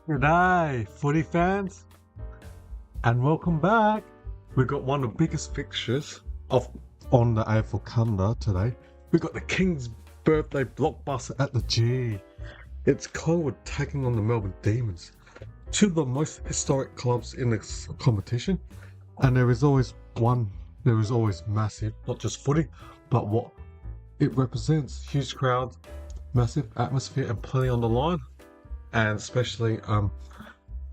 G'day, footy fans, and welcome back. We've got one of the biggest fixtures on the AFL calendar today. We've got the King's birthday blockbuster at the G. It's Collingwood taking on the Melbourne Demons, two of the most historic clubs in this competition. And there is always massive, not just footy, but what it represents. Huge crowd, massive atmosphere, and plenty on the line. And especially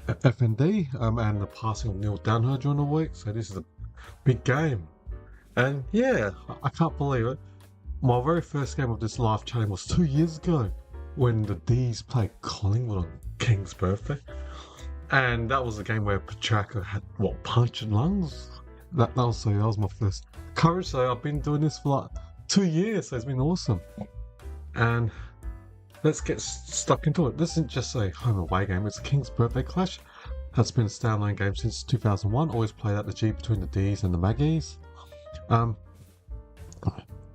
FND and the passing of Neil Daniher during the week. So this is a big game. And yeah, I can't believe it. My very first game of this live chatting was 2 years ago when the D's played Collingwood on King's birthday. And that was a game where Petrarca had, punch and lungs? That was my first coverage. So I've been doing this for like 2 years, so it's been awesome. And let's get stuck into it. This isn't just a home away game, it's a King's birthday clash. That's been a standalone game since 2001, always played at the G between the D's and the Magpies.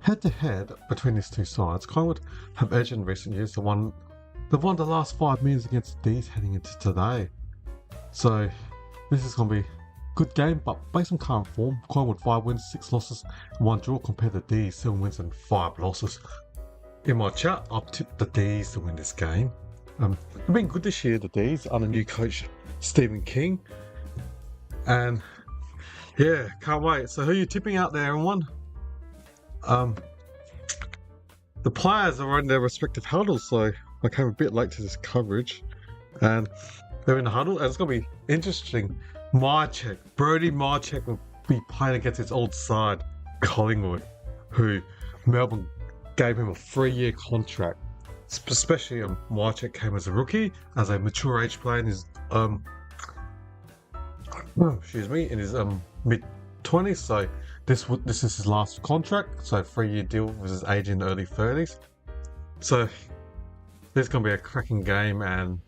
Head to head between these two sides, Collingwood have edged in recent years. They've won the last 5 minutes against the D's heading into today. So this is going to be a good game, but based on current form, Collingwood 5 wins, 6 losses, 1 draw compared to D's 7 wins and 5 losses. In my chat, I've tipped the D's to win this game. They've been good this year, the D's, under new coach Stephen King. And yeah, can't wait. So who are you tipping out there, everyone? The players are in their respective huddles, so I came a bit late to this coverage. And they're in the huddle, and it's going to be interesting. Brody Marchek will be playing against his old side, Collingwood, who Melbourne gave him a 3-year contract. Especially Marchek came as a rookie, as a mature age player in his mid-20s. So this is his last contract. So 3-year deal with his age in the early 30s. So this is gonna be a cracking game, and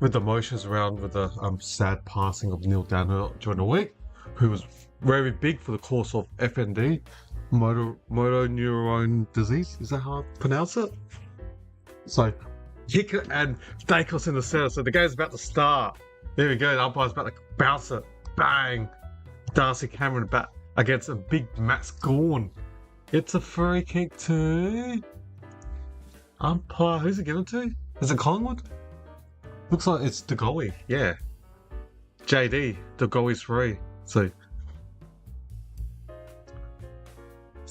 with the emotions around with the sad passing of Neil Daniher during the week, who was very big for the course of FND. Motor neurone disease, is that how I pronounce it? So, Hickett and Dacos in the center, so the game's about to start. There we go, the umpire's about to bounce it. Bang! Darcy Cameron back against a big Matt Scorn. It's a free kick to umpire. Who's it given to? Is it Collingwood? Looks like it's De Goey, yeah. JD, De Goey's free. So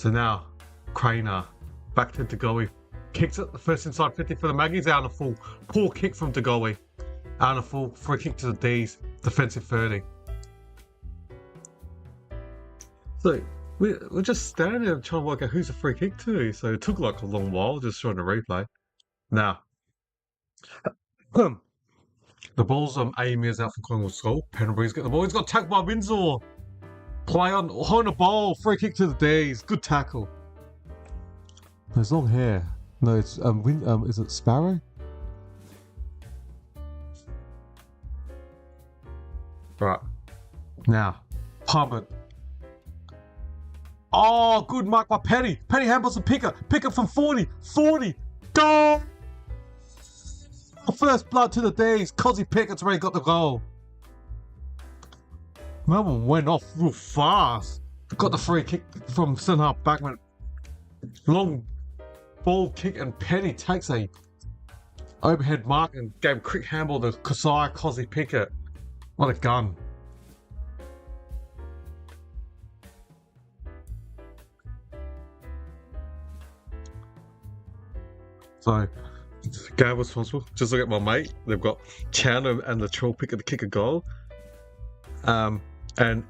now, Craner, back to De Goey. Kicks it, the first inside 50 for the Magpies, out on the full. Poor kick from De Goey. Out on the full, free kick to the D's, defensive 30. So, we're just standing there trying to work out who's the free kick to. So it took like a long while, just showing the replay. Now, the ball's 80 metres out from Collingwood's goal. Pendlebury's got the ball, he's got tacked by Windsor. Play on the ball, free kick to the D's, good tackle. There's long hair. No, it's is it Sparrow? Right. Now, pump it. Oh, good mark by Petty. Petty handballs and Picker from 40. 40. Goal! First blood to the D's. Cozzy Pickett's already got the goal. Melbourne went off real fast. Got the free kick from centre half backman. Long ball kick, and Petty takes a overhead mark and gave a quick handball to Cozzy Pickett. What a gun. So, game responsible. Just look at my mate. They've got Chandler and Latrell Pickett to kick a goal. And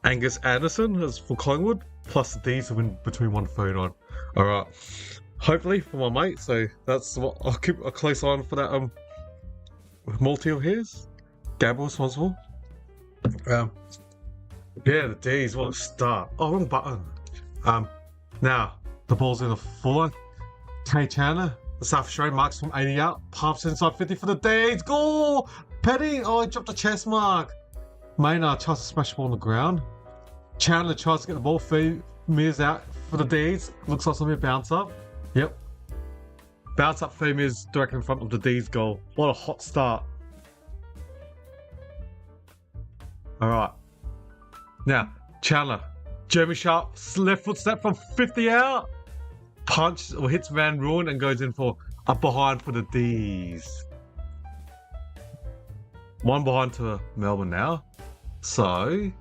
Angus Anderson is for Collingwood, plus the D's to win between 139. Alright. Hopefully for my mate, so that's what I'll keep a close eye on for that multi of his. Gamble responsible. Yeah, the D's, what a start. Oh, wrong button. Now the ball's in the full line. Kay Chandler, the South Australian, marks from 80 out, pumps inside 50 for the D's. Goal! Petty! Oh, he dropped a chest mark. Maynard tries to smash the ball on the ground. Chandler tries to get the ball, 3 metres out for the D's. Looks like something to bounce up. Yep. Bounce up 3 metres directly in front of the D's goal. What a hot start. Alright. Now, Chandler. Jeremy Sharp, left foot step from 50 out. Punch or hits Van Rooyen and goes in for up behind for the D's. One behind to Melbourne now. So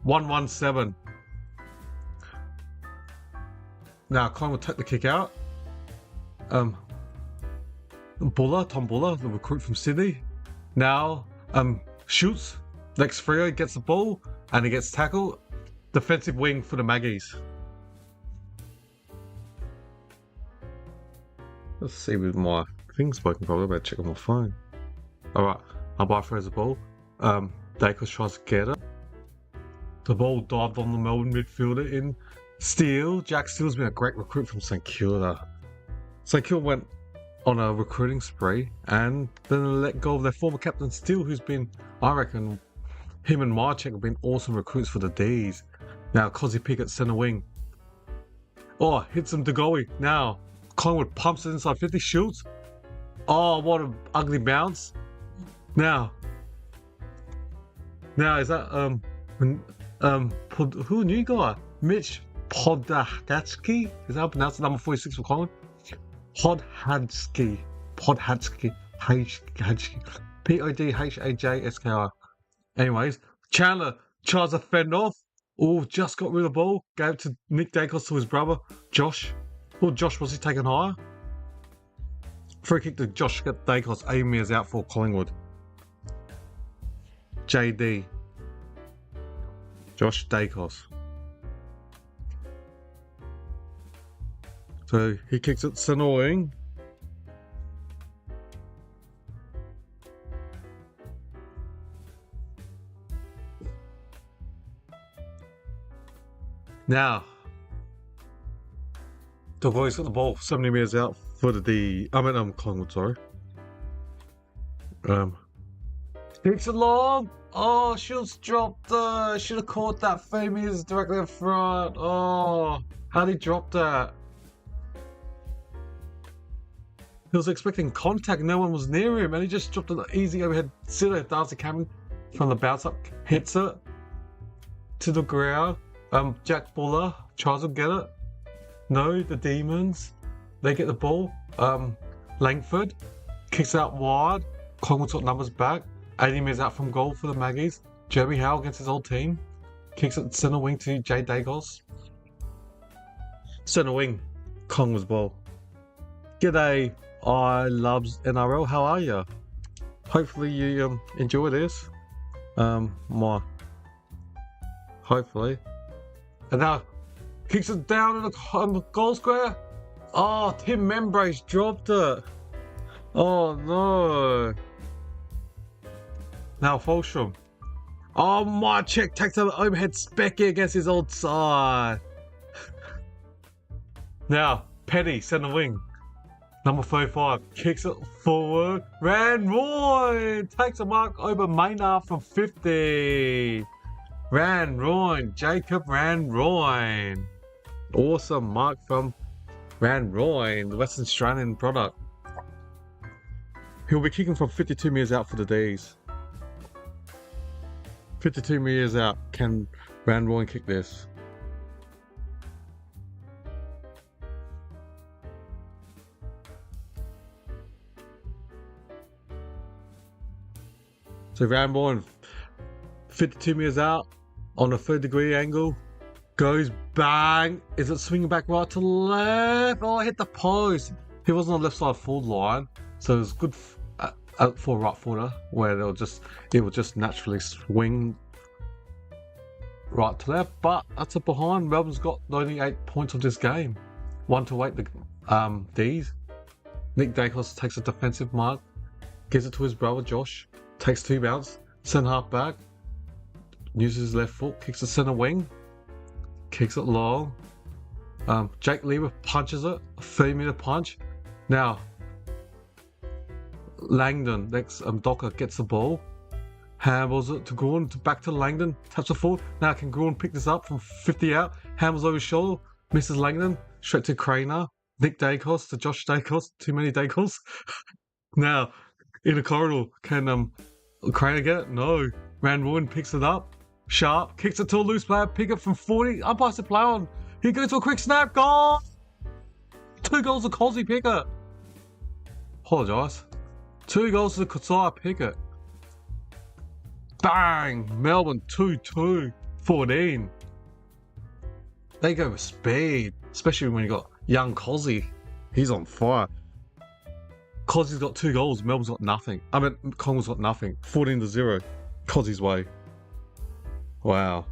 1-1-7. Now Collingwood take the kick out. Tom Buller, the recruit from Sydney. Now shoots. Next Freo gets the ball and he gets tackled. Defensive wing for the Magpies. Let's see with my things working probably. I better check on my phone. Alright, Albai throws the ball. Dacos tries to get it. The ball dived on the Melbourne midfielder in Steele. Jack Steele's been a great recruit from St Kilda. St Kilda went on a recruiting spree and then let go of their former captain Steele, who's been, I reckon, him and Marchek have been awesome recruits for the D's. Now Cozzy Pickett centre wing. Oh, hits him Degoe. Now Collingwood pumps it inside 50, shoots. Oh, what an ugly bounce. Now is that who new guy? Mitch Podhadsky? Is that how pronounced? Number 46 for Collingwood? Podhadsky. Podhadsky. Anyways, Chandler tries to fend off. Oh, just got rid of the ball. Gave it to Nick Dacos to his brother, Josh. Oh, Josh, was he taken higher? Free kick to Josh Dacos, 8 metres out for Collingwood. JD. Josh Dacos. So he kicks it, it's annoying. Now, the boys got the ball 70 metres out for the Collingwood, sorry. Kicks it long. Oh, Shields dropped should have caught that 30 metres directly in front. Oh, how did he drop that? He was expecting contact, no one was near him, and he just dropped an easy overhead sitter. Darcy Cameron from the bounce up hits it to the ground. Jack Buller tries to get it. No, the Demons, they get the ball. Langford kicks out wide. Collingwood got numbers back. 80 metres out from goal for the Magpies. Jeremy Howe against his old team. Kicks it centre wing to Jay Dacos. Centre wing, Collingwood's ball. G'day, I loves NRL. How are you? Hopefully you enjoy this. Hopefully. And now kicks it down in the goal square. Oh, Tim Membrace dropped it. Oh no. Now Fulsham. Oh, Marchek takes an overhead specky against his old side. Now Petty, centre wing. Number 35 kicks it forward. Van Rooyen takes a mark over Maynard from 50. Van Rooyen, Jacob Van Rooyen. Awesome mark from Van Rooyen, the Western Australian product. He'll be kicking from 52 metres out for the D's. 52 metres out. Can Van Rooyen kick this? So Van Rooyen, 52 metres out on a 3rd-degree angle, goes bang. Is it swinging back right to left? Oh, hit the post. He wasn't on the left side forward line, so it was good for a right footer where it will just naturally swing right to left. But that's a behind. Melbourne's got 98 points of this game. 1-8 the D's. Nick Dacos takes a defensive mark, gives it to his brother Josh. Takes 2 bounce, centre half back, uses his left foot, kicks the centre wing, kicks it long. Jake Lever punches it, a 3-metre punch. Now, Langdon, next Docker gets the ball, handballs it to Gruen, back to Langdon, taps the forward. Now can Gruen pick this up from 50 out, handballs over his shoulder, misses Langdon, straight to Craner, Nick Dacos to Josh Dacos, too many Dacos. Now, in the corridor, can Craner get it? No. Van Rooyen picks it up. Sharp kicks it to a loose player. Pick it from 40. Umpires the play on. He goes to a quick snap. Goal! 2 goals to Cosy Pickett. Apologise. 2 goals to Kosai Pickett. Bang! Melbourne 2-2. 14. They go with speed. Especially when you got young Cosy. He's on fire. Cosy's got 2 goals. Melbourne's got nothing. I mean, Collingwood's got nothing. 14-0. Cosy's way. Wow.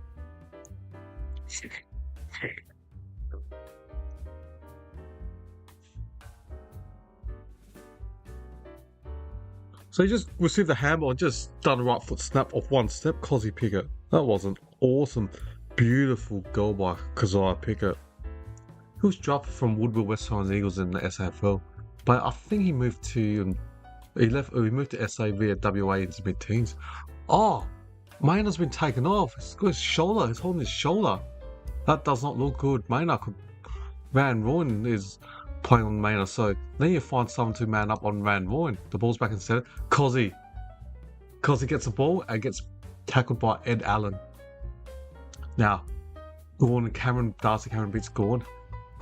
So he just received the handball and just done a right foot snap off one step. Cosy Pickett. That was an awesome, beautiful goal by Kosai Pickett. He was drafted from Woodville West Torrens Eagles in the SAFL, but I think he moved to he moved to SA via WA into mid-teens. Oh, Maynard's been taken off. He's got his shoulder. He's holding his shoulder. That does not look good. Maynard Van Rooyen is playing on Maynard, so then you find someone to man up on Van Rooyen. The ball's back instead. Cosy gets the ball and gets tackled by Ed Allen. Now, Darcy Cameron beats Gordon.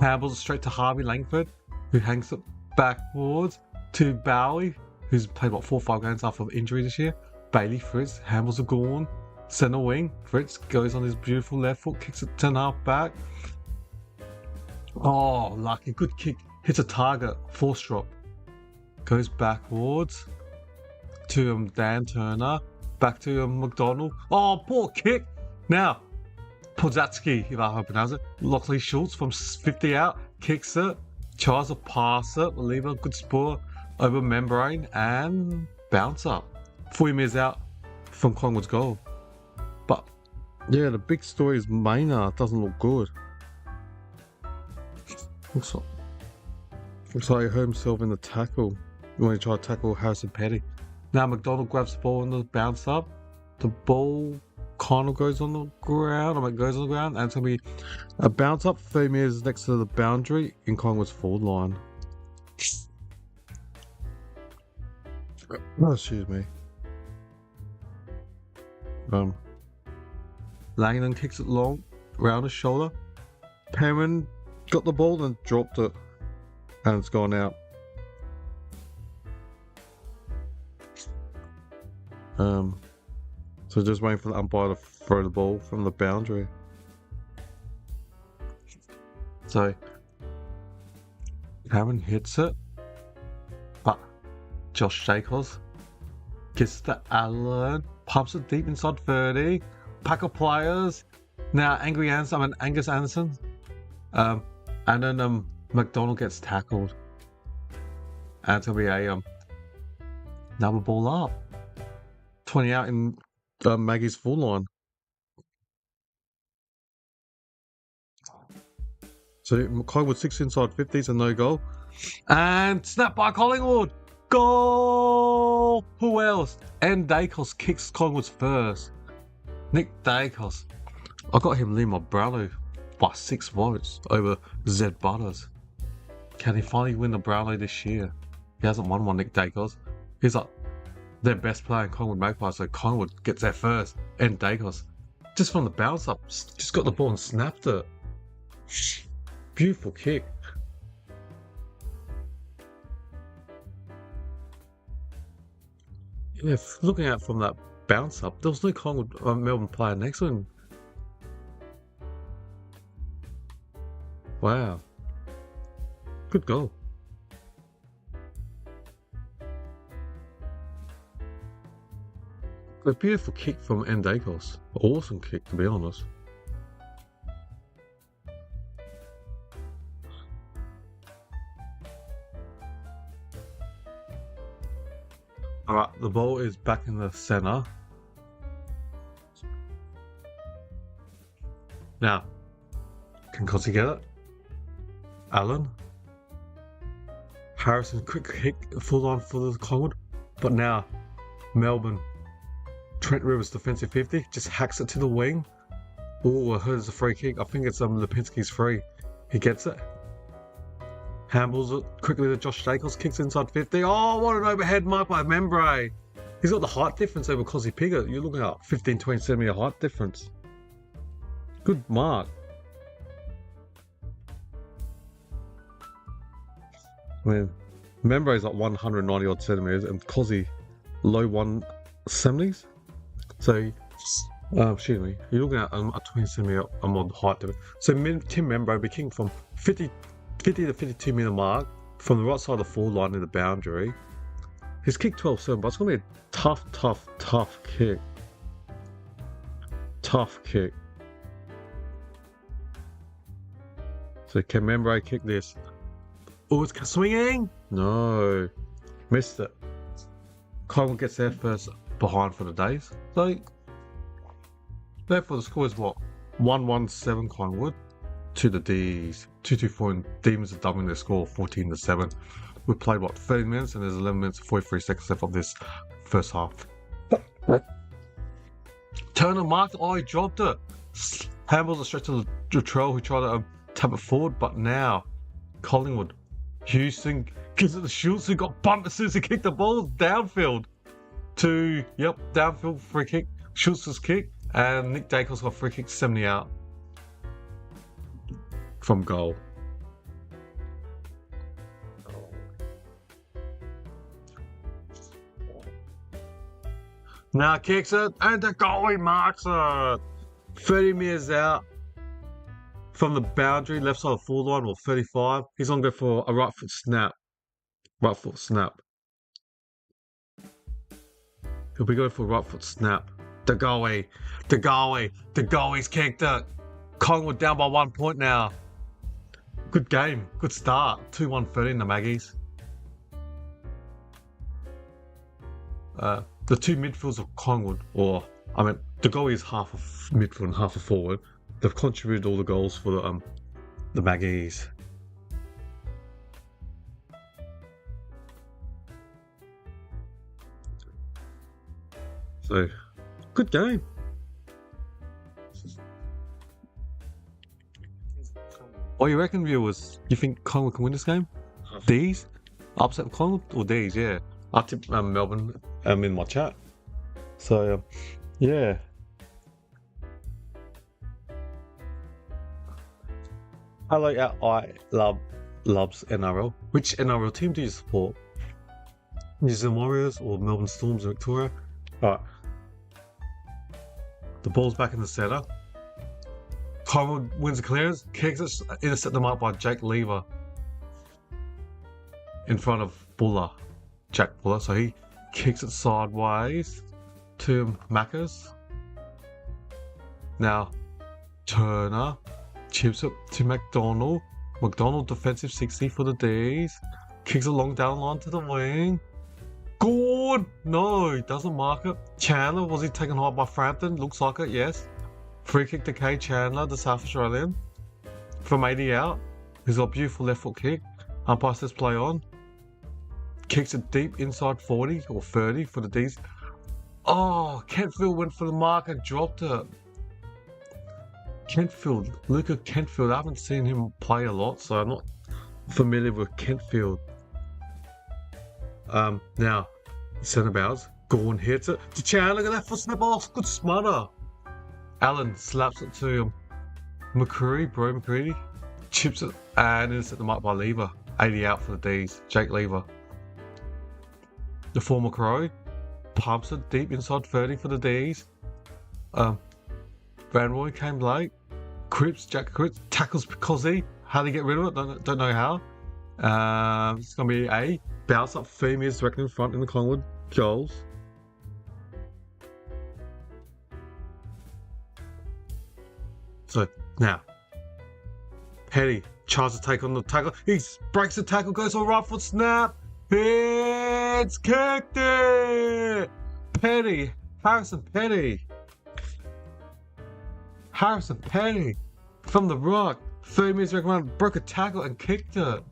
Handballs it straight to Harvey Langford, who hangs it backwards to Bowie, who's played 4 or 5 games after injury this year. Bailey Fritz handballs a Gordon. Centre wing. Fritz goes on his beautiful left foot, kicks it 10.5 back. Oh, lucky. Good kick. Hits a target. Force drop. Goes backwards to Dan Turner. Back to McDonald. Oh, poor kick. Now, Podzatsky, if I pronounce it. Lockley Schultz from 50 out. Kicks it. Tries to pass it. Leave a good sport over membrane and bounce up. 40 metres out from Collingwood's goal. But, yeah, the big story is Maynard doesn't look good. Looks like he hurt himself in the tackle when he tried to tackle Harrison Petty. Now McDonald grabs the ball and the bounce up. The ball kind of goes on the ground. And it's going to be a bounce up 30 metres next to the boundary in Collingwood's forward line. Oh, excuse me. Langdon kicks it long, round his shoulder. Perrin got the ball and dropped it, and it's gone out. So just waiting for the umpire to throw the ball from the boundary. So Perrin hits it, but Josh Jacobs gets to Allen, pumps it deep inside 30. Pack of players. Now Angus Anderson. And then McDonald gets tackled. And it'll be a another ball up. 20 out in Maggie's full line. So Collingwood 6 inside 50s and no goal. And snap by Collingwood. Goal! Who else? And Dacos kicks Collingwood's first. Nick Dacos. I got him leading my Brownlow by 6 votes over Zed Butters. Can he finally win the Brownlow this year? He hasn't won one, Nick Dacos. He's like their best player in Collingwood Magpies, so Collingwood gets there first. And Dacos, just from the bounce up, just got the ball and snapped it. Beautiful kick. Yeah, looking at from that bounce up, there was no Collingwood Melbourne player next to him. Wow. Good goal. A beautiful kick from Ndakos. Awesome kick, to be honest. Alright, the ball is back in the centre. Now, can Cosy get it? Allen. Harrison, quick kick, full on for the Collingwood. But now, Melbourne. Trent Rivers, defensive 50, just hacks it to the wing. Oh, I heard it's a free kick. I think it's Lipinski's free. He gets it. Handballs it quickly to Josh Jacobs, kicks inside 50. Oh, what an overhead mark by Membre. He's got the height difference over Cozzy Piggott. You're looking at 15-20 centimetre height difference. Good mark. I mean, Membro's like 190 odd centimetres and Cozzy low 170s. So, excuse me, you're looking at a 20 centimetre odd height difference. So Tim Membro be kicking from 50 to 52 metre mark from the right side of the forward line in the boundary. He's kicked 12-7, but it's going to be a tough kick. Tough kick. So can Membro kick this? Oh, it's swinging? No. Missed it. Collingwood gets there first behind for the days. So, therefore the score is what? 1-1-7 Collingwood to the D's. 2-2-4 and Demons are doubling their score 14-7. We played what, 30 minutes and there's 11 minutes and 43 seconds left of this first half. Turner marked, he dropped it. Handballs it straight to Latrell who tried to tap it forward, but now Collingwood. Houston gives it to Schultz who got bumped as soon as he kicked the ball downfield. Downfield free kick. Schultz's kick and Nick Dacos got free kick 70 out from goal. Now kicks it and the goalie marks it. 30 metres out from the boundary, left side of the forward line, or 35. He's on go for a right foot snap. Right foot snap. He'll be going for a right foot snap. The goalie's kicked it. Collingwood down by 1 point now. Good game, good start. 2-1-13 the Maggies. The two midfields of Collingwood, the goalie is half a midfield and half a forward. They've contributed all the goals for the Maggies. So, good game. What do you reckon, viewers? You think Collingwood can win this game? D's? Upset Collingwood or D's? Yeah. I tipped Melbourne in my chat. So, yeah. I loves NRL. Which NRL team do you support? New Zealand Warriors or Melbourne Storms in Victoria? Alright. The ball's back in the centre. Collingwood wins the clearance, kicks it, intercept them up by Jake Lever in front of Jack Buller. So he kicks it sideways to Maccas. Now Turner chips it to McDonald. McDonald defensive 60 for the D's. Kicks it long down the line to the wing. Good! No, he doesn't mark it. Chandler, was he taken high by Frampton? Looks like it, yes. Free kick to Kay Chandler, the South Australian. From 80 out. He's got a beautiful left foot kick. Umpire says play on. Kicks it deep inside 40 or 30 for the D's. Oh, Kentfield went for the mark and dropped it. Luca Kentfield, I haven't seen him play a lot, so I'm not familiar with Kentfield. Now, centre bounce, Gorn hits it to Chandler, look at that foot snap off, good smutter. Allen slaps it to McCready, chips it and intercept them up by Lever. 80 out for the D's, Jake Lever. The former Crow pumps it deep inside 30 for the D's. Van Roy came late. Jack Cripps tackles Cozzy. How do you get rid of it? Don't know how. It's going to be a bounce up 3 metres directly in front in the Collingwood goals. So now, Petty tries to take on the tackle. He breaks the tackle, goes for a right foot snap. It's kicked it! Harrison Petty from the rock. 3 metres around, broke a tackle and kicked it.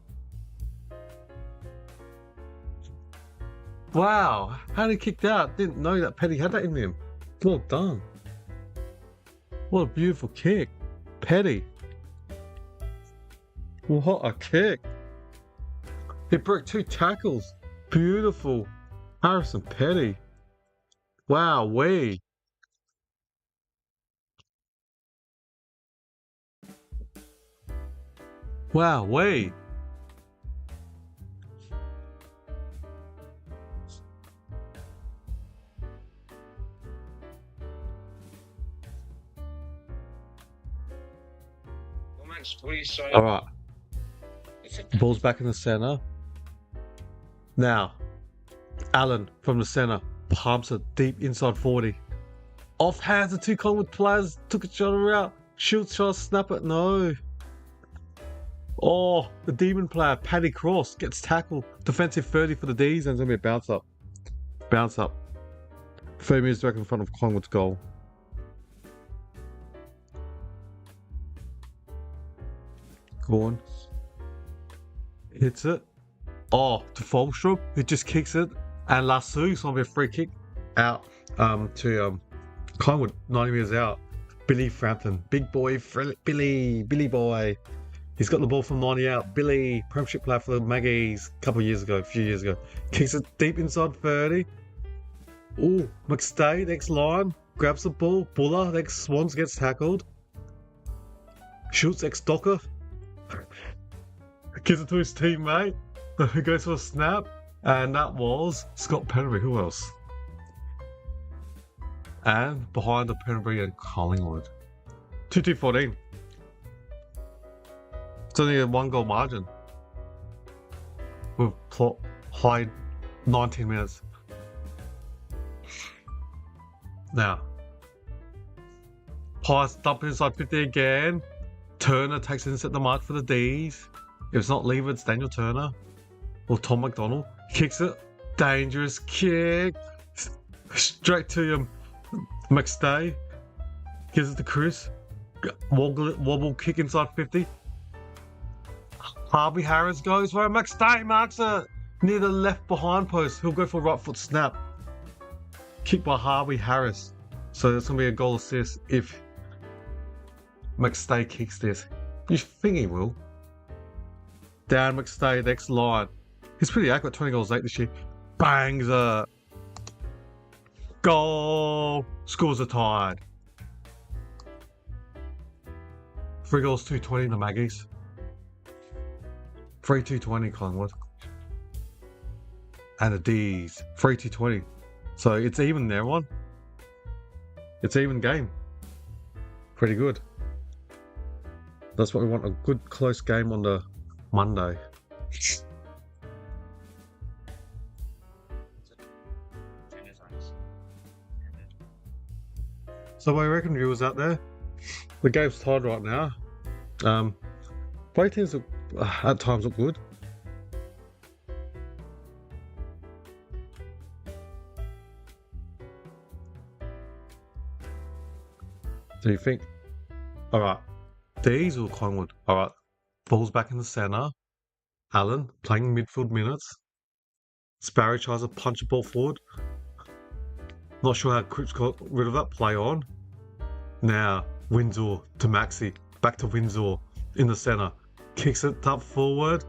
Wow, how did he kick that? Didn't know that Petty had that in him. Well done. What a beautiful kick. Petty. What a kick. He broke 2 tackles. Beautiful. Harrison Petty. Wowee. Wowee. What are you saying? All right. Ball's back in the centre. Now, Allen from the centre pumps it deep inside 40. Off hands, the two Collingwood players took each other out. Shoots, tries to snap it. No. Oh, the Demon player, Paddy Cross, gets tackled. Defensive 30 for the D's, and it's going to be a bounce up. Bounce up. 30 metres back in front of Collingwood's goal. Go on. Hits it. Oh, to Falstrom, who just kicks it. And Lasso, so it'll be a free kick out to Collingwood, 90 metres out. Billy Frampton, big boy, Billy boy. He's got the ball from 90 out. Billy, premiership player for the Magpies a few years ago. Kicks it deep inside 30. Ooh, McStay, next line, grabs the ball. Buller, next Swans, gets tackled. Shoots, ex-Docker. Gives it to his teammate, who goes for a snap. And that was Scott Pennery. Who else? And behind the Pennery and Collingwood. 2-2-14. It's only a 1-goal margin. We've played 19 minutes. Now, pass dump inside 50 again. Turner takes it and set the mark for the D's. If it's not Lever, it's Daniel Turner. Or Tom McDonald. Kicks it. Dangerous kick. Straight to McStay. Gives it to Chris. Wobble kick inside 50. Harvey Harris goes for it. McStay marks it near the left behind post. He'll go for a right foot snap. Kick by Harvey Harris. So there's going to be a goal assist if McStay kicks this. You think he will. Down McStay, next line. He's pretty accurate, 20 goals late this year. Bangs it. Goal. Scores are tied. 3 goals, 220 in the Maggies. 3-2-20 Collingwood. And the D's. 3-2-20. So it's even there, one. It's even game. Pretty good. That's what we want, a good close game on the Monday. So what do you reckon, viewers out there? The game's tied right now. Both teams at times look good. Do you think? Alright. D's or Collingwood? Alright. Ball's back in the centre. Allen playing midfield minutes. Sparrow tries to punch the ball forward. Not sure how Cripps got rid of that. Play on. Now, Windsor to Maxi. Back to Windsor in the centre. Kicks it up forward.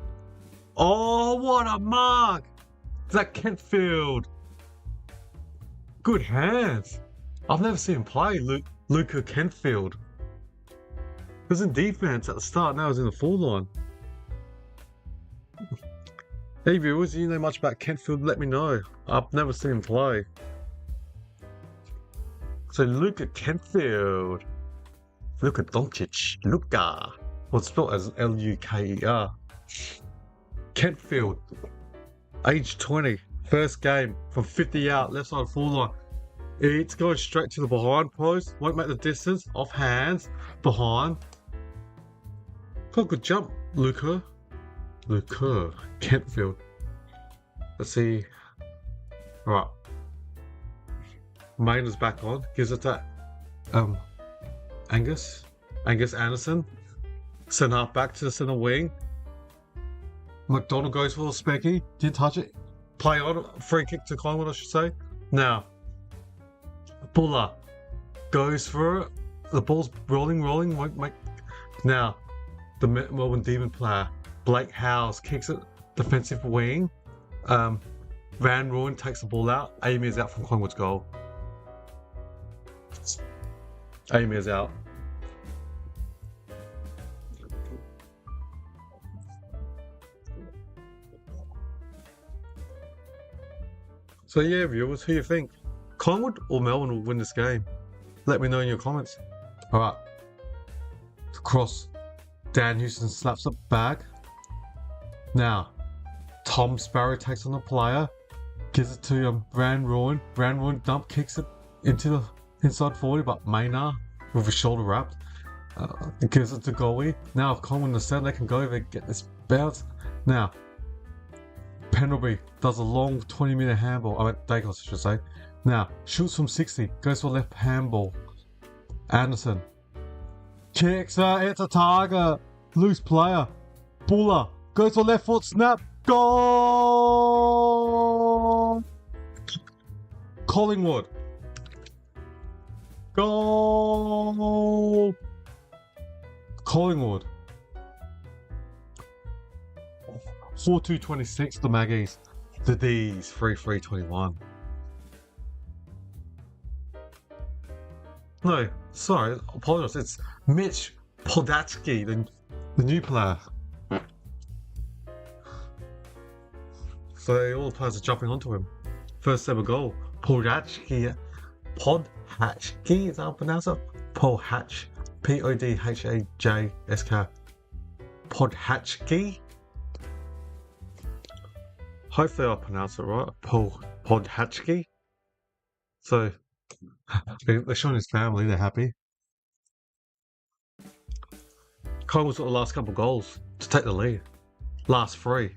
Oh, what a mark! Is that Kentfield? Good hands. I've never seen him play, Luca Kentfield. He was in defence at the start, now he's in the full line. Hey viewers, you know much about Kentfield, let me know. I've never seen him play. So Luca Kentfield. Luka Doncic. Luka. Well, it's spelled as L-U-K-E-R. Kentfield. Age 20. First game. From 50 out. Left side full line. It's going straight to the behind post. Won't make the distance. Off hands. Behind. Got a good jump. Luka. Kentfield. Let's see. Alright. Maynard's back on. Gives it to Angus Anderson. Centre half back to the centre wing. McDonald goes for the specky. Didn't touch it. Play on. Free kick to Collingwood, I should say. Now, Buller goes for it. The ball's rolling. Won't make. Now, the Melbourne Demon player, Blake Howes, kicks it. Defensive wing. Van Rooyen takes the ball out. Amy is out from Collingwood's goal. Amir's out. So yeah, viewers, who you think? Collingwood or Melbourne will win this game? Let me know in your comments. Alright. Cross. Dan Houston slaps it back. Now, Tom Sparrow takes on the player. Gives it to Brand Ruin. Brand Ruin dump kicks it into the inside 40, but Maynard with his shoulder wrapped. Gives it to Gowie. Now, if Collingwood in the centre, they can go over and get this bounce. Now, Pendlebury does a long 20-metre handball. Dacos, I should say. Now, shoots from 60. Goes for a left handball. Anderson. Kicks it. It's a target. Loose player. Buller. Goes for left foot. Snap. Goal! Collingwood. Goal! Collingwood. 4-2-26, the Magpies. The D's, 3-3-21. No, sorry, apologize. It's Mitch Podatsky, the new player. So all the players are jumping onto him. First ever goal. Podatsky, is that how I pronounce it? Podhatch. Podhajsk. Podhatchki. Hopefully I pronounce it right. Podhatchki. So they're showing his family, they're happy. Collingwood's got the last couple of goals to take the lead. Last 3.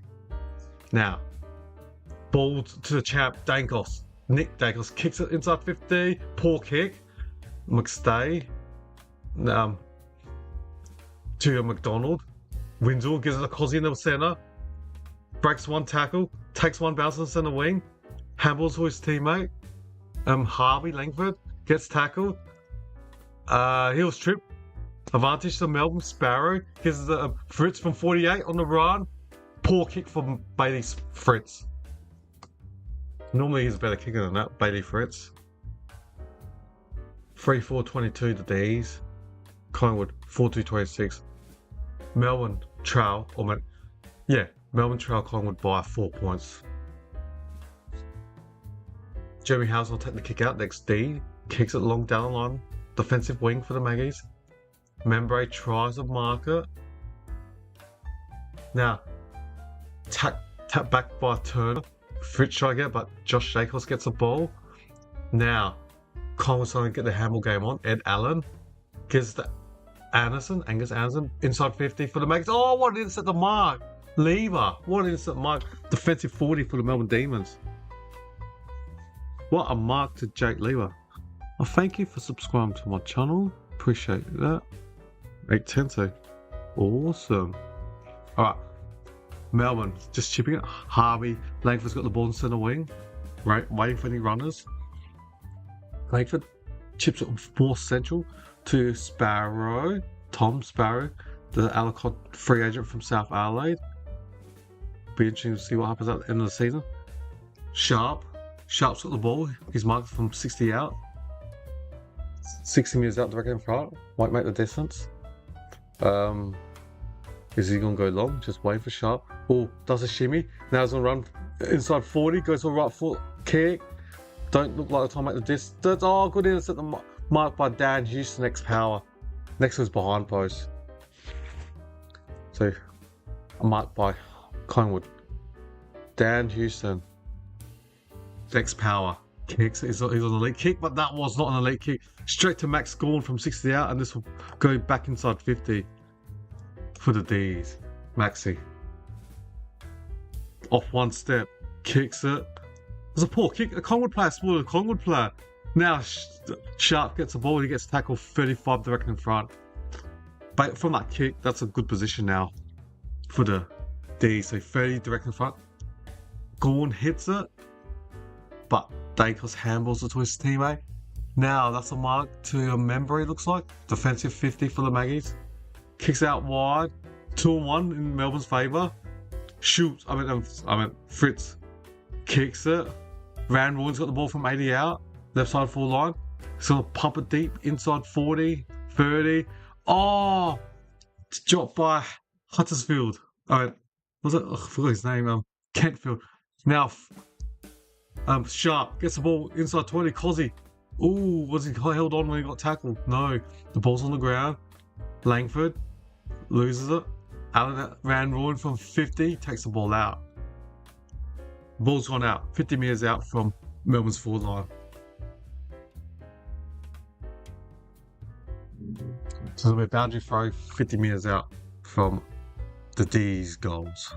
Now, ball to the champ, Dankos. Nick Dankos kicks it inside 50. Poor kick. McStay. To McDonald. Windsor gives it to Cozzy in the centre. Breaks one tackle. Takes one bounce on the centre wing. Handballs to his teammate. Harvey Langford gets tackled. Heels trip. Advantage to Melbourne. Sparrow gives the Fritz from 48 on the run. Poor kick from Bailey Fritz. Normally he's a better kicker than that, Bailey Fritz. 3-4-22 the D's. Collingwood 4-2-26. Melbourne trail, Melbourne trail Collingwood by 4 points. Jeremy Howes will take the kick out next D. Kicks it long down the line. Defensive wing for the Magpies. Membray tries to mark it. Now, tap back by Turner. Fritz try to get it, but Josh Jacobs gets the ball. Now, Collingwood's trying to get the handball game on. Ed Allen gives the Angus Anderson, inside 50 for the Magpies. Oh, what an instant the mark! Lever, what an instant mark. Defensive 40 for the Melbourne Demons. What a mark to Jake Lever. Well, thank you for subscribing to my channel. Appreciate that. 810. Awesome. Alright. Melbourne just chipping it. Harvey. Langford's got the ball in centre wing. Right, waiting for any runners. Langford chips it more central to Sparrow. Tom Sparrow, the Alicott free agent from South Adelaide. Be interesting to see what happens at the end of the season. Sharp's got the ball. He's marked from 60 out. 60 metres out directly in front. Might make the distance. Is he going to go long? Just wait for Sharp. Oh, does a shimmy. Now he's going to run inside 40. Goes for a right foot kick. Don't look like the time to make the distance. Oh, good in. It's at the mark by Dan Houston, next power. Next was behind post. So, a mark by Collingwood. Dan Houston. Next power. Kicks. He's on an elite kick, but that was not an elite kick. Straight to Max Gorn from 60 out, and this will go back inside 50 for the D's. Maxi. Off one step. Kicks it. There's a poor kick. A Collingwood player spoiled a Collingwood player. Now Sharp gets the ball. He gets tackled 35 direct in front. But from that kick, that's a good position now for the D. So 30 direct in front. Gorn hits it, but Dacos handballs it to his teammate. Now that's a mark to a member. It looks like defensive 50 for the Magpies. Kicks out wide. 2-1 in Melbourne's favour. Shoots. Fritz kicks it. Van Roon's got the ball from 80 out. Left side full line. So pump it deep inside 40, 30. Oh, it's dropped by Huddersfield. Alright, was it? I forgot his name. Kentfield. Now, Sharp gets the ball inside 20. Cozzy. Ooh, was he held on when he got tackled? No. The ball's on the ground. Langford loses it. Allen ran Rowan from 50, takes the ball out. Ball's gone out. 50 metres out from Melbourne's forward line. So it'll be a boundary throw 50 metres out from the D's goals.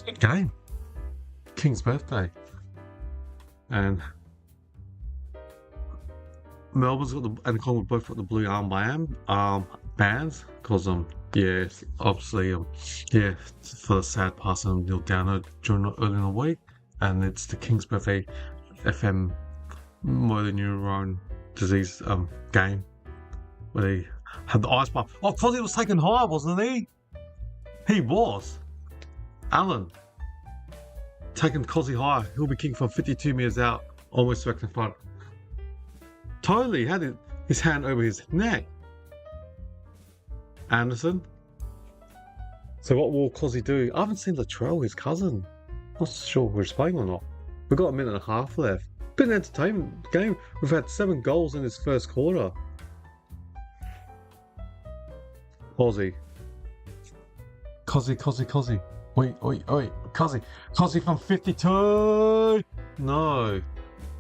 Good game. King's birthday. And Melbourne's got and Collingwood both got the blue bands because yeah, obviously yeah, for the sad passing of Neil Downer during early in the week, and it's the King's birthday FM motor neuron disease game where they had the ice bar. Oh, Cozzy was taken high, wasn't he? He was. Allen taking Cozzy high. He'll be king from 52 metres out, almost back in front. Totally had his hand over his neck. Anderson. So what will Cozzy do? I haven't seen Latrell, his cousin. Not sure if he's playing or not. We've got a minute and a half left. Been an entertainment game. We've had 7 goals in this first quarter. Cozzy. Wait. Cozzy from 52. No.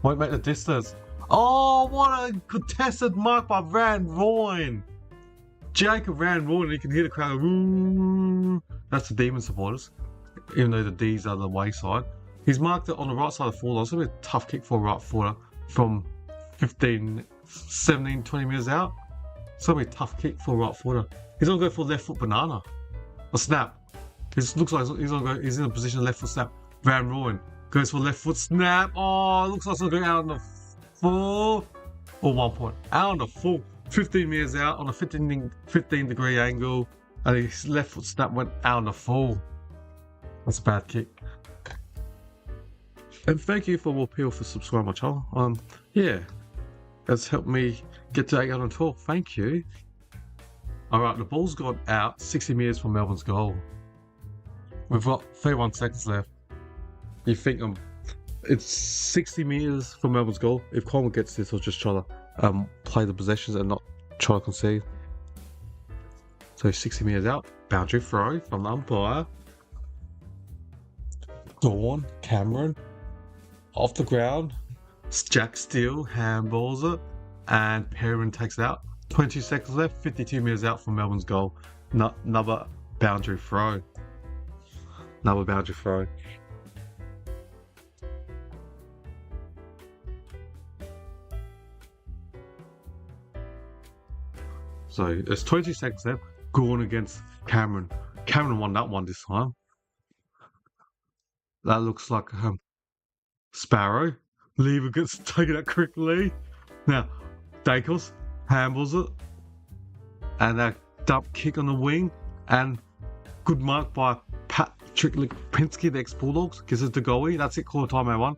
Won't make the distance. Oh, what a contested mark by Van Rooyen. Jacob Van Rooyen, you can hear the crowd. Woo. That's the Demon supporters, even though the D's are the wayside. He's marked it on the right side of the forward line. It's going to be a tough kick for a right footer from 15, 17, 20 metres out. It's going to be a tough kick for a right footer. He's going to go for left foot banana. A snap. It looks like he's in a position of left foot snap. Van Rooyen goes for left foot snap. Oh, it looks like it's going to go out on the full. Or 1 point. Out on the full. 15 metres out on a 15 degree angle. And his left foot snap went out on the full. That's a bad kick. And thank you for more people for subscribing my channel. Yeah, that's helped me get to 812. Thank you. Alright, the ball's gone out 60 metres from Melbourne's goal. We've got 31 seconds left. You think it's 60 metres from Melbourne's goal. If Collingwood gets this, I'll just try to play the possessions and not try to concede. So 60 metres out. Boundary throw from the umpire. Dawn, Cameron. Off the ground, Jack Steele handballs it, and Perrin takes it out. 22 seconds left, 52 metres out from Melbourne's goal. Another boundary throw. So there's 22 seconds left. Going against Cameron. Cameron won that one this time. That looks like Sparrow. Lever gets taken out quickly. Now, Dacos handles it. And that dump kick on the wing. And good mark by Patrick Lipinski, the ex-Bulldogs. Gives it to Goey. That's it. Quarter time, everyone.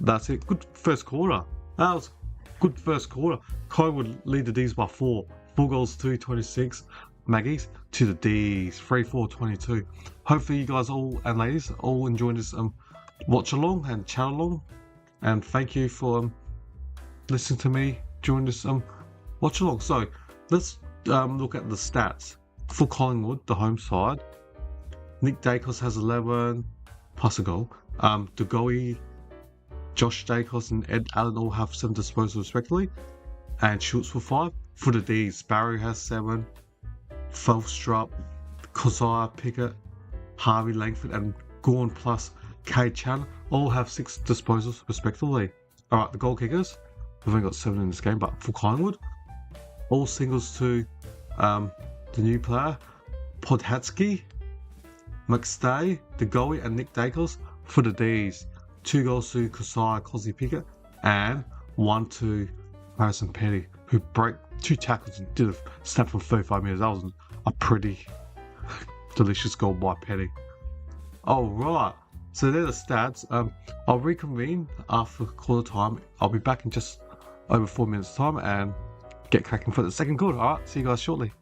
That's it. Good first quarter. That was good first quarter. Collingwood lead the D's by 4. 4 goals to 26. Maggies to the D's. 3-4-22. Hopefully you guys all and ladies all enjoying this watch along and chat along, and thank you for listening to me during this watch along. So let's look at the stats for Collingwood, the home side. Nick Dacos has 11 plus a goal. Degoe, Josh Dacos and Ed Allen all have 7 disposals respectively, and Schultz for 5. For the D's, Sparrow has 7, Felstrup, Kozai, Pickett, Harvey, Langford and Gorn plus Kay Chan all have 6 disposals respectively. Alright, the goal kickers, we've only got 7 in this game, but for Collingwood, all singles to the new player, Podhatsky, McStay, Degoe and Nick Dacos. For the D's, 2 goals to Kozai, Cozzy Pickett, and 1 to Harrison Petty, who broke 2 tackles and did a snap from 35 metres. That was a pretty delicious goal by Petty. Alright, So they're the stats. I'll reconvene after quarter time. I'll be back in just over 4 minutes time and get cracking for the second quarter. Alright, see you guys shortly.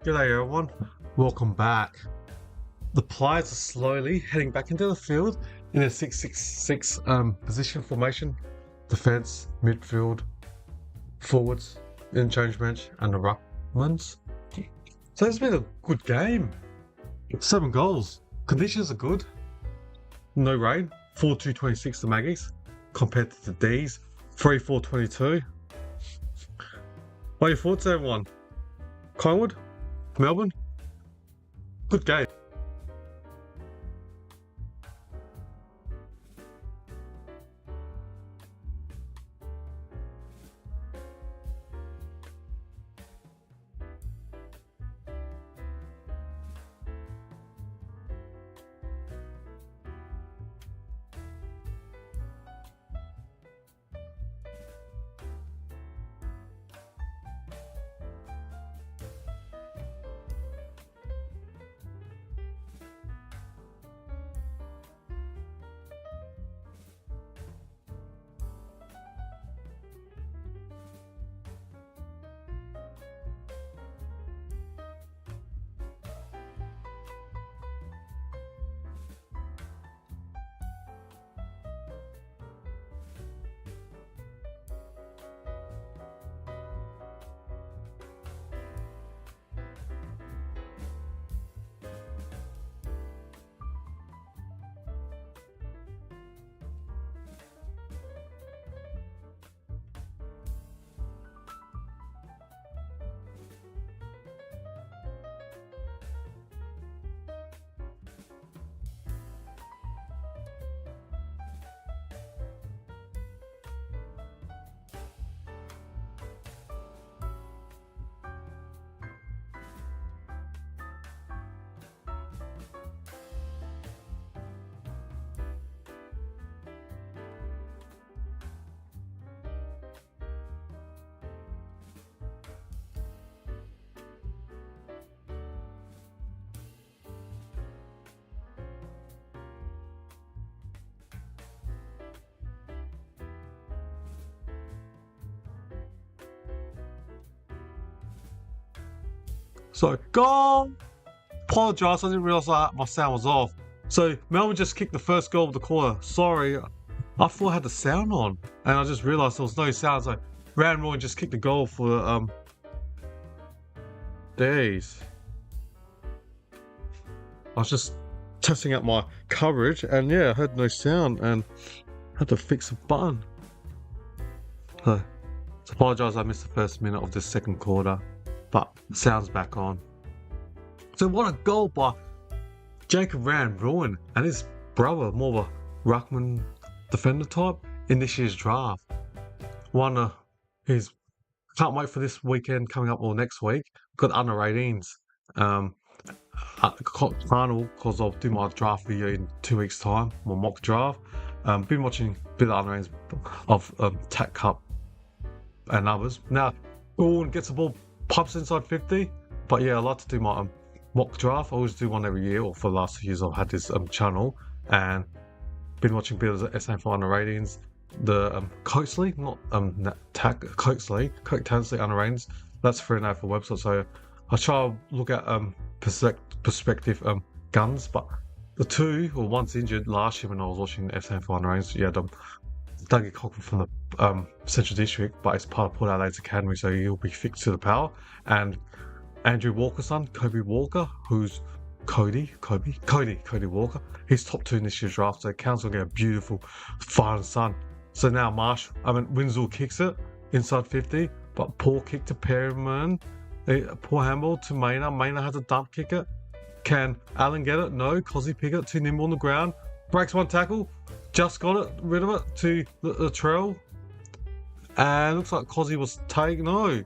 G'day everyone, welcome back. The Pliers are slowly heading back into the field in a 6-6-6 position formation. Defence, midfield, forwards, interchange bench, and the ruckmans. So it's been a good game. 7 goals. Conditions are good. No rain. 4-2-26 the Maggies compared to the D's. 3-4-22. What are your thoughts, everyone? Collingwood? Melbourne? Good game. So, goal! Apologise, I didn't realise that my sound was off. So, Melbourne just kicked the first goal of the quarter. Sorry, I thought I had the sound on. And I just realised there was no sound. So, ran raw and just kicked the goal for days. I was just testing out my coverage and yeah, I heard no sound and had to fix the button. So apologise I missed the first minute of this second quarter, but the sound's back on. So what a goal by Jacob Van Rooyen and his brother, more of a ruckman defender type in this year's draft. One his can't wait for this weekend coming up or next week. Got under 18s. Final because I'll do my draft video in 2 weeks' time, my mock draft. Been watching a bit of under 18s of TAC Cup and others. Now, Gordon gets the ball, pumps inside 50. But yeah, I like to do my mock draft. I always do one every year, or for the last 2 years I've had this channel and been watching a bit of the SAFL under 18s. The Coaxley, not TAC, Coaxley, Coke Tansley under 18s. That's for an AFL website. So I try to look at perspective guns, but the two, or one's injured last year when I was watching the SAFL under 18s. Yeah, Dougie Cochran from the Central District, but it's part of Port Adelaide's academy, so he'll be fixed to the power. And Andrew Walker's son, Kobe Walker, who's Cody Walker. He's top 2 in this year's draft, so Count's gonna get a beautiful father and son. So now Winslow kicks it inside 50, but poor kick to Perryman. Poor handball to Maynard. Maynard has a dump kick it. Can Allen get it? No. Cozzy pick it. Too nimble on the ground. Breaks one tackle. Just got rid of it to the trail. And looks like Cozzy was taken. No.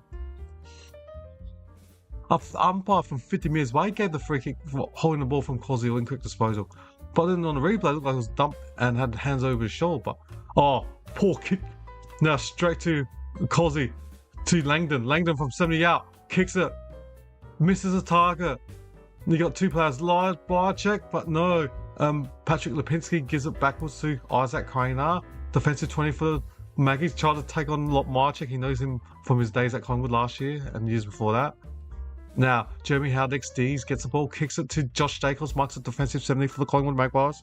Umpire from 50 metres away gave the free kick for holding the ball from Cozzy in quick disposal. But then on the replay, it looked like it was dumped and had hands over his shoulder. But, poor kick. Now straight to Cozzy. To Langdon. Langdon from 70 out. Kicks it. Misses a target. You got 2 players live by check, but no. Patrick Lipinski gives it backwards to Isaac Craner. Defensive 20 for the Magpies. Tried to take on Marchek. He knows him from his days at Collingwood last year and years before that. Now, Jeremy Howdex D's gets the ball, kicks it to Josh Dacos, marks it defensive 70 for the Collingwood Magpies.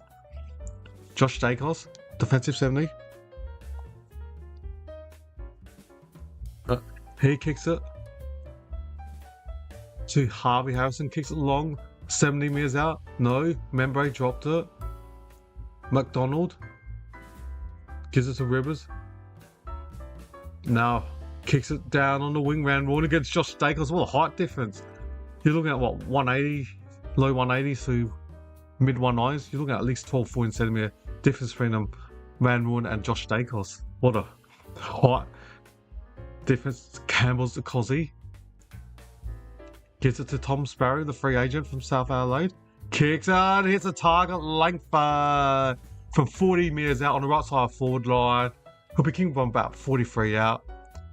Josh Dacos, defensive 70. He kicks it to Harvey Harrison, kicks it long, 70 metres out. No, Membre dropped it. McDonald gives it to Rivers. Now kicks it down on the wing, round one against Josh Dacos. What a height difference. You're looking at what, 180 low 180s to mid 190s. You're looking at least 12, 14 centimetre difference between Van Roon and Josh Dacos. What a hot difference. Campbell's to Cozzy. Gives it to Tom Sparrow, the free agent from South Adelaide. Kicks out, hits a target length from 40 metres out on the right side forward line. He'll be kicking from about 43 out.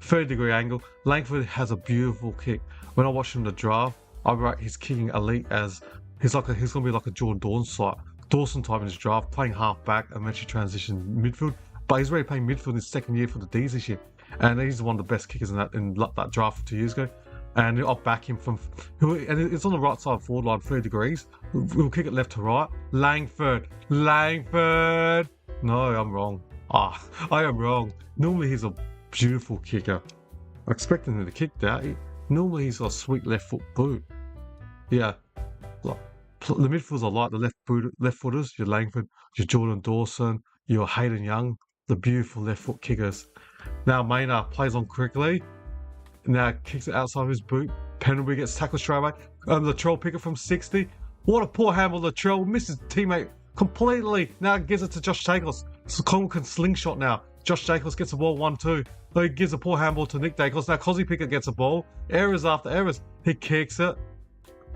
30-degree angle. Langford has a beautiful kick. When I watched him in the draft, I wrote his kicking elite as he's going to be like a Jordan Dawson type in his draft, playing half back and eventually transition midfield. But he's already playing midfield in his second year for the D's this year. And he's one of the best kickers in that draft 2 years ago. And I'll back him and it's on the right side forward line, 30 degrees. We'll kick it left to right. Langford. No, I'm wrong. I am wrong. Normally he's a beautiful kicker. I expected him to kick that. Normally he's got a sweet left foot boot. Yeah. The midfielders are like the left footers. Your Langford, your Jordan Dawson, your Hayden Young, the beautiful left foot kickers. Now Maynard plays on quickly. Now kicks it outside of his boot. Pendlebury gets tackled straight away. Latrell pick it from 60. What a poor handle. Latrell misses teammate completely. Now gives it to Josh Dacos. So Collingwood can slingshot now. Josh Dacos gets the ball 1-2. So he gives a poor handball to Nick Dacos. Now Cozzy Pickett gets a ball. Errors after errors. He kicks it.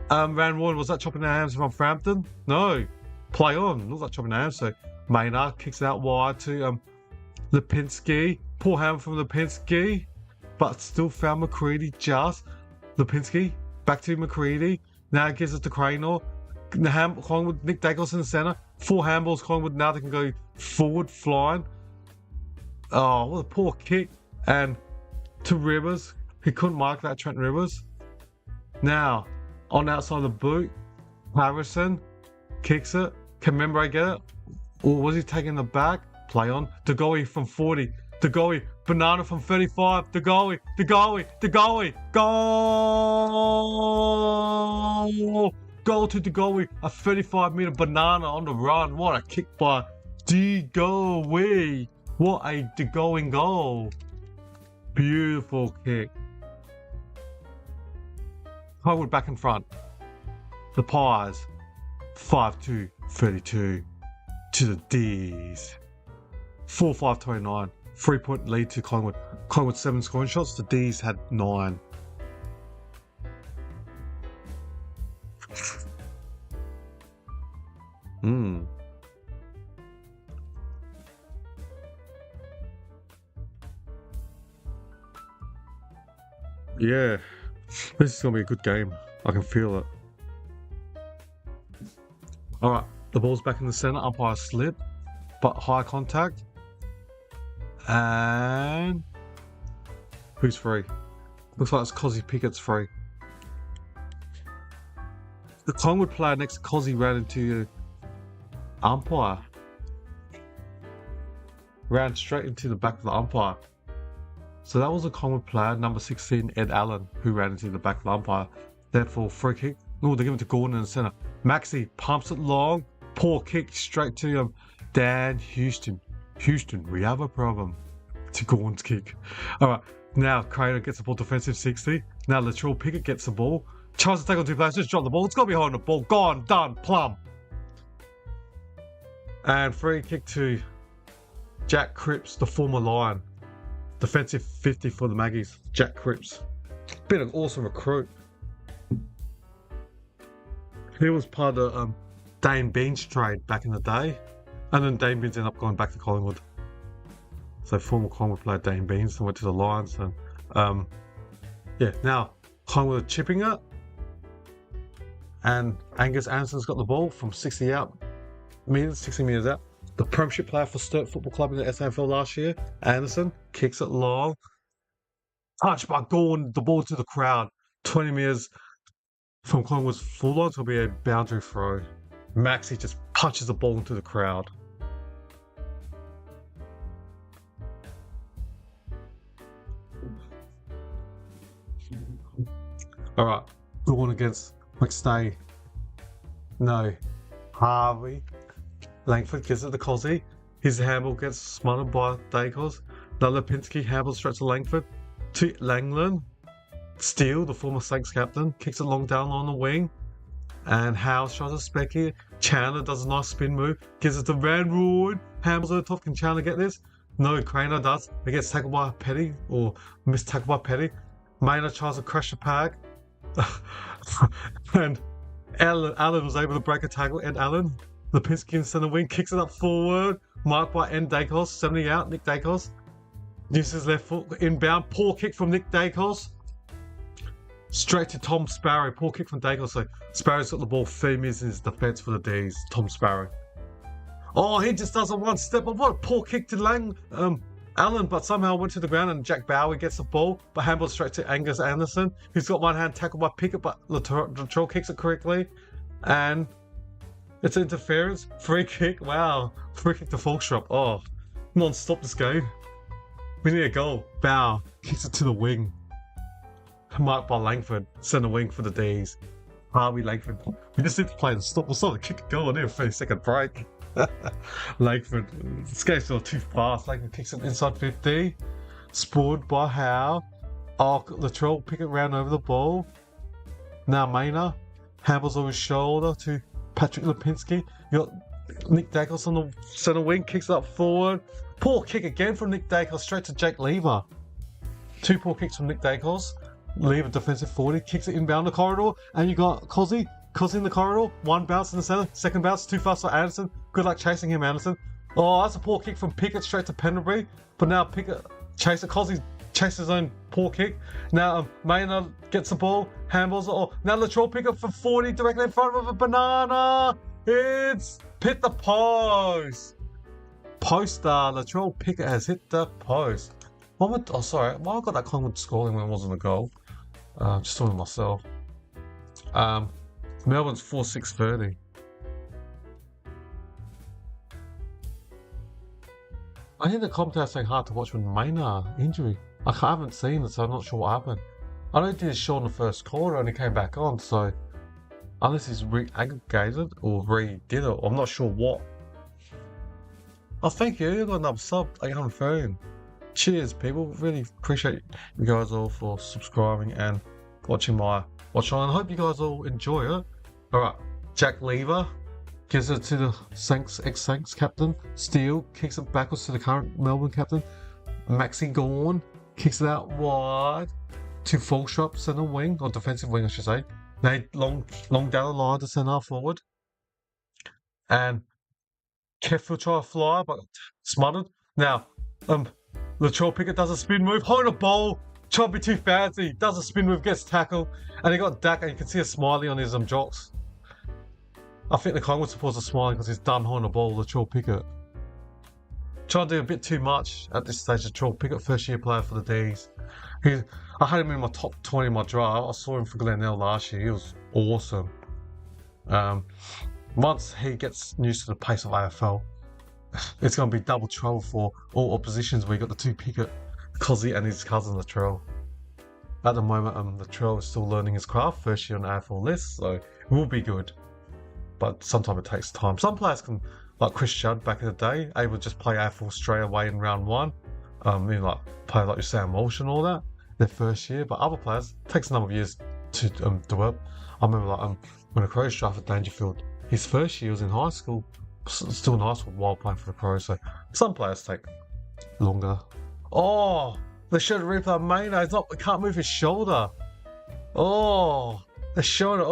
Van Roon, was that chopping their hands from Frampton? No. Play on. Looks like chopping their hands. So Maynard kicks it out wide to Lipinski. Poor handle from Lipinski. But still found McCready just. Lipinski, back to McCready. Now gives it to Cranor. Collingwood, Nick Dacos in the centre. 4 handballs, Collingwood. Now they can go forward, flying. Oh, what a poor kick. And to Rivers. He couldn't mark that, Trent Rivers. Now, on outside the boot, Harrison kicks it. Can Membre get it? Or was he taking the back? Play on. DeGoey from 40. DeGoey, Banana from 35. DeGoey. Goal to DeGoey. A 35-metre banana on the run. What a kick by DeGoey. What a DeGoey goal. Beautiful kick. Collingwood back in front. The Pies. 5-2, 32 to the D's. 4-5, 29. 3-point lead to Collingwood. Collingwood 7 scoring shots. The D's had 9. Yeah. This is going to be a good game. I can feel it. Alright. The ball's back in the centre. Umpire slip. But high contact. And who's free? Looks like it's Cozzy Pickett's free. The Collingwood player next to Cozzy ran into umpire. Ran straight into the back of the umpire. So that was a Collingwood player, number 16, Ed Allen, who ran into the back of the umpire. Therefore, free kick. Oh, they're giving it to Gordon in the centre. Maxi pumps it long. Poor kick straight to Dan Houston. Houston, we have a problem. To Gordon's kick. Alright, now Crater gets the ball, defensive 60. Now Latrell Pickett gets the ball. Tries to take on 2 players, just drop the ball. It's got to be holding the ball. Gone, done, plumb. And free kick to Jack Cripps, the former Lion. Defensive 50 for the Maggies. Jack Cripps. Been an awesome recruit. He was part of Dane Bean's trade back in the day. And then Dane Beans ended up going back to Collingwood. So former Collingwood player Dane Beans and went to the Lions. And yeah, now Collingwood are chipping it. And Angus Anderson's got the ball from 60 metres out. The Premiership player for Sturt Football Club in the SAFL last year. Anderson kicks it long. Touched by Gordon, the ball to the crowd. 20 metres from Collingwood's full line, so it'll be a boundary throw. Maxi just punches the ball into the crowd. Alright, Gordon against McStay. No. Harvey. Langford gives it to Cozzy. His handball gets smothered by Dacos. Now Lipinski handballs straight to Langford. To Langland. Steele, the former Saints captain, kicks it long down on the wing. And Howe tries to spec it. Chandler does a nice spin move. Gives it to Van Rood. Hambles over the top. Can Chandler get this? No, Craner does. He gets tackled by Petty. Or missed tackle by Petty. Maynard tries to crash the pack. And Allen was able to break a tackle. And Allen, Lipinski in centre wing, kicks it up forward. Marked by N. Dacos. 70 out. Nick Dacos. Uses his left foot. Inbound. Poor kick from Nick Dacos. Straight to Tom Sparrow. Poor kick from Dacos. So Sparrow's got the ball 3 minutes in his defence for the D's. Tom Sparrow. Oh, he just does a one step. What a poor kick to Allen, but somehow went to the ground and Jack Bowie gets the ball, but handballs straight to Angus Anderson, who's got one hand tackled by Pickett, but Latrell kicks it correctly. And it's interference. Free kick. Wow. Free kick to Fulshrop. Oh, non-stop this game. We need a goal. Bow kicks it to the wing. Marked by Langford, centre wing for the D's. Harvey Langford. We just need to play the stop. We'll start the kick and go on here for a second break. Langford. This game's not too fast. Langford kicks it inside 50. Spoiled by Howe. Oh, Latrell pick it round over the ball. Now Maynard. Handballs over his shoulder to Patrick Lipinski. You got Nick Dacos on the centre wing. Kicks it up forward. Poor kick again from Nick Dacos straight to Jake Lever. 2 poor kicks from Nick Dacos. Lever defensive 40, kicks it inbound the corridor, and you got Cozzy in the corridor, 1 bounce in the centre, 2nd bounce, too fast for Anderson. Good luck chasing him, Anderson. Oh, that's a poor kick from Pickett straight to Pendlebury, but now Pickett chases Cozzy, chases his own poor kick. Now Maynard gets the ball, handballs it. Oh, now Latrell Pickett for 40 directly in front of a banana. It's hit the post. Poster, Latrell Pickett has hit the post. Why I got that Collingwood scoring when it wasn't a goal? Just talking to myself. Melbourne's 4-6-30. I think the commentator's saying hard to watch with Maynard injury. I haven't seen it, so I'm not sure what happened. I know he did his shot in the first quarter and he came back on, so unless he's re-aggregated or re-did it, I'm not sure what. Oh, thank you. You got another sub. 830. Cheers, people. Really appreciate you guys all for subscribing and watching my watch on. I hope you guys all enjoy it. Alright, Jack Lever gives it to the ex-Saints captain. Steele kicks it backwards to the current Melbourne captain. Maxi Gawn kicks it out wide to Fulshrop, centre wing, or defensive wing, I should say. Now long down the line to centre forward. And Keffield try to fly, but smothered. Now, Latrell Pickett does a spin move, holding a ball, trying to be too fancy, does a spin move, gets tackled, and he got Dak, and you can see a smiley on his jocks. I think the Collingwood supporters are smiling because he's done holding a ball, Latrell Pickett. Trying to do a bit too much at this stage. Latrell Pickett, first year player for the D's. I had him in my top 20 in my draft. I saw him for Glenelg last year. He was awesome. Once he gets used to the pace of AFL, it's going to be double trouble for all oppositions where you got the 2 Pickett, Cozzy and his cousin Latrell. At the moment, Latrell is still learning his craft, first year on the AFL list, so it will be good. But sometimes it takes time. Some players can, like Chris Judd back in the day, able to just play AFL straight away in round 1. Like players like Sam Walsh and all that, their first year. But other players, it takes a number of years to develop. I remember when the Crows drafted Dangerfield, his first year was in high school. Still in high school while playing for the Crows, so some players take longer. Oh, they showed a replay of Maynard. He can't move his shoulder. Oh, the shoulder.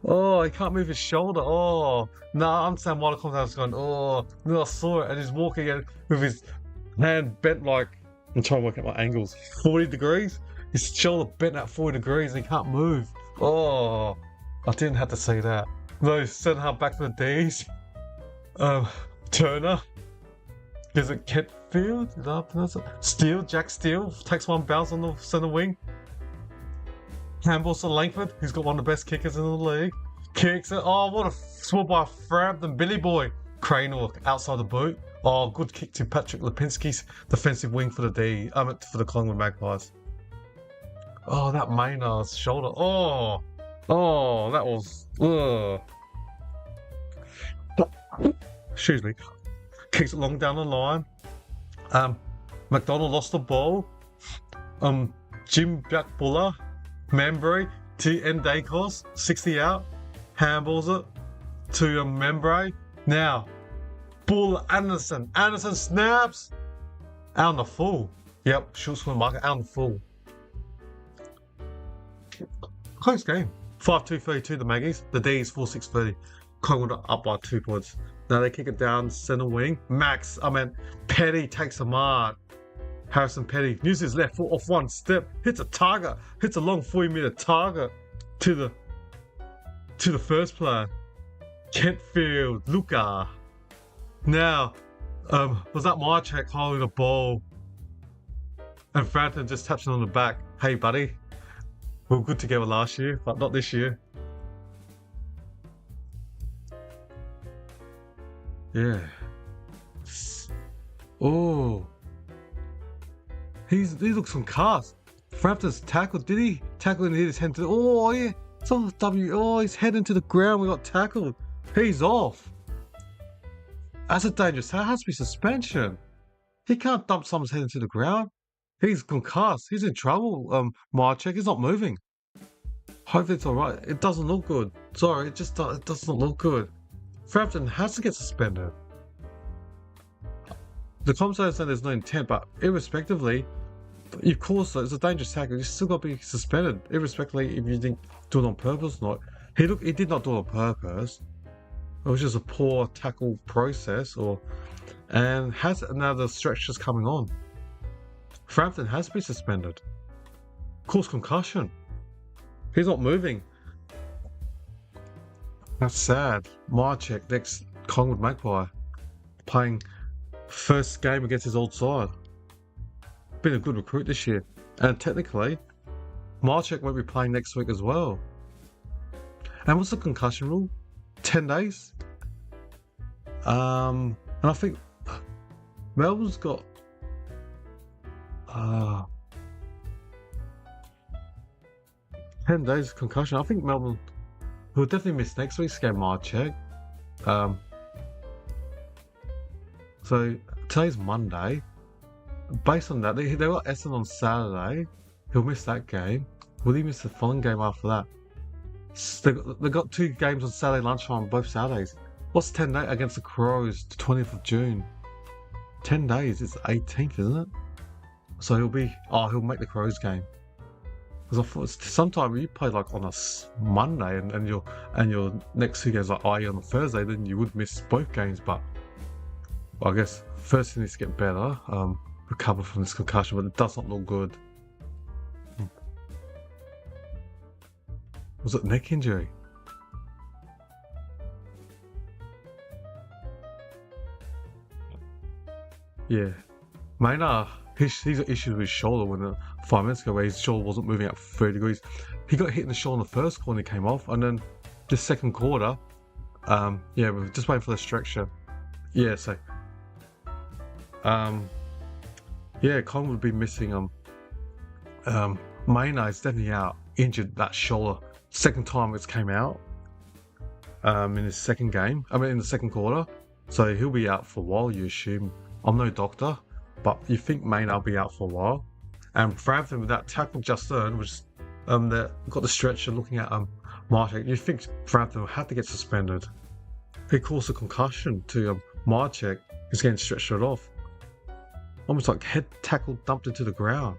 Oh, he can't move his shoulder. Oh, no, I understand why the commentator's going. Oh, no, I saw it, and he's walking in with his hand bent like, I'm trying to work out my angles, 40 degrees. His shoulder bent at 40 degrees, and he can't move. Oh, I didn't have to see that. No, send her back to the D's. Turner. Is it Ketfield? Is that how I pronounce it? Jack Steele takes 1 bounce on the centre wing. Handballs to Langford, who's got one of the best kickers in the league. Kicks it. Oh, what a swap by Frampton. Billy Boy. Cranor outside the boot. Oh, good kick to Patrick Lipinski's defensive wing for the for the Collingwood Magpies. Oh, that Maynard's shoulder. Oh, that was. Excuse me. Kicks it long down the line. McDonald lost the ball. Jim Jack Buller, Manbury to end day course, 60 out, handballs it to a membrane. Now, Bull Anderson snaps out on the full. Yep, short square marker out on the full. Close game. 5-2-32 the Maggies. The D's 4-6-30. Collingwood up by 2 points. Now they kick it down centre wing. Petty takes a mark. Harrison Petty uses his left foot off one step, hits a target, hits a long 40-metre target to the first player. Kentfield, Luca. Now, was that Marchek holding the ball? And Frampton just taps him on the back. Hey, buddy. We were good together last year, but not this year. Yeah. Oh. He looks concussed. Frampton's tackled. Did he tackle and hit his head to the... Oh, yeah. It's on the W. Oh, he's head into the ground. We got tackled. He's off. That's a dangerous... That has to be suspension. He can't dump someone's head into the ground. He's concussed. He's in trouble. Marchek is not moving. Hopefully it's alright. It doesn't look good. Sorry, it doesn't look good. Frampton has to get suspended. The commentator said there's no intent, but irrespectively, of course, it's a dangerous tackle. You still got to be suspended, irrespectively if you didn't do it on purpose or not. He did not do it on purpose. It was just a poor tackle process, and has another stretch just coming on. Frampton has been suspended. Cause concussion. He's not moving. That's sad. Marchek next Collingwood Magpie playing first game against his old side. Been a good recruit this year. And technically, Marchek won't be playing next week as well. And what's the concussion rule? 10 days? And I think Melbourne's got 10 days of concussion. I think Melbourne will definitely miss next week's game, Marchek. So today's Monday. Based on that, they got Essendon on Saturday. He'll miss that game. Will he miss the following game after that? They got 2 games on Saturday lunchtime, both Saturdays. What's 10 days against the Crows? The 20th of June. 10 days. It's the 18th, isn't it? So he'll make the Crows game. Because I thought sometime you play like on a Monday and your next 2 games like on a Thursday, then you would miss both games. But I guess first he needs to get better, recover from this concussion, but it does not look good. Was it neck injury? Yeah. Maynard, he's got issues with his shoulder when 5 minutes ago where his shoulder wasn't moving up 30 degrees. He got hit in the shoulder in the first quarter and he came off, and then the second quarter, we're just waiting for the stretcher. Yeah, so Collingwood would be missing Maynard's definitely out, injured that shoulder. Second time it's came out in his second game. In the second quarter. So he'll be out for a while, you assume. I'm no doctor, but you think Maynard will be out for a while. And Frampton, with that tackle just earned, was that got the stretcher looking at Marchek. You think Frampton had to get suspended. He caused a concussion to Marchek. He's getting stretchered off. Almost like head tackle dumped into the ground.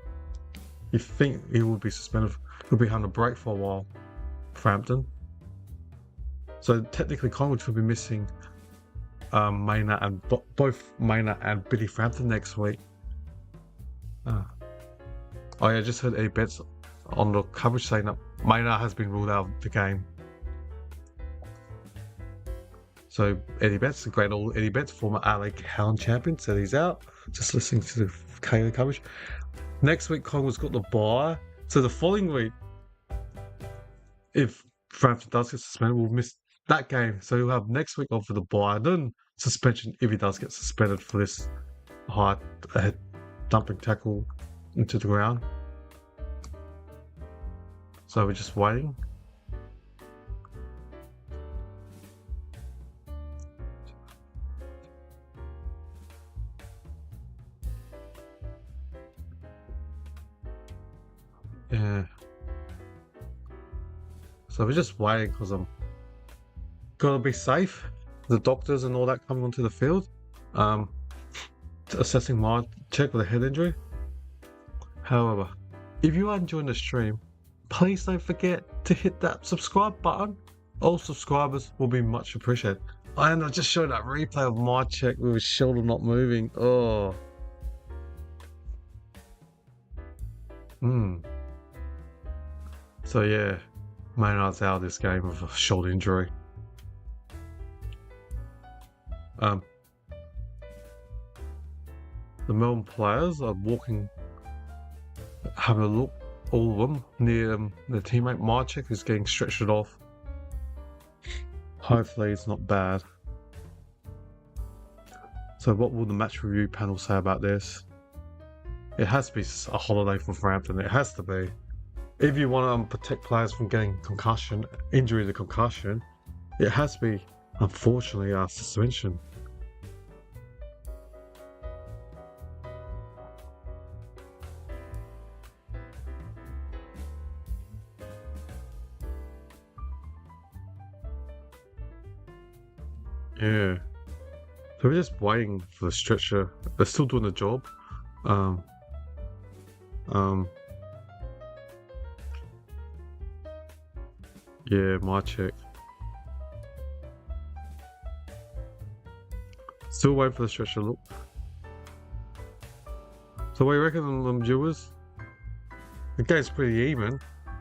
You think he would be suspended. He'll be having a break for a while, Frampton. So technically Collingwood should be missing Maynard and both Maynard and Billy Frampton next week. I just heard Eddie Betts on the coverage saying that Maynard has been ruled out of the game. So Eddie Betts, the great old Eddie Betts, former LA Hound champion, said he's out. Just listening to the KO coverage. Next week Collingwood's got the bye. So the following week, if Frampton does get suspended, we'll miss that game. So he'll have next week off for the bye, then suspension if he does get suspended for this high head dumping tackle into the ground. So we're just waiting. Yeah. So we're just waiting because I'm gonna be safe. The doctors and all that coming onto the field, assessing my check with a head injury. However, if you are enjoying the stream, please don't forget to hit that subscribe button. All subscribers will be much appreciated. And I just showed that replay of my check with his shoulder not moving. Oh. So yeah, Maynard's out of this game with a shoulder injury. The Melbourne players are walking, having a look, all of them, near their teammate Mychek, who's getting stretched off. Hopefully it's not bad. So what will the match review panel say about this? It has to be a holiday for Frampton. It has to be. If you want to protect players from getting injury to concussion, it has to be, unfortunately, a suspension. Yeah. So we're just waiting for the stretcher. They're still doing the job. Yeah, my check. Still waiting for the stretcher. Look. So what do you reckon, viewers? The game's pretty even.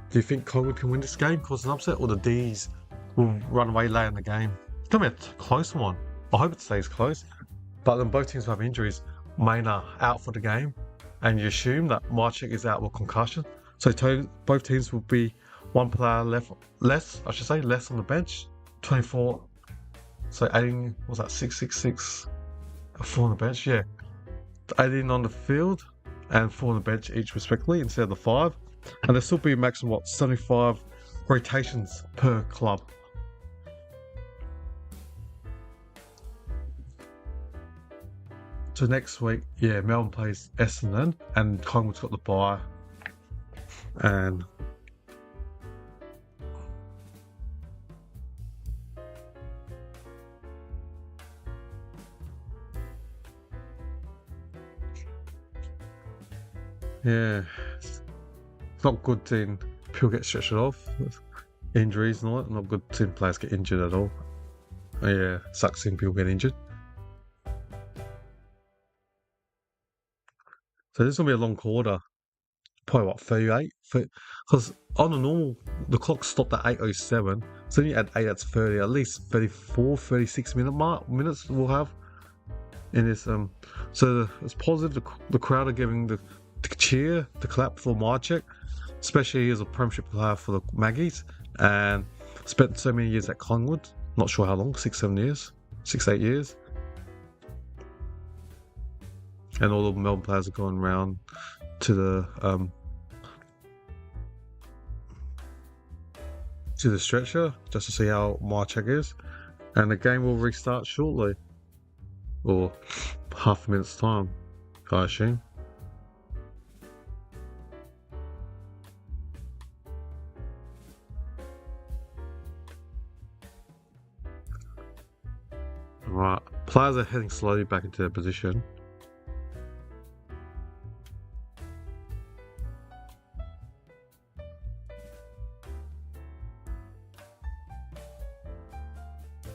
Do you think Collingwood can win this game, cause an upset, or the D's will run away late in the game? It's gonna be a close one. I hope it stays close. But then both teams have injuries. Maynard out for the game, and you assume that Mychek is out with concussion. So both teams will be one player less on the bench. 24. So 18, was that 666? 4 on the bench, yeah. 18 on the field and 4 on the bench each respectively instead of the 5. And there'll still be a maximum 75 rotations per club. So next week, yeah, Melbourne plays Essendon and Collingwood's got the bye. And yeah, it's not good seeing people get stretched off, injuries and all that. Not good seeing players get injured at all. Yeah, sucks seeing people get injured. So this is going to be a long quarter. Probably what, 38? Because on a normal, the clock stopped at 8:07. So then you add 8, that's 30. At least 34, 36 minutes we'll have in this. So it's positive. The crowd are giving the cheer, the clap for Mychek, especially as a premiership player for the Magpies, and spent so many years at Collingwood. Not sure how long, 6-7 years, 6-8 years. And all the Melbourne players are going around to the stretcher just to see how Mychek is, and the game will restart shortly, or half a minute's time, I assume. Right, players are heading slowly back into their position.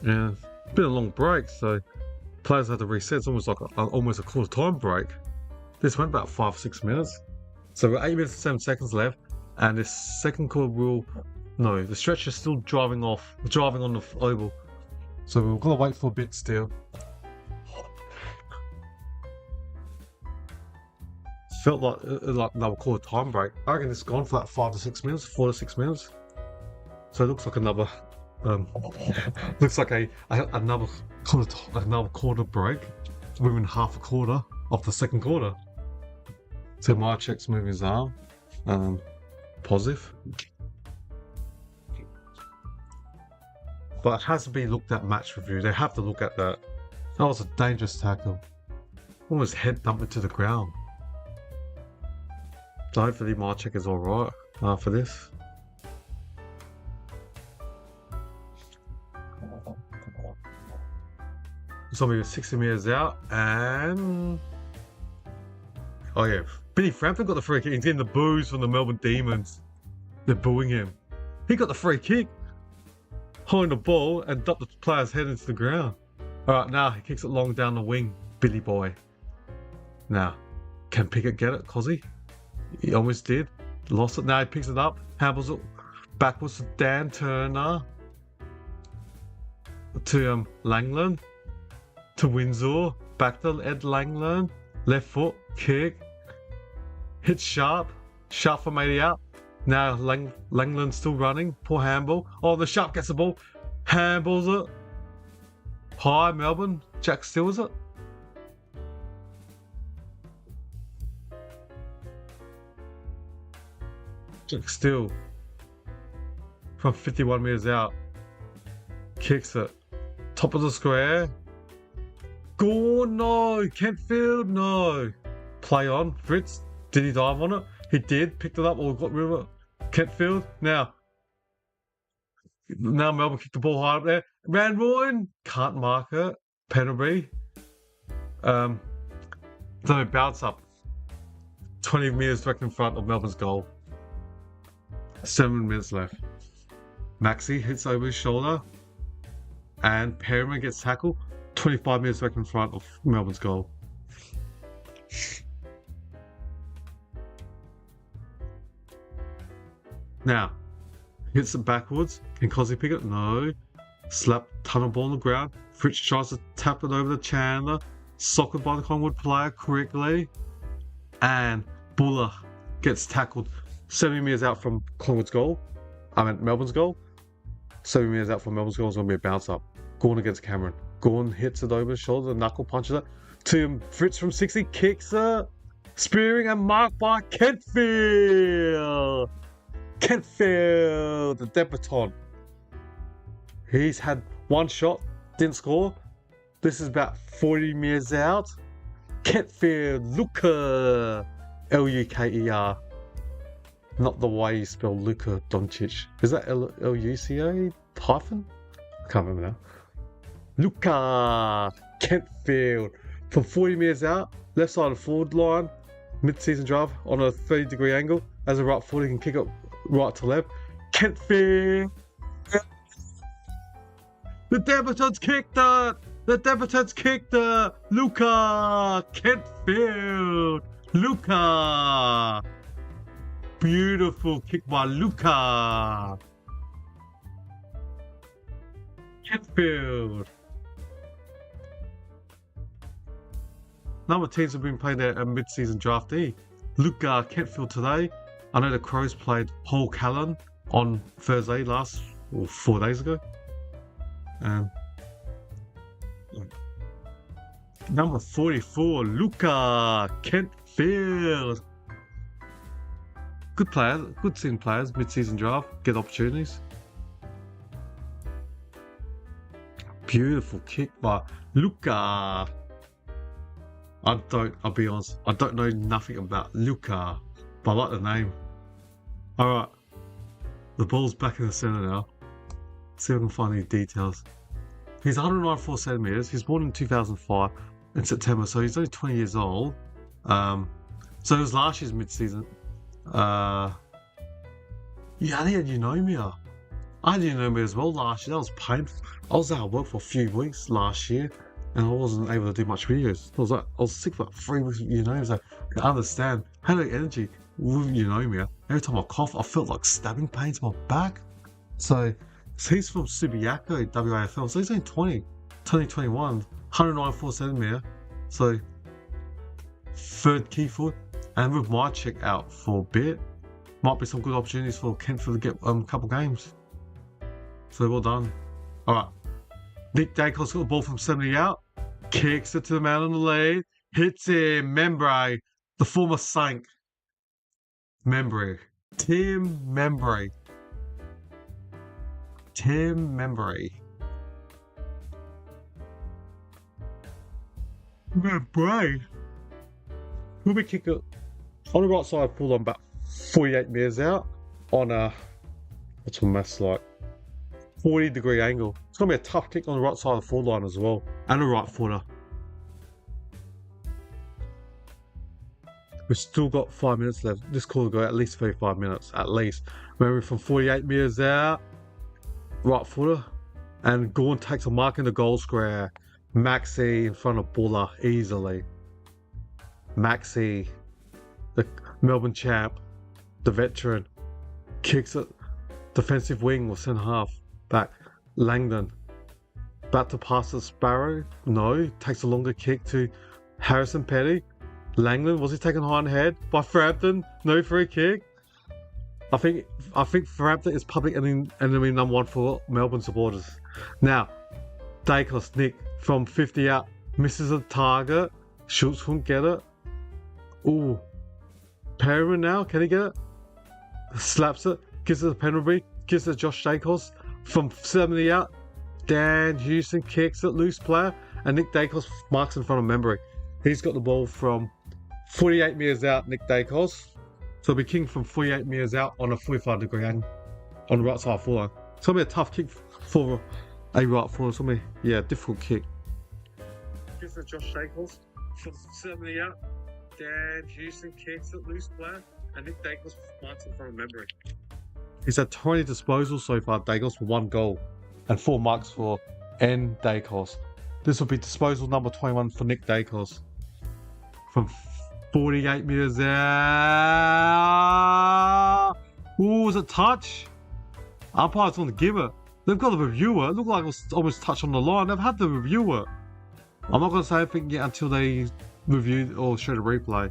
Yeah, it's been a long break, so players had to reset. It's almost like almost a quarter time break. This went about 5-6 minutes. So we're 8 minutes and 7 seconds left, and this second quarter the stretcher's still driving on the oval. So we're gonna wait for a bit still. Felt like another quarter time break. I reckon it's gone for like 5 to 6 minutes, 4 to 6 minutes. So it looks like another looks like another quarter break within half a quarter of the second quarter. So Mychek's moving his arm, positive. But it has to be looked at match review. They have to look at that. That was a dangerous tackle. Almost head dumped it to the ground. So hopefully Mychek is alright after this. It's only 60 metres out, and oh yeah, Billy Frampton got the free kick. He's getting the boos from the Melbourne Demons. They're booing him. He got the free kick, holding the ball and dumped the player's head into the ground. Alright, now he kicks it long down the wing. Billy boy. Now, can Pickett get it? Cozzy? He almost did. Lost it. Now he picks it up. Handles it backwards to Dan Turner. To Langland. To Windsor. Back to Ed Langland. Left foot. Kick. Hits Sharp. Sharp from 80 out. Now Langland's still running. Poor handball. Oh, the Sharp gets the ball. Handballs it. High Melbourne. Jack steals it. Jack Steele. From 51 metres out. Kicks it. Top of the square. Gone, no. Kentfield, no. Play on. Fritz. Did he dive on it? He did. Picked it up or got rid of it. Kentfield. Now Melbourne kicked the ball high up there. Van Rooyen. Can't mark it. Penalty. So bounce up. 20 metres direct in front of Melbourne's goal. 7 minutes left. Maxi hits over his shoulder. And Perriman gets tackled. 25 metres direct in front of Melbourne's goal. Now, hits it backwards. Can Cozzy pick it? No. Slap tunnel ball on the ground. Fritz tries to tap it over to Chandler. Socked by the Collingwood player quickly. And Buller gets tackled 70 metres out from Collingwood's goal. Melbourne's goal. 70 metres out from Melbourne's goal is going to be a bounce up. Gawn against Cameron. Gawn hits it over his shoulder. Knuckle punches it. To Fritz from 60. Kicks it. Spearing and marked by Kentfield. Kentfield, the debutant. He's had one shot, didn't score. This is about 40 metres out. Kentfield, Luka, Luker. Not the way you spell Luka Doncic. Is that Luca hyphen? I can't remember now. Luka, Kentfield, from 40 metres out, left side of forward line, mid-season drive on a 30-degree angle. As a right foot, he can kick it right to left. Kentfield. The debutants kicked it. The debutants kicked it. Luka Kentfield. Luka. Beautiful kick by Luka. Kentfield. Number teams have been playing their mid-season draftee. Luka Kentfield today. I know the Crows played Paul Callan on Thursday 4 days ago. Number 44, Luka Kentfield. Good players, good seeing players, mid-season draft, get opportunities. Beautiful kick by Luka. I'll be honest, I don't know nothing about Luka, but I like the name. Alright, the ball's back in the centre now. See if I can find any details. He's 194 centimetres. He's born in 2005 in September, so he's only 20 years old. So it was last year's mid-season. Yeah, I had Eunomia. I had Eunomia as well last year. That was painful. I was out of work for a few weeks last year, and I wasn't able to do much videos. I was sick for like 3 weeks with Eunomia, so I understand. I had the energy with Eunomia. Every time I cough, I felt like stabbing pains in my back. So he's from Subiaco, WAFL, so he's only 2021, 194 centimetre, so third key foot, and with my check out for a bit, might be some good opportunities for Kentfield to get a couple games. So well done. Alright, Nick Dacos got the ball from 70 out, kicks it to the man on the lead, hits him, Membray, the former Saint. Membray. Tim Membray. Membray. We'll be kicking on the right side, pulled on about 48 metres out on a, what's my maths like? 40-degree angle. It's going to be a tough kick on the right side of the forward line as well. And a right footer. We've still got 5 minutes left. This call will go at least 35 minutes, at least. Remember, from 48 metres out, right footer. And Gorn takes a mark in the goal square. Maxi in front of Buller, easily. Maxi, the Melbourne champ, the veteran, kicks it. Defensive wing or centre half. Back. Langdon. About to pass to Sparrow. No. Takes a longer kick to Harrison Petty. Langdon, was he taken high on head by Frampton? No free kick. I think Frampton is public enemy number 1 for Melbourne supporters. Now, Dacos, Nick, from 50 out, misses a target. Schultz won't get it. Ooh. Perryman now, can he get it? Slaps it, gives it a penalty, gives it to Josh Dacos. From 70 out, Dan Houston kicks it, loose player, and Nick Dacos marks in front of Membry. He's got the ball from 48 metres out, Nick Dacos. So he'll be kicking from 48 metres out on a 45-degree angle on the right side of the line. It's going to be a tough kick for a right forward. It's going to be, difficult kick. Gives it to Josh Dacos. From 70 out, Dan Houston kicks it, loose player, and Nick Dacos marks in front of Membry. He's had 20 disposals so far, Dacos, for 1 goal, and 4 marks for N. Dacos. This will be disposal number 21 for Nick Dacos. From 48 metres out. Ooh, was it touch? Umpire's going to give it. They've got the reviewer. It looked like it was almost touch on the line. They've had the reviewer. I'm not going to say anything yet until they review or show the replay.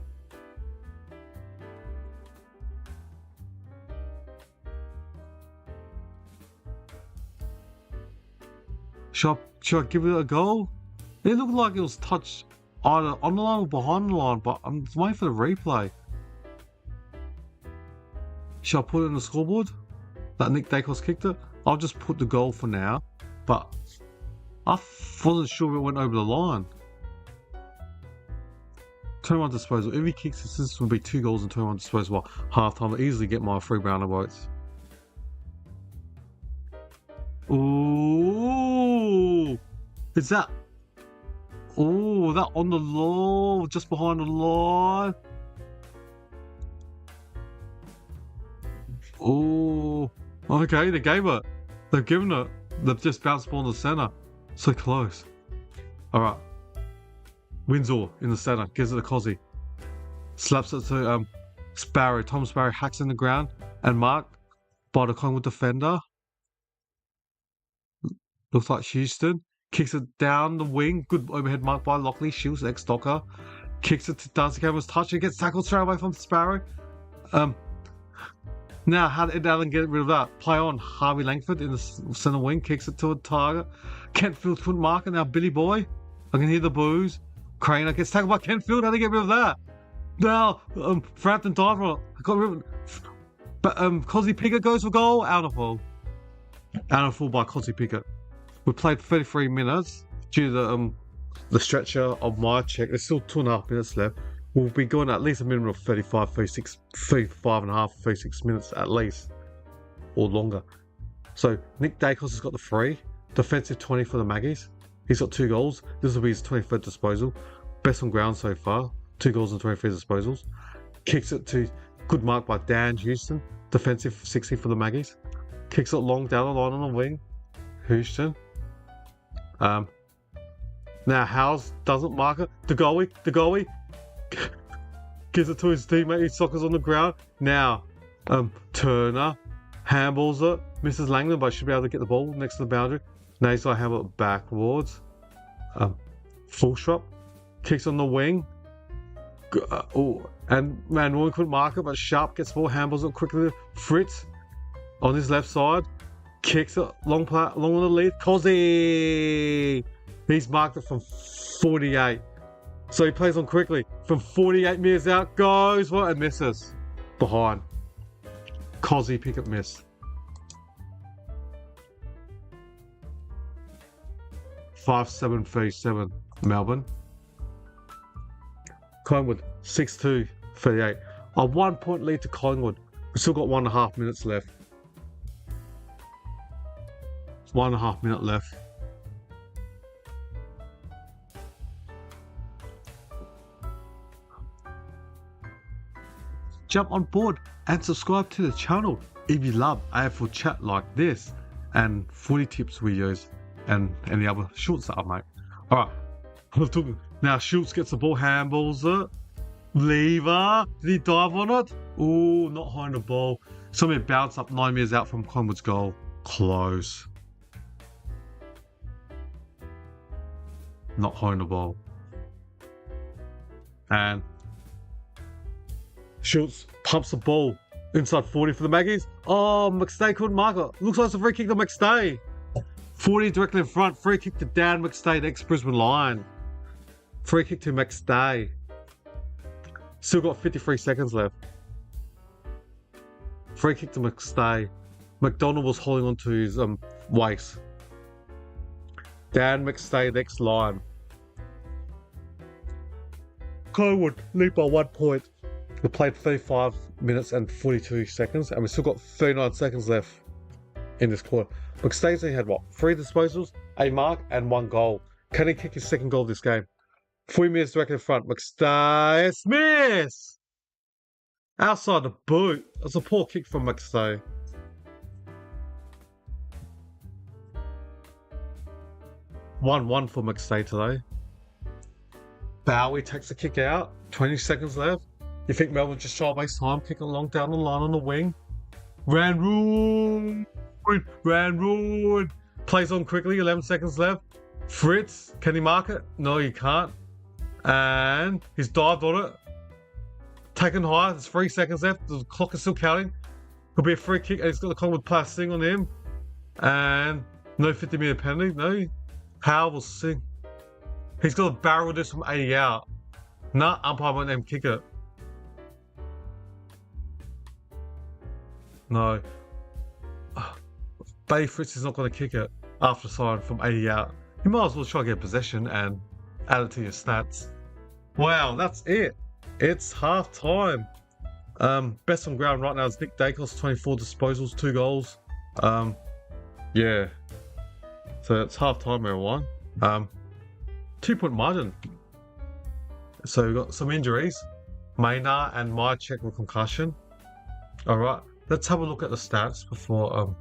Should I give it a go? It looked like it was touched either on the line or behind the line, but I'm waiting for the replay. Should I put it in the scoreboard? That Nick Dacos kicked it? I'll just put the goal for now, but I wasn't sure it went over the line. 21 disposal. If he kicks this will be 2 goals and 21 disposal. Half time. I'll easily get my 3 Browner votes. Ooh, is that? Oh, that on the line, just behind the line. Oh, okay, they gave it. They've given it. They've just bounced the ball in the centre. So close. All right. Windsor in the centre, gives it to Cozzy. Slaps it to Sparrow. Tom Sparrow hacks in the ground and marked by the Collingwood defender. Looks like Houston. Kicks it down the wing. Good overhead mark by Lockley. Shields, ex-Docker. Kicks it to Darcy Cameron's touch and gets tackled straight away from Sparrow. Now, how did Allen get rid of that? Play on. Harvey Langford in the centre wing. Kicks it to a target. Kentfield couldn't mark it. Now, Billy Boy. I can hear the boos. Craner gets tackled by Kentfield. How do they get rid of that? Now, Frampton died for it. Got rid of it. But Cosy Pickett goes for goal. Out of full. Out of full by Cosy Pickett. We played 33 minutes due to the stretcher of my check. There's still 2.5 minutes left. We'll be going at least a minimum of 35 and a half, 36 minutes at least. Or longer. So, Nick Dacos has got the 3. Defensive 20 for the Magpies. He's got 2 goals. This will be his 23rd disposal. Best on ground so far. 2 goals and 23 disposals. Kicks it to good mark by Dan Houston. Defensive 60 for the Magpies. Kicks it long down the line on the wing. Houston. Now Howes doesn't mark it. The goalie gives it to his teammate. He soccers on the ground. Now Turner handballs it. Misses Langdon, but should be able to get the ball next to the boundary. Now he's got to handle it backwards. Full shot. Kicks on the wing. And Manuel couldn't mark it, but Sharp gets the ball, handballs it quickly. Fritz on his left side. Kicks it long on the lead. Cozzy! He's marked it from 48. So he plays on quickly. From 48 metres out. Goes for it and misses. Behind. Cozzy Pickett miss. 5-7-37 Melbourne. Collingwood 6-2-38. A 1 point lead to Collingwood. We've still got 1.5 minutes left. 1.5 minutes left. Jump on board and subscribe to the channel if you love AFL chat like this and footy tips videos and any other shorts that I make. Alright, now Schultz gets the ball, handballs it. Lever, did he dive on it? Oh, not high on the ball. Somebody bounced up 9 meters out from Collingwood's goal. Close. Not high on the ball. And Schultz pumps the ball inside 40 for the Magpies. Oh, McStay couldn't mark it. Looks like it's a free kick to McStay. 40 directly in front. Free kick to Dan McStay, the ex-Brisbane Lion. Free kick to McStay. Still got 53 seconds left. Free kick to McStay. McDonald was holding on to his waist. Dan McStay, the ex-Lion. Collingwood lead by 1 point. We played 35 minutes and 42 seconds, and we still got 39 seconds left in this quarter. McStay's only had what? 3 disposals, a mark, and 1 goal. Can he kick his second goal this game? 3 minutes directly in front. McStay Smith! Outside the boot. That's a poor kick from McStay. One for McStay today. Bowie takes the kick out. 20 seconds left. You think Melbourne just try to waste time kicking along down the line on the wing? Ran plays on quickly, 11 seconds left. Fritz, can he mark it? No, he can't. And he's dived on it. Taken high, there's 3 seconds left. The clock is still counting. Could be a free kick, and he's got the Collingwood Plus thing on him. And no 50-metre penalty, no. Howell will sing. He's got a barrel this from 80 out. Nah, umpire won't let him kick it. No. Bay Fritz is not going to kick it after sign from 80 out. You might as well try to get possession and add it to your stats. Wow, that's it. It's half time. Best on ground right now is Nick Dacos, 24 disposals, 2 goals. Yeah. So it's half time, everyone. 2-point margin. So we've got some injuries. Maynard and Myercheck with concussion. Alright, let's have a look at the stats before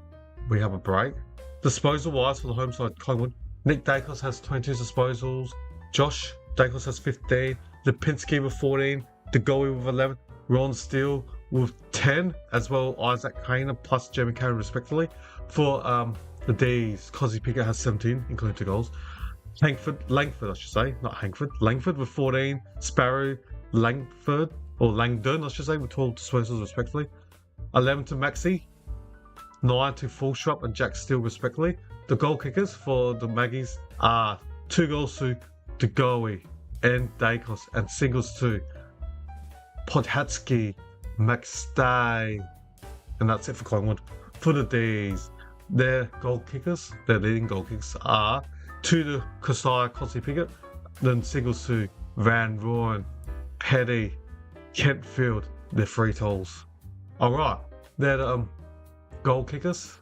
we have a break. Disposal wise for the home side, Collingwood. Nick Dacos has 22 disposals. Josh Dacos has 15. Lipinski with 14. DeGoey with 11. Ron Steele with 10. As well Isaac Kane plus Jamie Kane respectively. For the D's, Cozzy Pickett has 17, including 2 goals. Langford, I should say, not Hankford. Langford with 14. Sparrow, Langford, or Langdon, I should say, with 12 disposals respectively. 11 to Maxi. 9 to Fulshrop and Jack Steele respectively. The goal kickers for the Maggies are 2 goals to DeGoey and Dacos, and singles to Podhatsky, McStay, and that's it for Collingwood. For the D's, their goal kickers, their leading goal kickers are 2 to Kosai Cozzy Pickett, then singles to Van Rooyen, Petty, Kentfield, their free tolls. Alright, they're the goal kickers.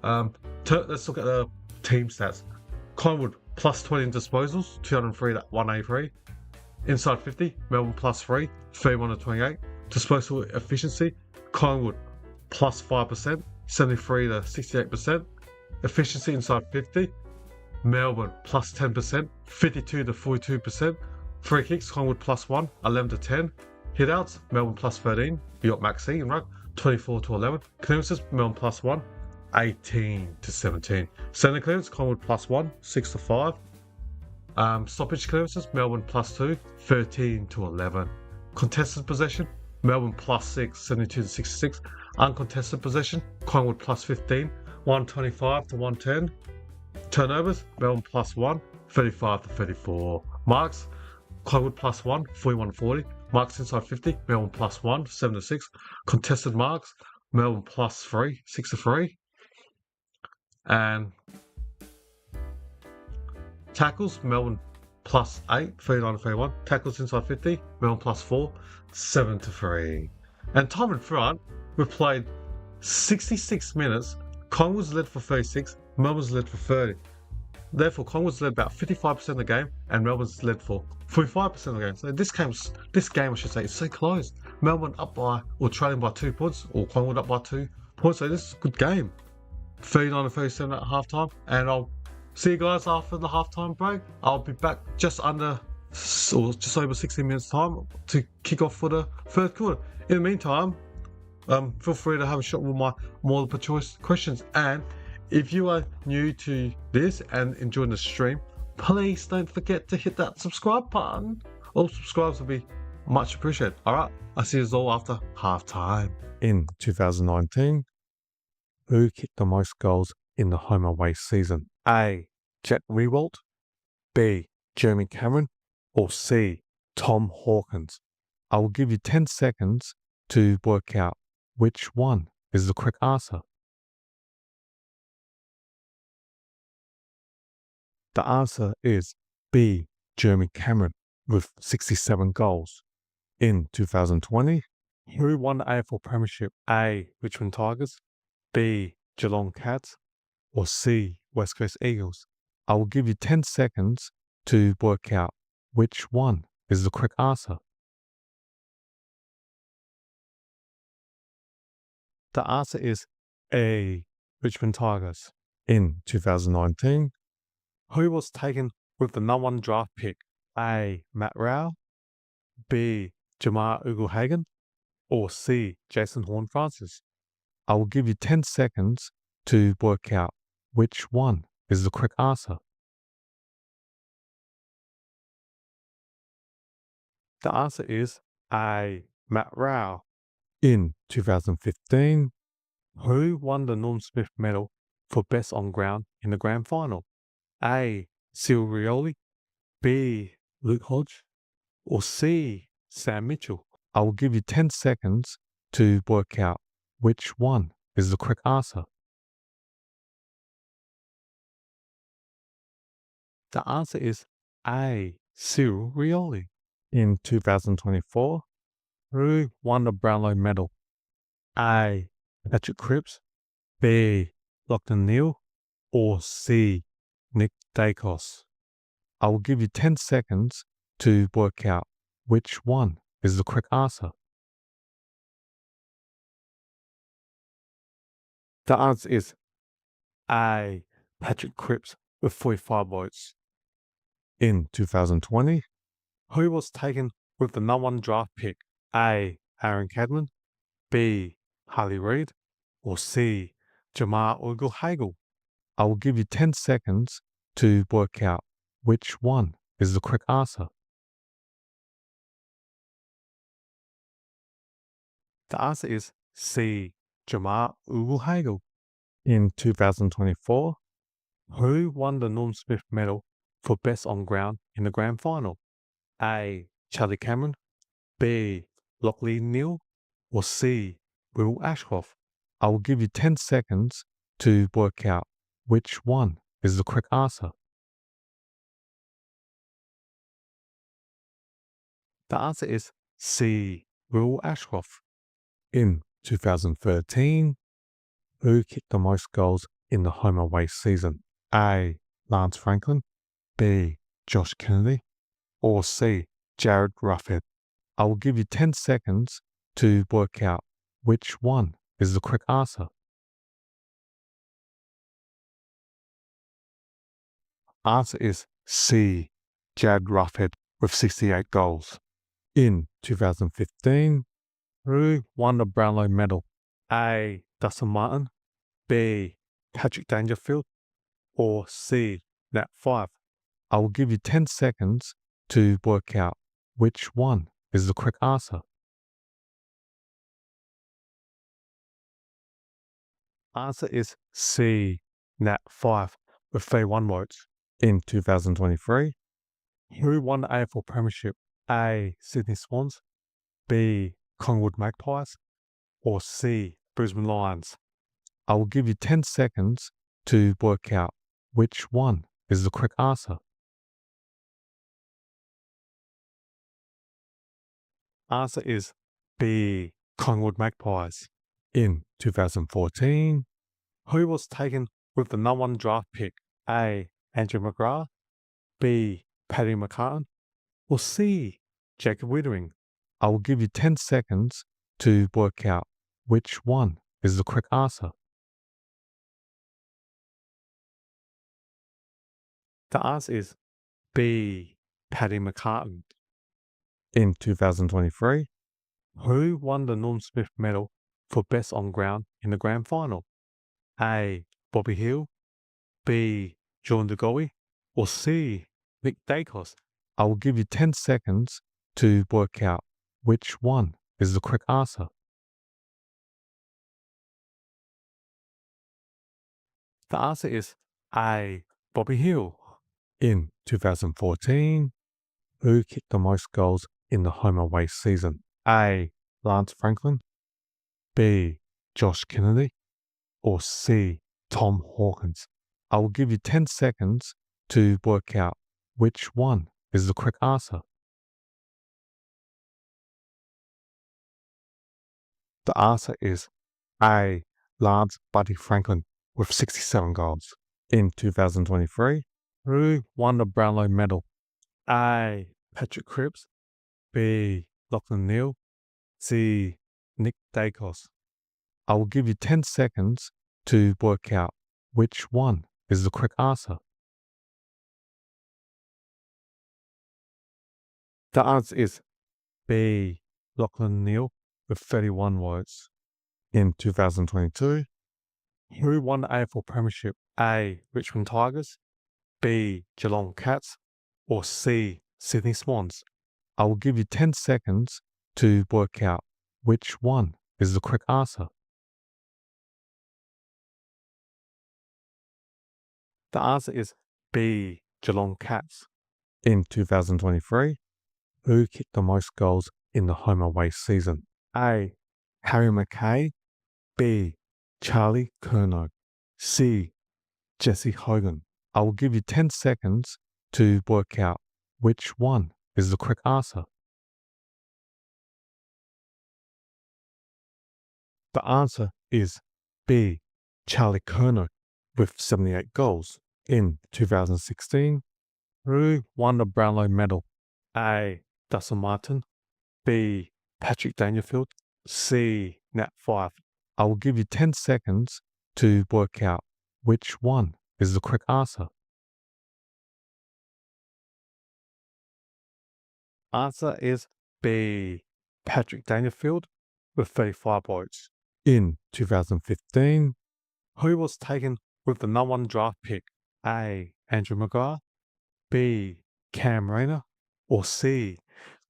Let's look at the team stats. Collingwood plus 20 in disposals, 203 at 183. Inside 50, Melbourne plus 3, 31 to 28. Disposal efficiency, Collingwood plus 5%, 73 to 68%. Efficiency inside 50, Melbourne plus 10%, 52 to 42%. Free kicks, Collingwood plus 1, 11 to 10. Hitouts, Melbourne plus 13. You got Maxi and Ruck, 24 to 11. Clearances, Melbourne plus 1, 18 to 17. Centre clearance, Collingwood plus 1, 6 to 5. Stoppage clearances, Melbourne plus 2, 13 to 11. Contested possession, Melbourne plus 6, 72 to 66. Uncontested possession, Collingwood plus 15, 125 to 110. Turnovers, Melbourne plus 1, 35 to 34. Marks, Collingwood plus 1, 41 to 40. Marks inside 50, Melbourne plus 1, 7 to 6. Contested marks, Melbourne plus 3, 6 to 3. And tackles, Melbourne plus 8, 39 to 31. Tackles inside 50, Melbourne plus 4, 7 to 3. And time in front, we've played 66 minutes, Collingwood's led for 36, Melbourne's led for 30. Therefore, Collingwood's led about 55% of the game, and Melbourne's led for 45% of the game. So this game, I should say, is so close. Melbourne up by, or trailing by 2 points, or Collingwood up by 2 points. So this is a good game. 39-37 at halftime, and I'll see you guys after the halftime break. I'll be back just under, or just over 16 minutes time to kick off for the third quarter. In the meantime, feel free to have a shot with my multiple choice questions. And if you are new to this and enjoying the stream, please don't forget to hit that subscribe button. All subscribes will be much appreciated. Alright, I'll see you all after halftime. In 2019, who kicked the most goals in the home away season? A. Jack Riewoldt, B. Jeremy Cameron, or C. Tom Hawkins? I will give you 10 seconds to work out which one is the correct answer. The answer is B. Jeremy Cameron with 67 goals. In 2020, who won the AFL Premiership? A. Richmond Tigers, B. Geelong Cats, or C. West Coast Eagles? I will give you 10 seconds to work out which one is the correct answer. The answer is A. Richmond Tigers. In 2019, who was taken with the #1 draft pick? A. Matt Rowell, B. Jamar Ugle-Hagan, or C. Jason Horne-Francis? I will give you 10 seconds to work out which one is the correct answer. The answer is A. Matt Rowell. In 2015, who won the Norm Smith medal for best on ground in the grand final? A. Cyril Rioli, B. Luke Hodge, or C. Sam Mitchell? I will give you 10 seconds to work out which one is the correct answer. The answer is A. Cyril Rioli. In 2024, who won the Brownlow medal? A. Patrick Cripps, B. Lachlan Neale, or C. Nick Dacos? I will give you 10 seconds to work out which one is the correct answer. The answer is A. Patrick Cripps with 45 votes. In 2020, who was taken with the #1 draft pick? A. Aaron Cadman, B. Harley Reid, or C. Jamar Ugle-Hagan? I will give you 10 seconds to work out which one is the correct answer. The answer is C. Jamar Ugle-Hagan. In 2024, who won the Norm Smith medal for best on ground in the grand final? A. Charlie Cameron, B. Lachlan Neale, or C. Will Ashcroft? I will give you 10 seconds to work out which one is the correct answer. The answer is C. Will Ashcroft. In 2013, who kicked the most goals in the home away season? A. Lance Franklin, B. Josh Kennedy, or C. Jared Ruffhead? I will give you 10 seconds to work out which one is the correct answer. Answer is C. Jared Ruffhead with 68 goals. In 2015, who won the Brownlow medal? A. Dustin Martin, B. Patrick Dangerfield, or C. Nat Fyfe? I will give you 10 seconds to work out which one is the correct answer. Answer is C. Nat Fyfe with 31 votes. In 2023, who won the AFL Premiership? A. Sydney Swans, B. Collingwood Magpies, or C. Brisbane Lions? I will give you 10 seconds to work out which one is the correct answer. Answer is B. Collingwood Magpies. In 2014, Who was taken with the number 1 draft pick? A. Andrew McGrath, B. Paddy McCartan, or C. Jacob Wittering? I will give you 10 seconds to work out which one is the correct answer. The answer is B. Paddy McCartan. In 2023, who won the Norm Smith medal for best on ground in the grand final? A. Bobby Hill, B. John DeGoey, or C. Nick Dacos? I will give you 10 seconds to work out which one is the correct answer. The answer is A. Bobby Hill. In 2014, who kicked the most goals in the home away season? A. Lance Franklin, B. Josh Kennedy, or C. Tom Hawkins? I will give you 10 seconds to work out which one is the correct answer. The answer is A. Lance Buddy Franklin with 67 goals. In 2023, who won the Brownlow medal? A. Patrick Cripps, B. Lachlan Neal, C. Nick Dacos? I will give you 10 seconds to work out which one is the correct answer. The answer is B. Lachlan Neal with 31 votes. In 2022, who won the AFL Premiership? A. Richmond Tigers, B. Geelong Cats, or C. Sydney Swans? I will give you 10 seconds to work out which one is the correct answer. The answer is B. Geelong Cats. In 2023, who kicked the most goals in the home away season? A. Harry McKay, B. Charlie Curnow, C. Jesse Hogan? I will give you 10 seconds to work out which one is the correct answer. The answer is B. Charlie Curnow with 78 goals. In 2016, who won the Brownlow medal? A. Dustin Martin, B. Patrick Dangerfield, C. Nat Fyfe? I will give you 10 seconds to work out which one is the correct answer. Answer is B. Patrick Dangerfield with 35 votes. In 2015, who was taken with the number 1 draft pick? A. Andrew McGrath, B. Cam Rayner, or C.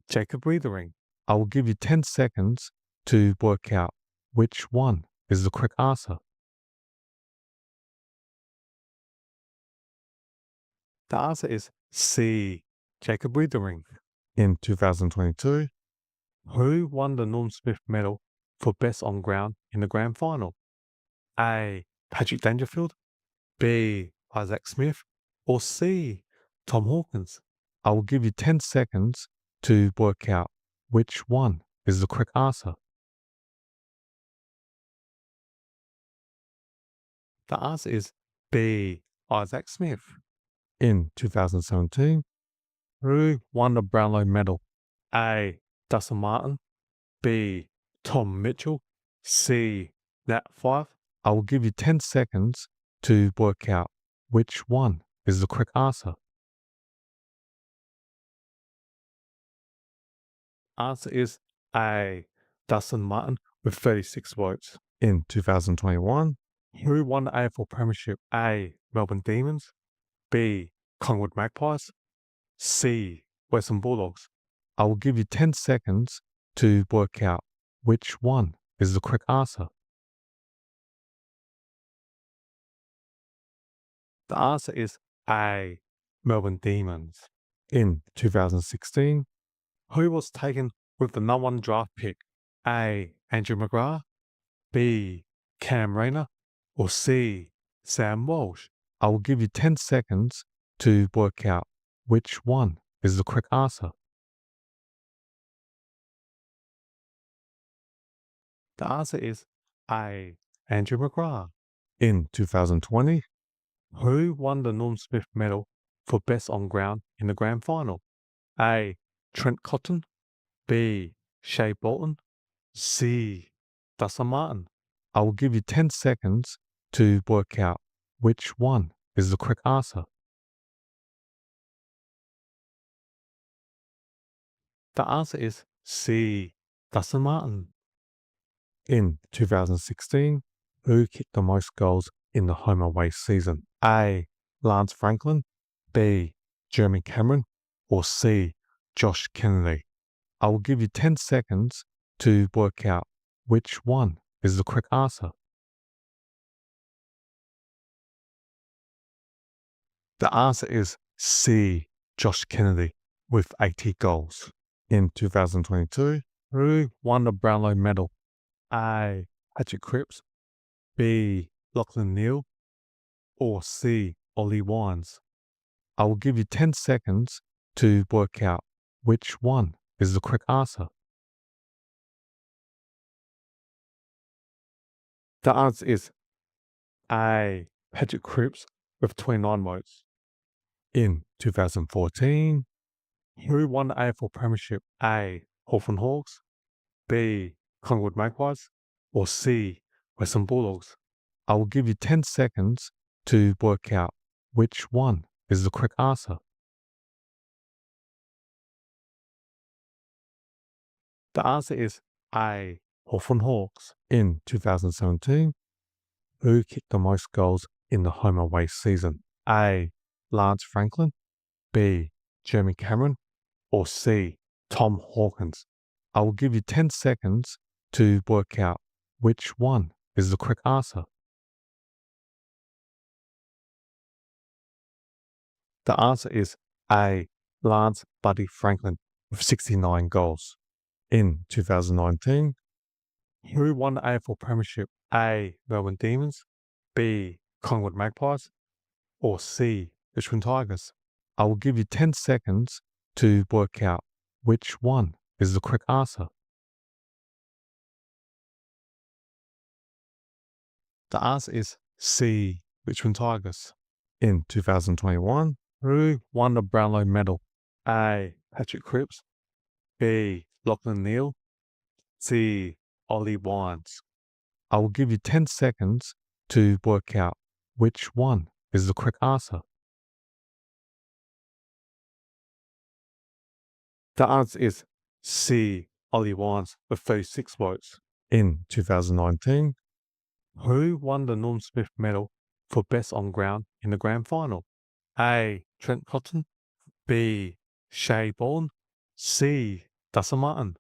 Jacob Wittering? I will give you 10 seconds to work out which one is the correct answer. The answer is C. Jacob Wittering. In 2022, who won the Norm Smith medal for best on ground in the grand final? A. Patrick Dangerfield, B. Isaac Smith, or C. Tom Hawkins? I will give you 10 seconds to work out which one is the correct answer. The answer is B. Isaac Smith. In 2017, who won the Brownlow medal? A. Dustin Martin, B. Tom Mitchell, C. Nat Fyfe? I will give you 10 seconds to work out which one is the correct answer. Answer is A. Dustin Martin with 36 votes. In 2021, who won the AFL Premiership? A. Melbourne Demons, B. Collingwood Magpies, C. Western Bulldogs? I will give you 10 seconds to work out which one is the correct answer. The answer is A. Melbourne Demons. In 2016, who was taken with the number 1 draft pick? A. Andrew McGrath, B. Cam Rayner, or C. Sam Walsh? I will give you 10 seconds to work out which one is the correct answer. The answer is A. Andrew McGrath. In 2020, who won the Norm Smith medal for best on ground in the grand final? A. Trent Cotton, B. Shea Bolton, C. Dustin Martin. I will give you 10 seconds to work out which one is the correct answer. The answer is C. Dustin Martin. In 2016, who kicked the most goals in the home away season? A. Lance Franklin, B. Jeremy Cameron, or C. Josh Kennedy? I will give you 10 seconds to work out which one is the correct answer. The answer is C. Josh Kennedy with 80 goals. In 2022, who won the Brownlow medal? A. Patrick Cripps, B. Lachlan Neale, or C. Ollie Wines? I will give you 10 seconds to work out which one is the correct answer. The answer is A. Patrick Cripps with 29 votes. In 2014, who won the AFL Premiership? A. Hawthorn Hawks, B. Collingwood Magpies, or C. Western Bulldogs? I will give you 10 seconds to work out which one is the correct answer. The answer is A. Hawthorn Hawks. In 2017, who kicked the most goals in the home away season? A. Lance Franklin, B. Jeremy Cameron, or C. Tom Hawkins? I will give you 10 seconds to work out which one is the correct answer. The answer is A. Lance Buddy Franklin with 69 goals. In 2019, who won the AFL Premiership? A. Melbourne Demons, B. Collingwood Magpies, or C. Richmond Tigers? I will give you 10 seconds to work out which one is the correct answer. The answer is C. Richmond Tigers. In 2021, who won the Brownlow medal? A. Patrick Cripps, B. Lachlan Neale, C. Ollie Wines? I will give you 10 seconds to work out which one is the correct answer. The answer is C. Ollie Wines with 36 votes. In 2019, who won the Norm Smith medal for best on ground in the grand final? A. Trent Cotton, B. Shea Bolton, C. Dustin Martin?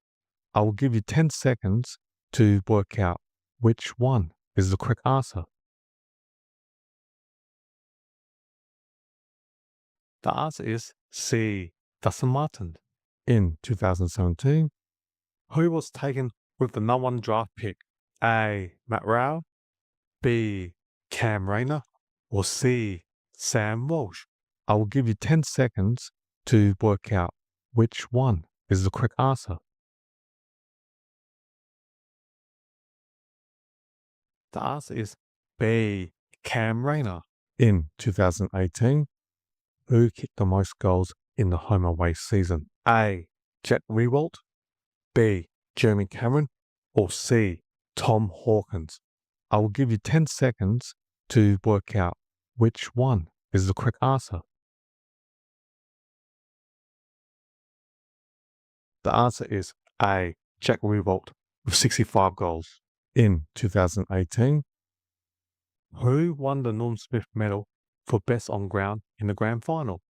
I will give you 10 seconds to work out which one is the correct answer. The answer is C. Dustin Martin. In 2017, who was taken with the number 1 draft pick? A. Matt Rowell, B. Cam Rayner, or C. Sam Walsh? I will give you 10 seconds to work out which one is the correct answer. The answer is B. Cam Rayner. In 2018, who kicked the most goals in the home away season? A. Jack Riewoldt, B. Jeremy Cameron, or C. Tom Hawkins? I will give you 10 seconds to work out which one is the correct answer. The answer is A. Jack Riewoldt with 65 goals. In 2018, who won the Norm Smith medal for best on ground in the grand final?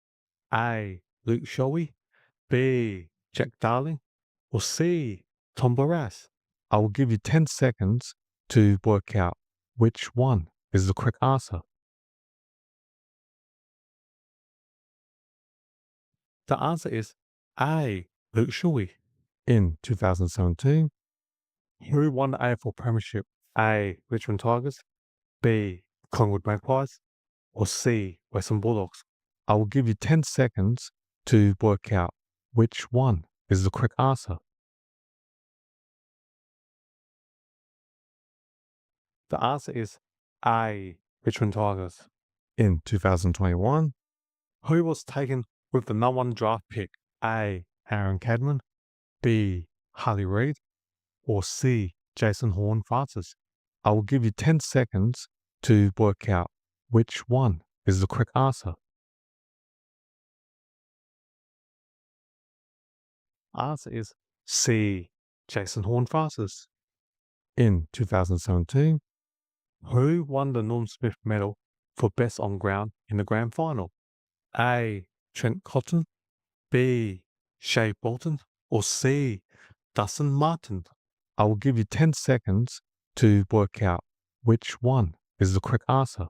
A. Luke Shoei, B. Jack Darling, or C. Tom Barras? I will give you 10 seconds to work out which one is the correct answer. The answer is A. Luke Shoei. In 2017, who won the AFL Premiership? A. Richmond Tigers, B. Collingwood Magpies, or C. Western Bulldogs? I will give you 10 seconds to work out which one is the correct answer. The answer is A. Richmond Tigers. In 2021, who was taken with the #1 draft pick? A. Aaron Cadman, B. Harley Reid, or C. Jason Horne-Francis? I will give you 10 seconds to work out which one is the correct answer. Answer is C. Jason Horne-Francis. In 2017, who won the Norm Smith medal for best on ground in the grand final? A. Trent Cotton, B. Shea Bolton, or C. Dustin Martin? I will give you 10 seconds to work out which one is the correct answer.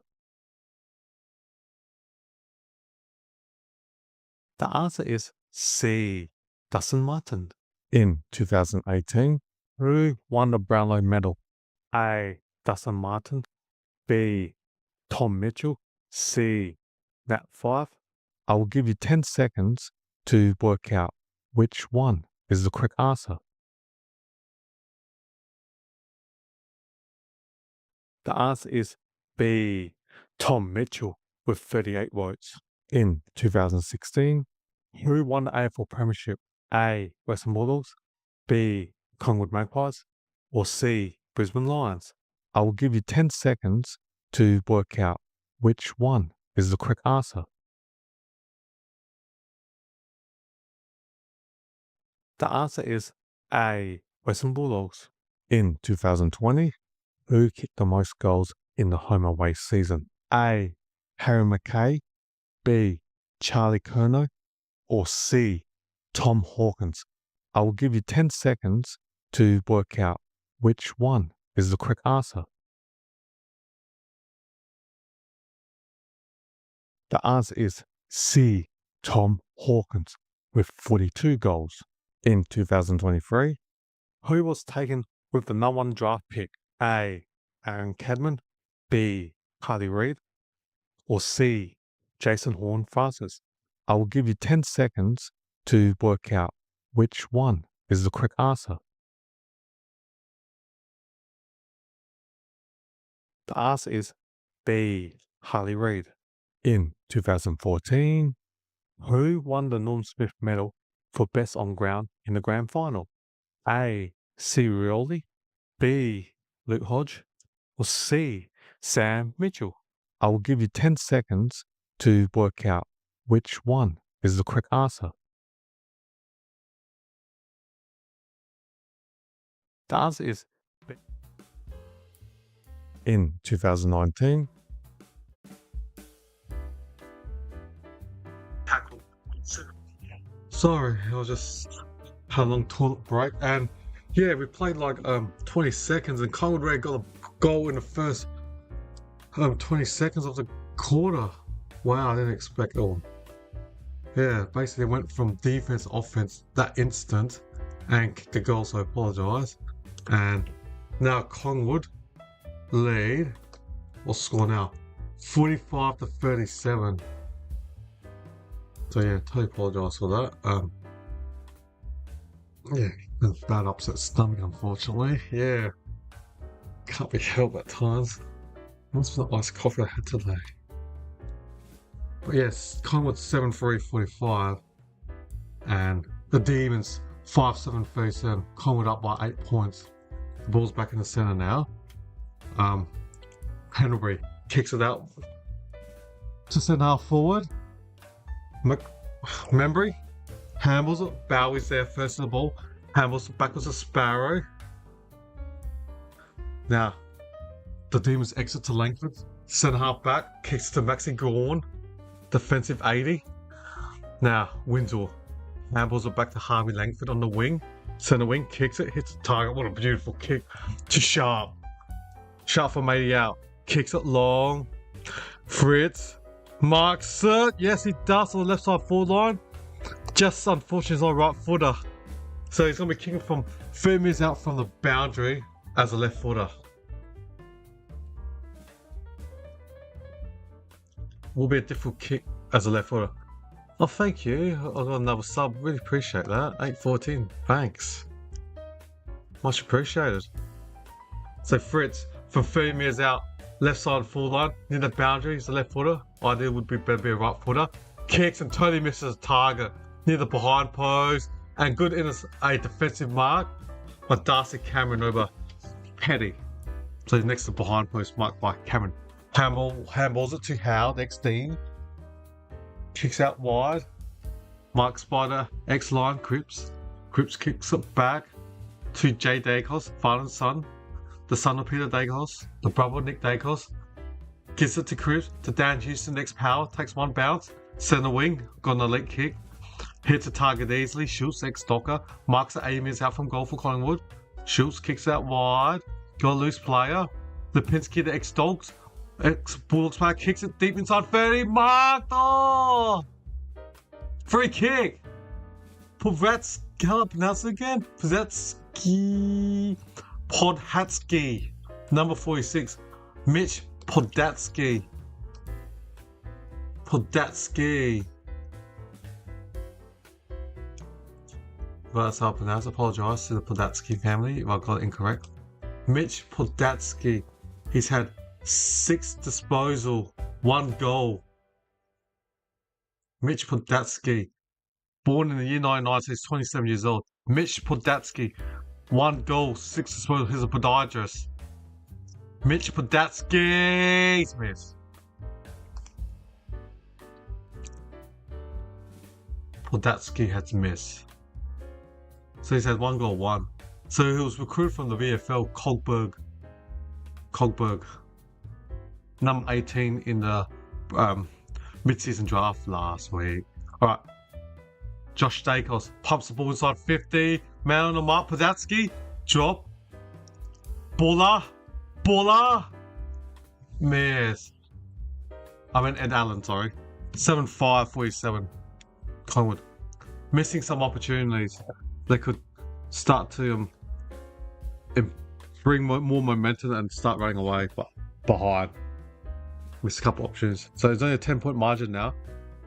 The answer is C. Dustin Martin. In 2018, who won the Brownlow medal? A. Dustin Martin, B. Tom Mitchell, C. Nat Fyfe? I will give you 10 seconds to work out which one is the correct answer. The answer is B. Tom Mitchell with 38 votes. In 2016, who won the AFL Premiership? A. Western Bulldogs, B. Collingwood Magpies, or C. Brisbane Lions? I will give you 10 seconds to work out which one is the correct answer. The answer is A. Western Bulldogs. In 2020, who kicked the most goals in the home away season? A. Harry McKay, B. Charlie Curnow, or C. Tom Hawkins? I will give you 10 seconds to work out which one is the correct answer. The answer is C. Tom Hawkins with 42 goals. In 2023, who was taken with the #1 draft pick? A. Aaron Cadman, B. Harley Reid, or C. Jason Horne-Francis? I will give you 10 seconds to work out which one is the correct answer. The answer is B. Harley Reid. In 2014, who won the Norm Smith medal for best on ground in the grand final? A. Rioli, B. Luke Hodge, or C. Sam Mitchell? I will give you 10 seconds to work out which one is the correct answer. The answer is B. In 2019, Sorry, I was just had a long toilet break, and yeah, we played like 20 seconds, and Collingwood Red got a goal in the first 20 seconds of the quarter. Wow, I didn't expect all. Yeah, basically went from defense to offense that instant and kicked the goal, so I apologise. And now Collingwood lead. What's the score now? 45-37. So yeah, totally apologise for that. Yeah, bad upset stomach, unfortunately. Yeah, can't be helped at times. What's the iced coffee I had today? But yes, Collingwood 7-3-45, and the Demons 5-7-37. Collingwood up by 8 points. The ball's back in the centre now. Pendlebury kicks it out to centre half forward. Membry handles it. Bowie's there first of the ball. Handles it backwards to Sparrow. Now, the Demons exit to Langford. Centre half back. Kicks to Maxi Gawn. Defensive 80. Now, Windsor handles it back to Harvey Langford on the wing. Centre wing. Kicks it. Hits the target. What a beautiful kick. To Sharp. Sharp from 80 out. Kicks it long. Fritz. Marks it. Yes, he does on the left side forward line. Just unfortunately, he's on right footer. So he's going to be kicking from 3 metres out from the boundary as a left footer. Will be a difficult kick as a left footer. Oh, thank you. I got another sub. Really appreciate that. 814. Thanks. Much appreciated. So Fritz from 30 metres out left side full line, near the boundary, he's a left footer. Ideal would be better be a right footer. Kicks and totally misses a target near the behind post, and good in a defensive mark by Darcy Cameron over Petty. So next to the behind post marked by Cameron. Handballs it to Howard, XD. Kicks out wide. Mark Spider, X-line, Cripps. Cripps kicks it back to Jay Dacos, father and son. The son of Peter Dacos, the brother of Nick Dacos. Gives it to Cripps, to Dan Houston, next power, takes one bounce. Center wing, got an elite kick. Hits a target easily, shoots, ex-Docker. Marks the 8 minutes out from goal for Collingwood. Shoots, kicks out wide. Got a loose player. Lipinski, the ex-Dogs. Ex-Bulldogs player, kicks it deep inside 30. Marked! Oh! Free kick! Podhatsky, how do I pronounce it again? Podhatsky. Number 46. Mitch Podhatsky. Podhatsky. Well, that's how I pronounce it. Apologise to the Podhatsky family if I got it incorrect. Mitch Podhatsky. He's had 6 disposal, 1 goal. Mitch Podhatsky. Born in the year 99, so he's 27 years old. Mitch Podhatsky. 1 goal, 6 disposal. He's a podiatrist. Mitch Podhatsky. Smith. Podhatsky had to miss. So he's had 1 goal, 1. So he was recruited from the VFL, Cogberg. Number 18 in the mid-season draft last week. Alright. Josh Dacos pumps the ball inside 50. Man on the mark. Podhatsky. Drop. Baller. Miss. I meant Ed Allen, sorry. 7-5-47. Collingwood. Missing some opportunities. They could start to bring more momentum and start running away, but behind. Missed a couple options. So there's only a 10-point margin now.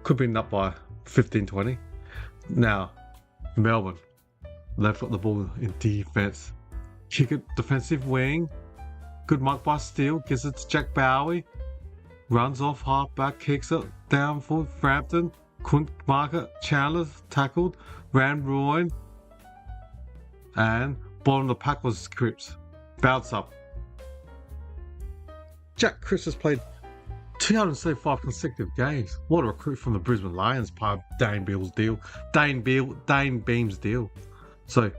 Could be up by 15-20. Now, Melbourne. They've got the ball in defense. Kick it, defensive wing. Good mark by Steele. Gives it to Jack Bowie. Runs off halfback. Kicks it down for Frampton. Couldn't mark it. Chandler tackled. Ran Roy. And bottom of the pack was Cripps. Bounce up. Jack Cripps has played 275 consecutive games. What a recruit from the Brisbane Lions, part of Dane Beam's deal. So,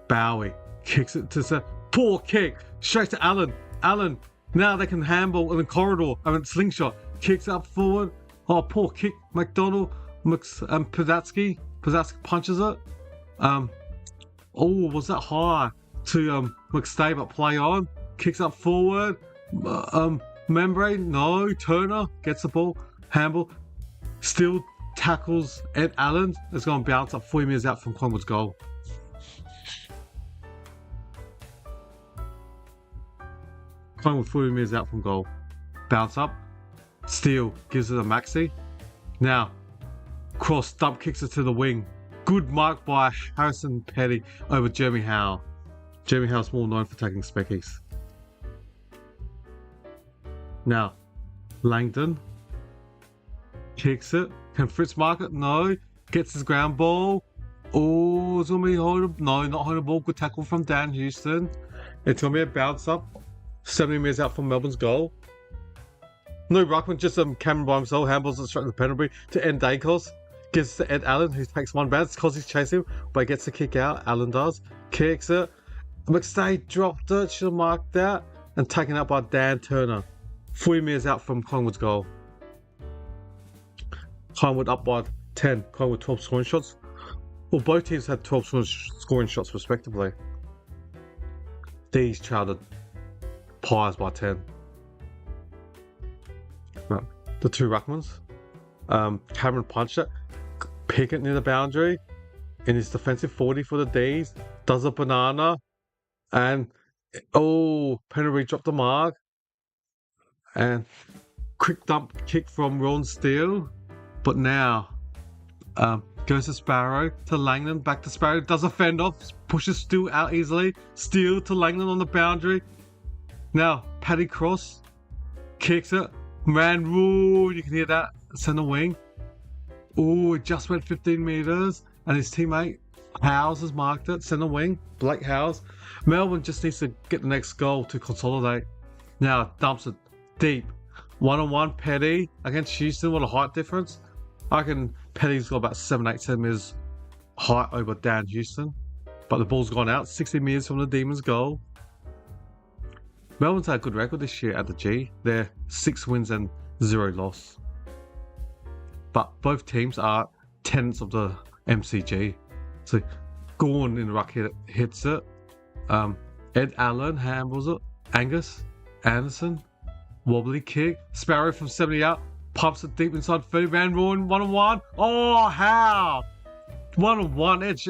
Bowie kicks it to the poor kick. Straight to Allen. Now they can handball in the corridor. Slingshot. Kicks up forward. Oh, poor kick. McDonald. Podhatsky. Podhatsky punches it. Was that high to McStay, but play on. Kicks up forward. Membrane, no. Turner gets the ball. Handball. Still tackles Ed Allen. It's going to bounce up 40 metres out from Collingwood's goal. Collingwood 40 metres out from goal. Bounce up. Steele gives it a maxi. Now, cross dump kicks it to the wing. Good mark by Harrison Petty over Jeremy Howe. Jeremy Howe's more known for taking speckies. Now, Langdon kicks it. Can Fritz mark it? No. Gets his ground ball. Oh, it's going to be holding. No, not holding the ball. Good tackle from Dan Houston. It's going to be a bounce up. 70 metres out from Melbourne's goal. No ruckman, just Cameron by himself. Handballs it straight to Penalty to Ed Dacos. Gives it to Ed Allen, who takes 1 bounce because he's chasing him, but he gets the kick out. Allen does. Kicks it. McStay dropped it. Should have marked that. And taken out by Dan Turner. 40 metres out from Collingwood's goal. Collingwood up by 10. Collingwood 12 scoring shots. Well, both teams had 12 scoring shots respectively. These trailed Pies by 10. No, the 2 ruckmans. Cameron punched it. Pickett near the boundary. In his defensive 40 for the D's. Does a banana. And, Penalty dropped the mark. And quick dump kick from Ron Steele. But now, goes to Sparrow, to Langdon, back to Sparrow, does a fend off, pushes Steele out easily. Steele to Langdon on the boundary. Now, Paddy Cross Kicks it. Man rule. You can hear that. Centre wing. Oh, it just went 15 metres. And his teammate Howes has marked it. Centre wing. Blake Howes. Melbourne just needs to get the next goal to consolidate. Now dumps it deep. 1-on-1 Petty against Houston. What a height difference. I reckon Petty's got about 7-8 centimetres height over Dan Houston. But the ball's gone out 60 metres from the Demons' goal. Melbourne's had a good record this year at the G. They're 6 wins and 0 loss. But both teams are tenants of the MCG. So Gorn in the ruck hits it. Ed Allen handles it. Angus Anderson. Wobbly kick. Sparrow from 70 out. Pumps it deep inside 30. Van Rooyen 1-on-1. Oh, how? 1-on-1 edge.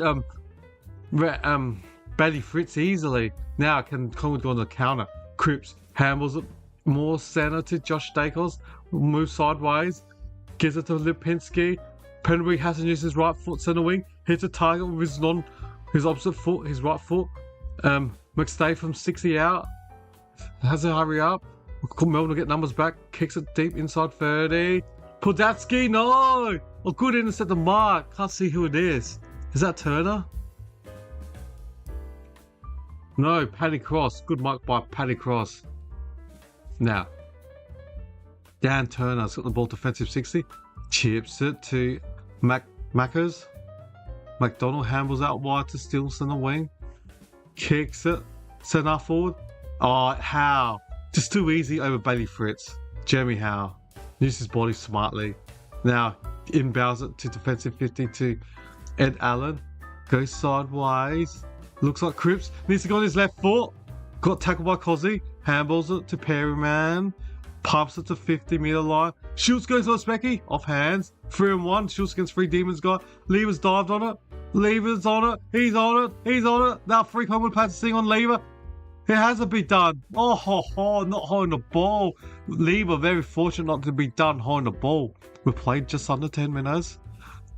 Bailey Fritz easily. Now can Collingwood go on the counter. Cripps handles it more centre to Josh Dacos. Moves sideways. Gives it to Lipinski. Penbury hasn't used his right foot centre wing. Hits a target with his opposite foot, his right foot. McStay from 60 out. Has to hurry up. Melbourne will get numbers back. Kicks it deep inside 30. Podatsky, no! Oh, good intercept the mark. Can't see who it is. Is that Turner? No, Paddy Cross. Good mark by Paddy Cross. Now, Dan Turner's got the ball defensive 60. Chips it to Mackers. McDonald handles out wide to Steele centre wing. Kicks it. Centre forward. Oh, Howe. Just too easy over Bailey Fritz. Jeremy Howe. Uses his body smartly. Now, inbounds it to defensive 50 to Ed Allen. Goes sideways. Looks like Cripps. Needs to go on his left foot. Got tackled by Cozzy. Handballs it to Perryman. Pumps it to 50-metre line. Schultz goes on Specky. Off hands. 3-on-1. Schultz against 3 Demons guy. Lever's dived on it. Lever's on it. He's on it. He's on it. Now 3 Collingwood players sitting on Lever. It hasn't been done. Oh, not holding the ball. Lever very fortunate not to be done holding the ball. We played just under 10 minutes.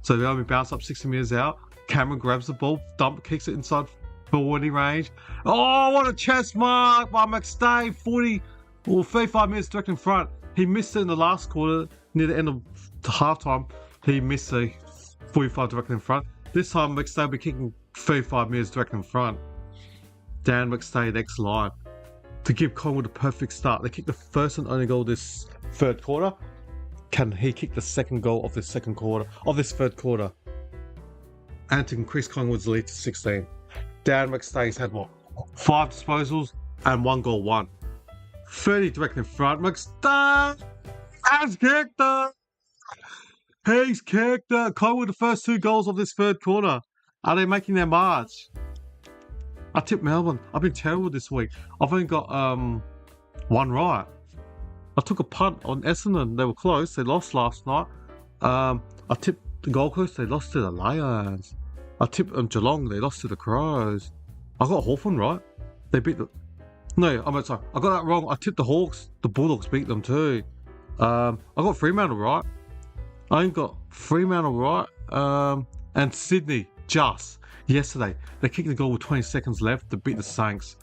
So they only bounce up 60 metres out. Cameron grabs the ball. Kicks it inside 40 range. Oh, what a chest mark by McStay. 35 minutes direct in front. He missed it in the last quarter. Near the end of the halftime, he missed a 45 direct in front. This time, McStay will be kicking 35 minutes direct in front. Dan McStay next line to give Collingwood a perfect start. They kicked the first and only goal this third quarter. Can he kick the second goal of this third quarter? And to increase Collingwood's lead to 16. Dan McStay's had what? 5 disposals and 1 goal won. 30 direct in front. McStay has kicked it. He's kicked it. Collingwood the first 2 goals of this third quarter. Are they making their march? I tipped Melbourne. I've been terrible this week. I've only got 1 right. I took a punt on Essendon. They were close. They lost last night. I tipped the Gold Coast. They lost to the Lions. I tipped Geelong. They lost to the Crows. I got Hawthorn right. They beat the... No, I'm sorry. I got that wrong. I tipped the Hawks. The Bulldogs beat them too. I got Fremantle right. I ain't got Fremantle right. And Sydney just... Yesterday, they kicked the goal with 20 seconds left to beat the Saints.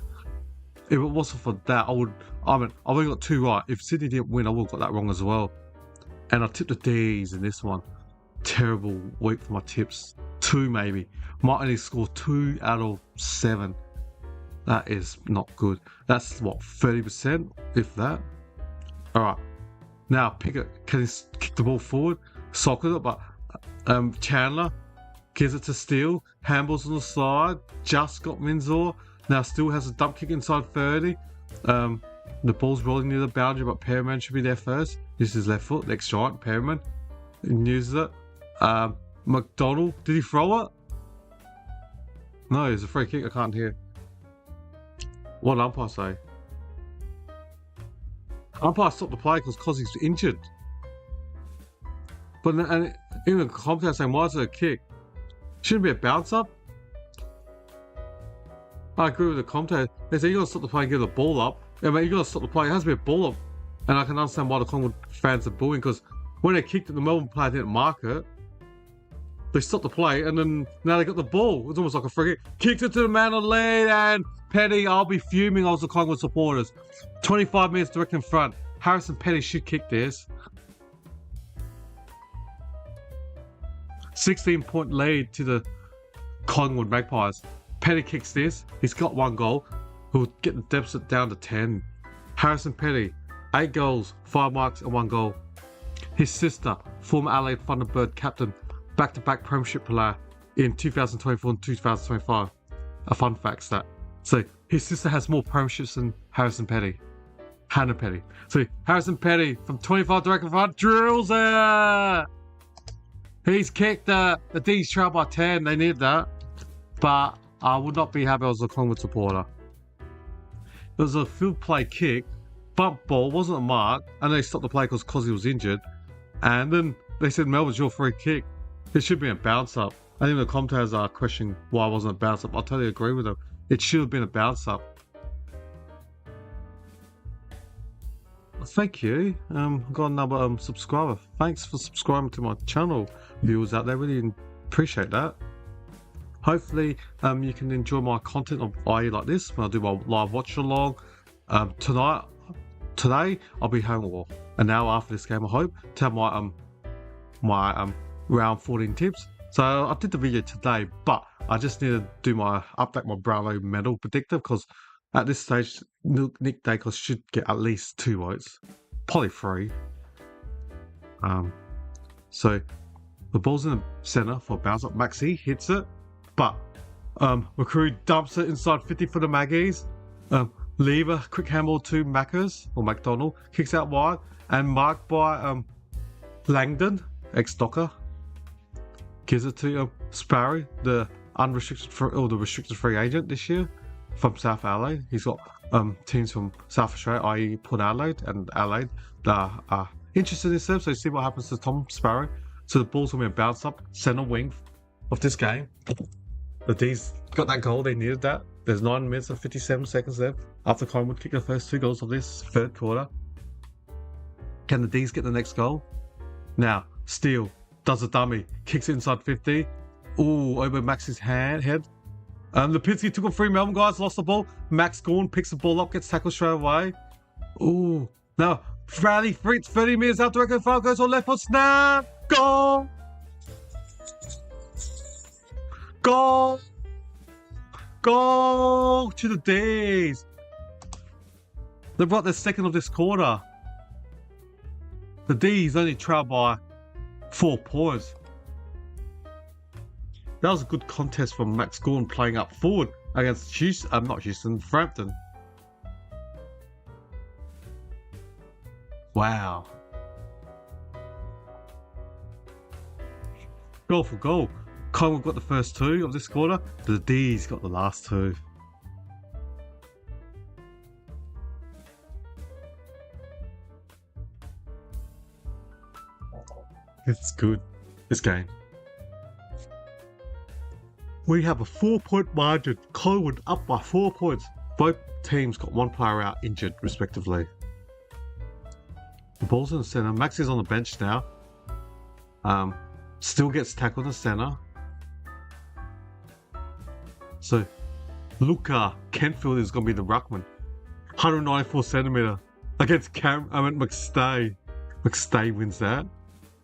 If it wasn't for that, I've only got 2 right. If Sydney didn't win, I would have got that wrong as well. And I tipped the D's in this one. Terrible week for my tips. 2 maybe. Might only score 2 out of 7. That is not good. That's what, 30%, if that. Alright. Now Pickett can kick the ball forward. Socket it, but Chandler gives it to Steele. Handballs on the side. Just got Minzor. Now Steele has a dump kick inside 30. The ball's rolling near the boundary, but Perryman should be there first. This is left foot. Next giant. Perryman uses it. McDonald. Did he throw it? No, it's a free kick. I can't hear. What did umpire say? Umpire stopped the play because he's injured. But even the commentator saying, why is it a kick? Shouldn't be a bounce up. I agree with the commentator. They say you gotta stop the play and give the ball up. Yeah, but you gotta stop the play. It has to be a ball up. And I can understand why the Collingwood fans are booing, because when they kicked it, the Melbourne player didn't mark it. They stopped the play, and then now they got the ball. It's almost like a free kick. Kicked it to the man on lead, and Petty, I'll be fuming. I was the Collingwood supporters. 25 minutes direct in front. Harrison Petty should kick this. 16-point lead to the Collingwood Magpies. Petty kicks this. He's got 1 goal. He'll get the deficit down to 10. Harrison Petty, 8 goals, 5 marks and 1 goal. His sister, former Adelaide Thunderbird captain, back-to-back premiership player in 2024 and 2025. A fun fact stat. So his sister has more premierships than Harrison Petty. Hannah Petty. So Harrison Petty from 25 direct in front drills it. He's kicked the D's trail by 10. They need that. But I would not be happy as a Collingwood supporter. It was a field play kick. Bump ball, wasn't a mark. And they stopped the play because he was injured. And then they said, Melbourne's your free kick. It should be a bounce up. I think the commentators are questioning why it wasn't a bounce up. I totally agree with them. It should have been a bounce up. Thank you. Got another subscriber. Thanks for subscribing to my channel, viewers out there. Really appreciate that. Hopefully, you can enjoy my content of IE like this when I do my live watch along. Today I'll be home an hour after this game. I hope to have my round 14 tips. So I did the video today, but I just need to do update my Brownlow medal predictor because at this stage, Nick Dacos should get at least 2 votes, probably 3. So the ball's in the centre for a bounce up. Maxi hits it, but McCreary dumps it inside 50 for the Maggies. Lever, quick handball to Maccas or McDonald, kicks out wide and marked by Langdon, ex-Docker. Gives it to Sparrow, the restricted free agent this year from South Adelaide. He's got teams from South Australia, i.e. Port Adelaide and Adelaide, that are interested in this, so see what happens to Tom Sparrow. So the ball's going to be a bounce up, centre wing of this game. The D's got that goal, they needed that. There's 9 minutes and 57 seconds left after Collingwood kicked the first 2 goals of this third quarter. Can the D's get the next goal? Now, Steele does a dummy, kicks it inside 50. Ooh, over Max's head. Lipinski took on 3 Melbourne guys, lost the ball. Max Gorn picks the ball up, gets tackled straight away. Ooh, now Bradley Fritz, 30 metres out, direct in front, goes on left foot, snap, goal! Goal! Goal to the D's. They brought their second of this quarter. The D's only trailed by 4 points. That was a good contest from Max Gorn playing up forward against Frampton. Wow. Goal for goal. Collingwood got the first 2 of this quarter. The D's got the last 2. It's good, this game. We have a 4-point margin. Collingwood up by 4 points. Both teams got 1 player out injured, respectively. The ball's in the centre. Max is on the bench now. Still gets tackled in the centre. So, Luca Kentfield is going to be the ruckman. 194 centimetre against McStay. McStay wins that.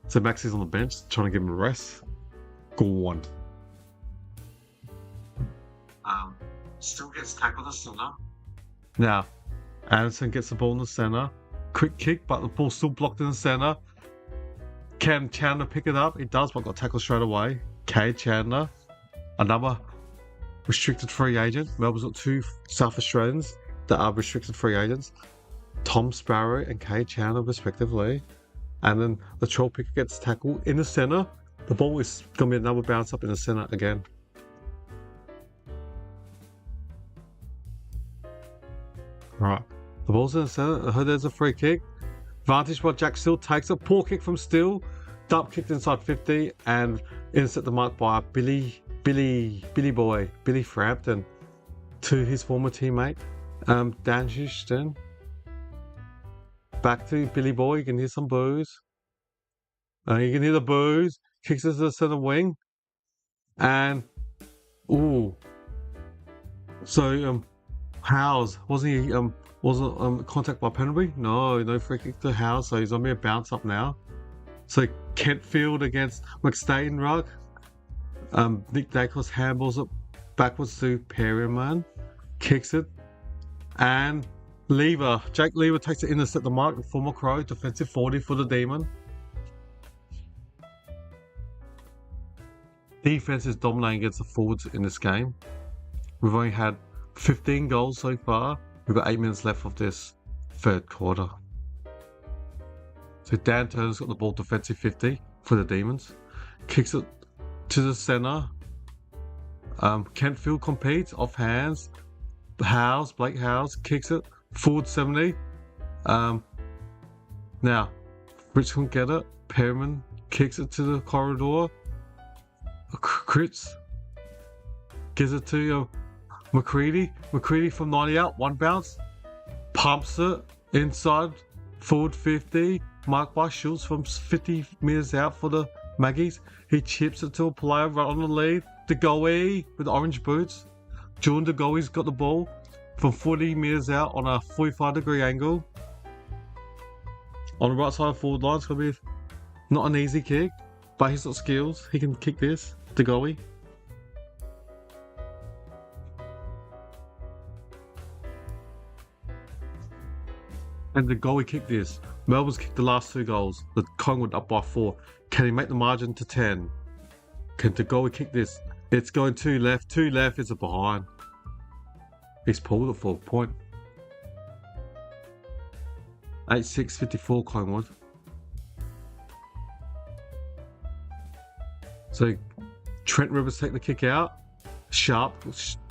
So Max is on the bench, trying to give him a rest. Go on. Still gets tackled in the centre. Now, Anderson gets the ball in the centre. Quick kick, but the ball's still blocked in the centre. Can Chandler pick it up? He does, but got tackled straight away. Cade Chandler, another restricted free agent. Melbourne's got 2 South Australians that are restricted free agents. Tom Sparrow and Cade Chandler, respectively. And then the troll picker gets tackled in the centre. The ball is going to be another bounce up in the centre again. Alright, the ball's in the centre. There's a free kick. Vantage by Jack Steele, takes a poor kick from Steele. Dump kicked inside 50 and intercept the mark by Billy Frampton to his former teammate, Dan Houston. Back to Billy Boy, you can hear some boos. You can hear the boos. Kicks it to the centre wing. And, ooh. So, Howes, wasn't he Wasn't contact by penalty? No free kick to Howe, so he's on me a bounce up now. So Kentfield against McStain Rug. Nick Dacos handballs it backwards to Perryman, kicks it, and Jake Lever takes it in to set the mark. Former Crow, defensive 40 for the Demon. Defense is dominating against the forwards in this game. We've only had 15 goals so far. We've got 8 minutes left of this third quarter. So Dan Turner's got the ball, defensive 50 for the Demons. Kicks it to the centre. Kentfield competes, off hands. Blake Howes kicks it, forward 70. Now, Rich can get it. Perryman kicks it to the corridor. Crits gives it to McCready. McCready from 90 out, one bounce. Pumps it inside, forward 50. Marked by Schultz from 50 metres out for the Maggies. He chips it to a player right on the lead. DeGoey with orange boots. Jordan DeGoey's got the ball from 40 metres out on a 45-degree angle. On the right side of forward line, it's going to be not an easy kick, but he's got skills. He can kick this. DeGoey. And DeGoey kicked this. Melbourne's kicked the last 2 goals. The Collingwood up by 4. Can he make the margin to 10? Can DeGoey kick this? It's going 2 left. 2 left is a behind. He's pulled it for a point. 8-6-54 Collingwood. So Trent Rivers take the kick out. Sharp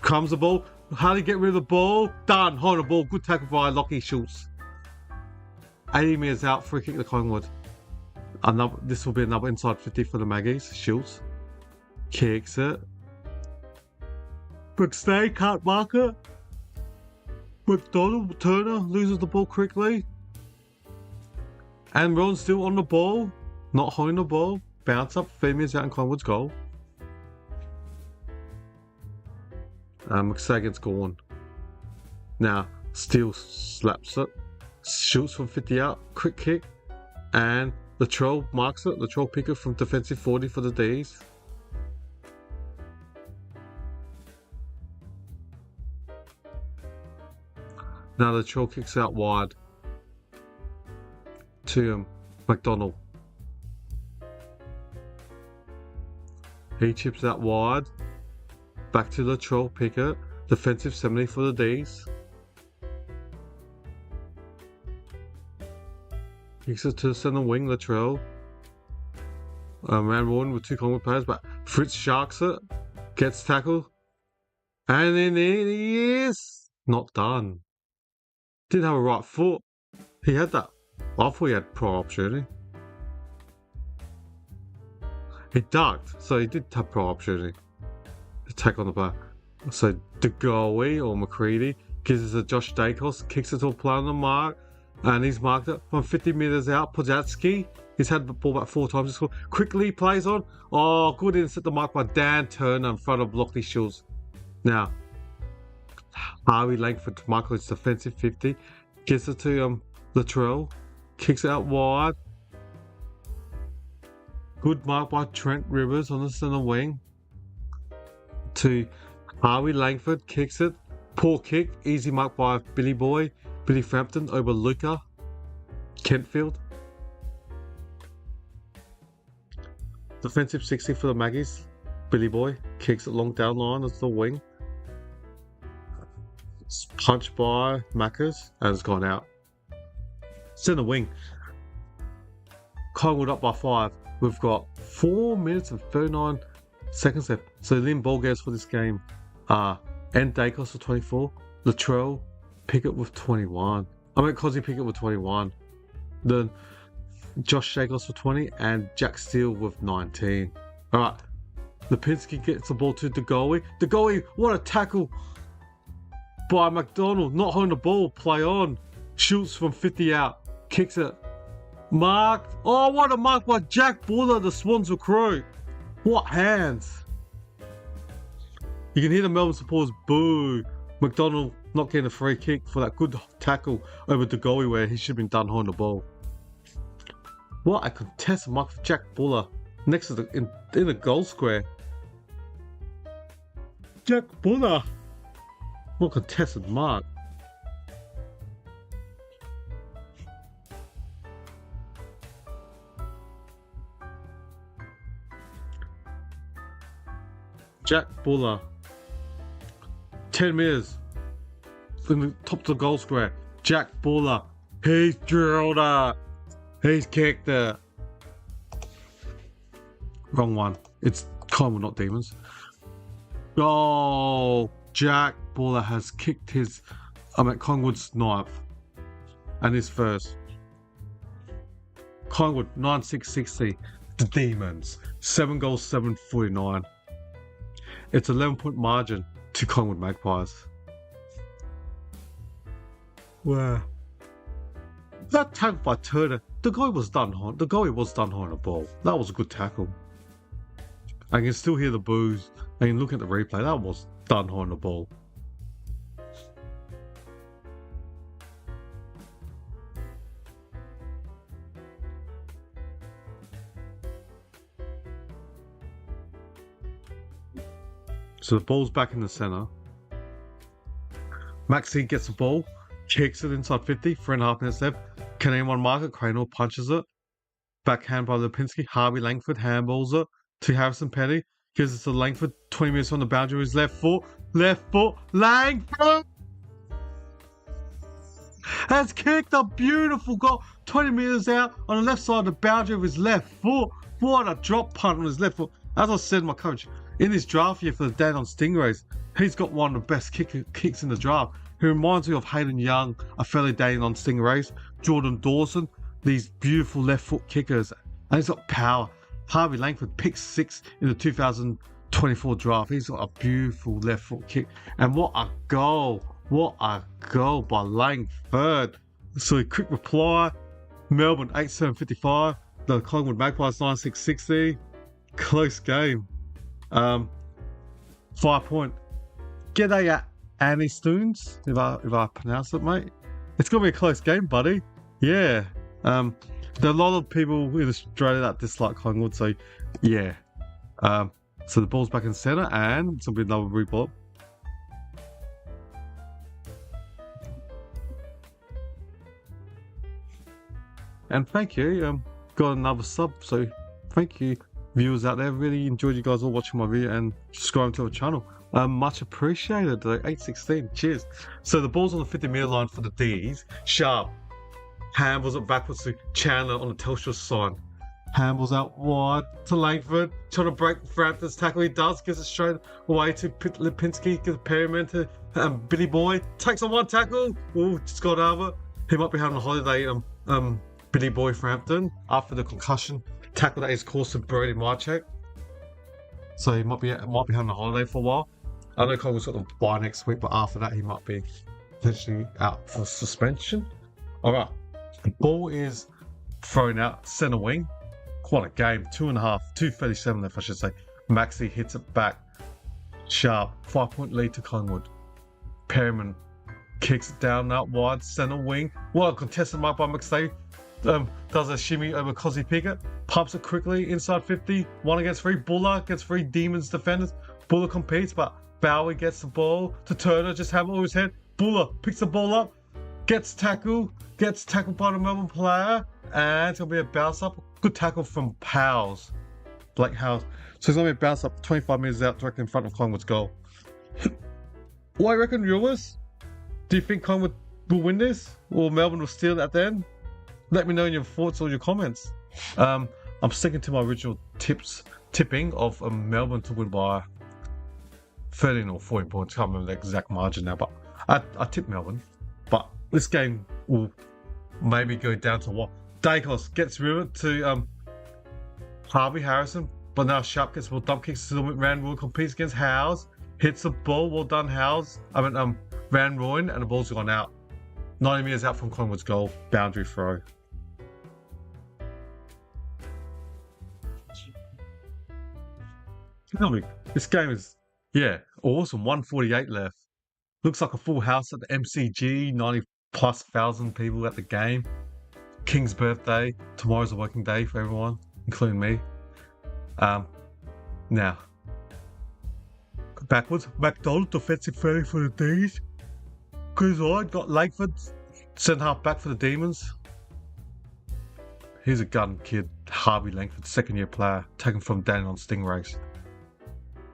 comes the ball. How do you get rid of the ball? Done. Hold the ball. Good tackle by Lockie Schultz. 80 metres out. Free kick to Collingwood. This will be another inside 50 for the Maggies. Schultz kicks it. McStay can't mark it. McDonald Turner loses the ball quickly. And Ron's still on the ball. Not holding the ball. Bounce up. 3 minutes out in Collingwood's goal. McSagan's gone. Now, Steele slaps it. Shoots from 50 out. Quick kick. And Latrell marks it. Latrell pick it from defensive 40 for the D's. Now Latrell kicks out wide to McDonald. He chips out wide. Back to Latrell Pickett. Defensive 70 for the D's. Kicks it to the centre wing, Latrell. Round one with 2 Collingwood players, but Fritz sharks it. Gets tackled. And then he is not done. Didn't have a right foot. He had that. I thought he had prior opportunity. He ducked, so he did have prior opportunity. Attack on the bar. So DeGoey or McCready gives it to Josh Dacos, kicks it to a player on the mark, and he's marked it from 50 metres out. Pozatsky, he's had the ball about 4 times. Quickly plays on. Oh, good insert the mark by Dan Turner in front of Lockie Schultz. Now, Harvey Langford, Michael's defensive 50, gives it to Latrell, kicks it out wide. Good mark by Trent Rivers on the centre wing. To Harvey Langford, kicks it. Poor kick, easy mark by Billy Frampton over Luca Kentfield. Defensive 60 for the Maggies. Billy Boy kicks it long down line as the wing. It's punched by Mackers and it's gone out. Centre wing. Collingwood up by 5. We've got 4 minutes and 39 seconds left. So Lynn ball goes for this game. And Dacos for 24. Latrell Pickett with 21. Cosy Pickett with 21. Then Josh Shakos for 20 and Jack Steele with 19. Alright. Lipinski gets the ball to DeGoey. DeGoey, what a tackle by McDonald. Not holding the ball. Play on. Shoots from 50 out. Kicks it. Marked. Oh, what a mark by Jack Buller, the Swans recruit. What hands. You can hear the Melbourne supporters boo. McDonald not getting a free kick for that good tackle over the goalie where he should have been done holding the ball. What a contested mark for Jack Buller next to in the goal square. Jack Buller. What a contested mark. Jack Buller. 10 metres from the top of the goal square. Jack Buller. He's drilled it. He's kicked it. Wrong one. It's Collingwood, not Demons. Oh, Jack Buller has kicked Collingwood's ninth and his first. Collingwood 9-6-60. The Demons 7 goals, 7-49. It's 11-point margin to Collingwood Magpies. Wow. That tackle by Turner, the guy was done on the ball. That was a good tackle. I can still hear the boos. I can look at the replay. That was done on the ball. So the ball's back in the centre. Maxi gets the ball, kicks it inside 50, 3.5 minutes left. Can anyone mark it? Cranor punches it. Backhand by Lipinski. Harvey Langford handballs it to Harrison Petty. Gives it to Langford. 20 minutes on the boundary with his left foot. Langford has kicked a beautiful goal. 20 metres out on the left side of the boundary with his left foot. What a drop punt on his left foot. As I said, my coach, in this draft year for the Dandenong Stingrays, he's got one of the best kicks in the draft. He reminds me of Hayden Young, a fellow Dandenong Stingrays, Jordan Dawson, these beautiful left foot kickers. And he's got power. Harvey Langford picked 6 in the 2024 draft. He's got a beautiful left foot kick. And what a goal. What a goal by Langford. So a quick reply. Melbourne 8-7-55. The Collingwood Magpies 9-6-60. Close game. 5 point. G'day Annie Stoons, if I pronounce it, mate. It's gonna be a close game, buddy. Yeah. There are a lot of people in Australia that dislike Collingwood, so yeah. So the ball's back in centre and it's gonna be another reball. And thank you. Got another sub, so thank you, viewers out there. Really enjoyed you guys all watching my video and subscribing to the channel. Much appreciated. 8-16. Cheers. So the ball's on the 50-metre line for the D's. Sharp handballs it backwards to Chandler on the Telstra side. Handballs out wide to Langford. Trying to break Frampton's tackle. He does. Gives it straight away to Lipinski. Gives a Perryman to Billy Boy. Takes on one tackle. Oh, just got over. He might be having a holiday. Billy Boy Frampton after the concussion tackle that he's caused to Brody Marchek. So he might be having a holiday for a while. I know Collingwood's got the bye next week, but after that he might be potentially out for suspension. Alright. The ball is thrown out centre wing. Quite a game. 2.37 left, I should say. Maxi hits it back. Sharp. 5-point lead to Collingwood. Perryman kicks it down out wide centre wing. What a contested mark by McStay. Does a shimmy over Cozzy Pickett, pumps it quickly inside 50, 1 against 3. Buller gets 3 Demons defenders. Buller competes, but Bowie gets the ball to Turner, just have it over his head. Buller picks the ball up, gets tackled by the Melbourne player, and it's gonna be a bounce up. Good tackle from Powles, Blake Howes. So it's gonna be a bounce up 25 metres out directly in front of Collingwood's goal. What do you reckon, viewers? Do you think Collingwood will win this, or Melbourne will steal it at the end? Let me know in your thoughts or your comments. I'm sticking to my original tipping of Melbourne to win by 13 or 14 points. I can't remember the exact margin now, but I tipped Melbourne. But this game will maybe go down to what? Dacos gets rid of it to Harvey Harrison, but now Sharp gets well dump kicks. Van Rooyen competes against Howes, hits the ball. Well done, Howes. Van Rooyen, and the ball's gone out. 90 metres out from Collingwood's goal, boundary throw. This game is, yeah, awesome. 1:48 left. Looks like a full house at the MCG, 90+ thousand people at the game. King's birthday. Tomorrow's a working day for everyone, including me. Now, backwards. McDonald defensive 30 for the D's. Chris Lloyd got Langford centre half back for the Demons. Here's a gun kid, Harvey Langford, second-year player, taken from Dandenong Stingrays.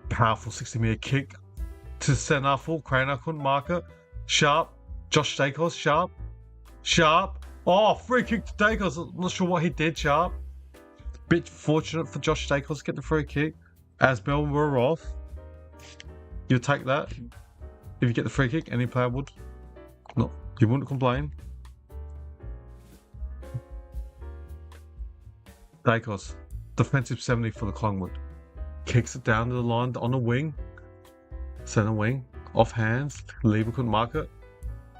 Powerful 60-metre kick to centre half full. Craner couldn't mark it. Sharp. Josh Dacos. Sharp. Oh, free kick to Dacos. I'm not sure what he did, Sharp. Bit fortunate for Josh Dacos to get the free kick. As Melbourne were off. You'll take that. If you get the free kick, any player would. No, you wouldn't complain. Dacos. Defensive 70 for the Collingwood. Kicks it down to the line on the wing. Centre wing. Off hands. Lever couldn't mark it.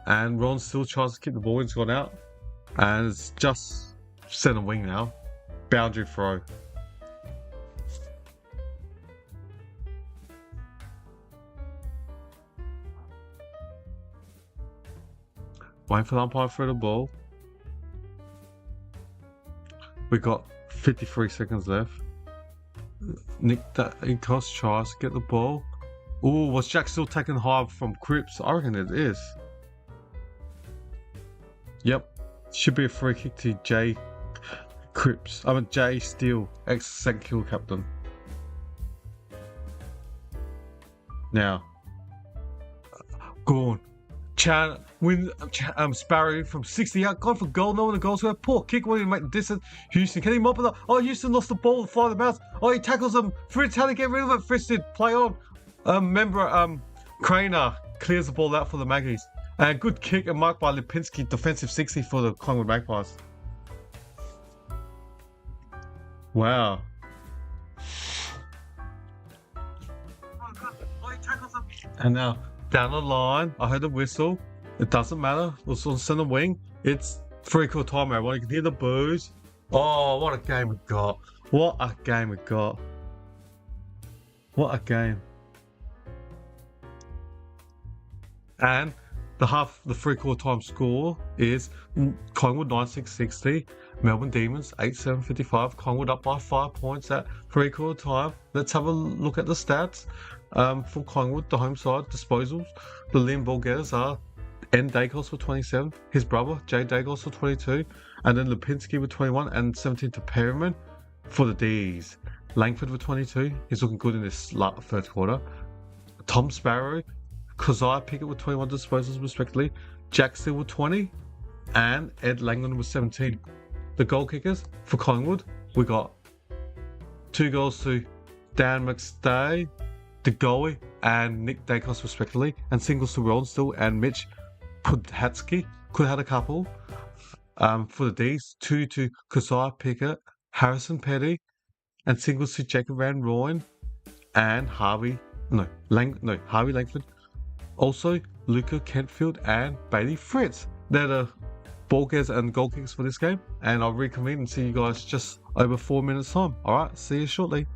And Ron still tries to keep the ball. It's gone out. And it's just centre wing now. Boundary throw. Waiting for the umpire for the ball. We got 53 seconds left. Nick Dacos tries to get the ball. Oh, was Jack still taking high from Cripps? I reckon it is. Yep. Should be a free kick to Jay Cripps. Jay Steele, ex-second kill captain. Now. Go on. Sparrow from 60 out, gone for goal, no one a goal square. Poor kick, wanting to make the distance. Houston, can he mop it up? Oh, Houston lost the ball, fly the bounce. Oh, he tackles him. Fritz, how to get rid of it? Fritz did play on. Craner clears the ball out for the Magpies. And good kick and marked by Lipinski, defensive 60 for the Collingwood Magpies. Wow. And now, down the line, I heard a whistle. It doesn't matter. It's on centre wing. It's 3-quarter time, everyone. You can hear the boos. Oh, what a game we got. What a game we got. What a game. And the 3-quarter time score is Collingwood 96-60, Melbourne Demons 87-55. Collingwood up by 5 points at 3-quarter time. Let's have a look at the stats. For Collingwood, the home side disposals, the lean ball getters are N. Dacos for 27, his brother Jay Dacos for 22, and then Lipinski with 21 and 17 to Perryman for the D's. Langford with 22, he's looking good in this third quarter. Tom Sparrow, Keziah Pickett with 21 disposals respectively, Jack Steele with 20, and Ed Langland with 17. The goal kickers for Collingwood, we got 2 goals to Dan McStay, the goalie, and Nick Dacos respectively, and singles to Ron Still and Mitch Pudhatsky. Could have had a couple. For the D's, 2 to Keziah Pickett, Harrison Petty, and singles to Jacob Van Rooyen and Harvey Langford. Also, Luca Kentfield and Bailey Fritz. They're the ball getters and goal kickers for this game, and I'll reconvene and see you guys just over 4 minutes time. Alright, see you shortly.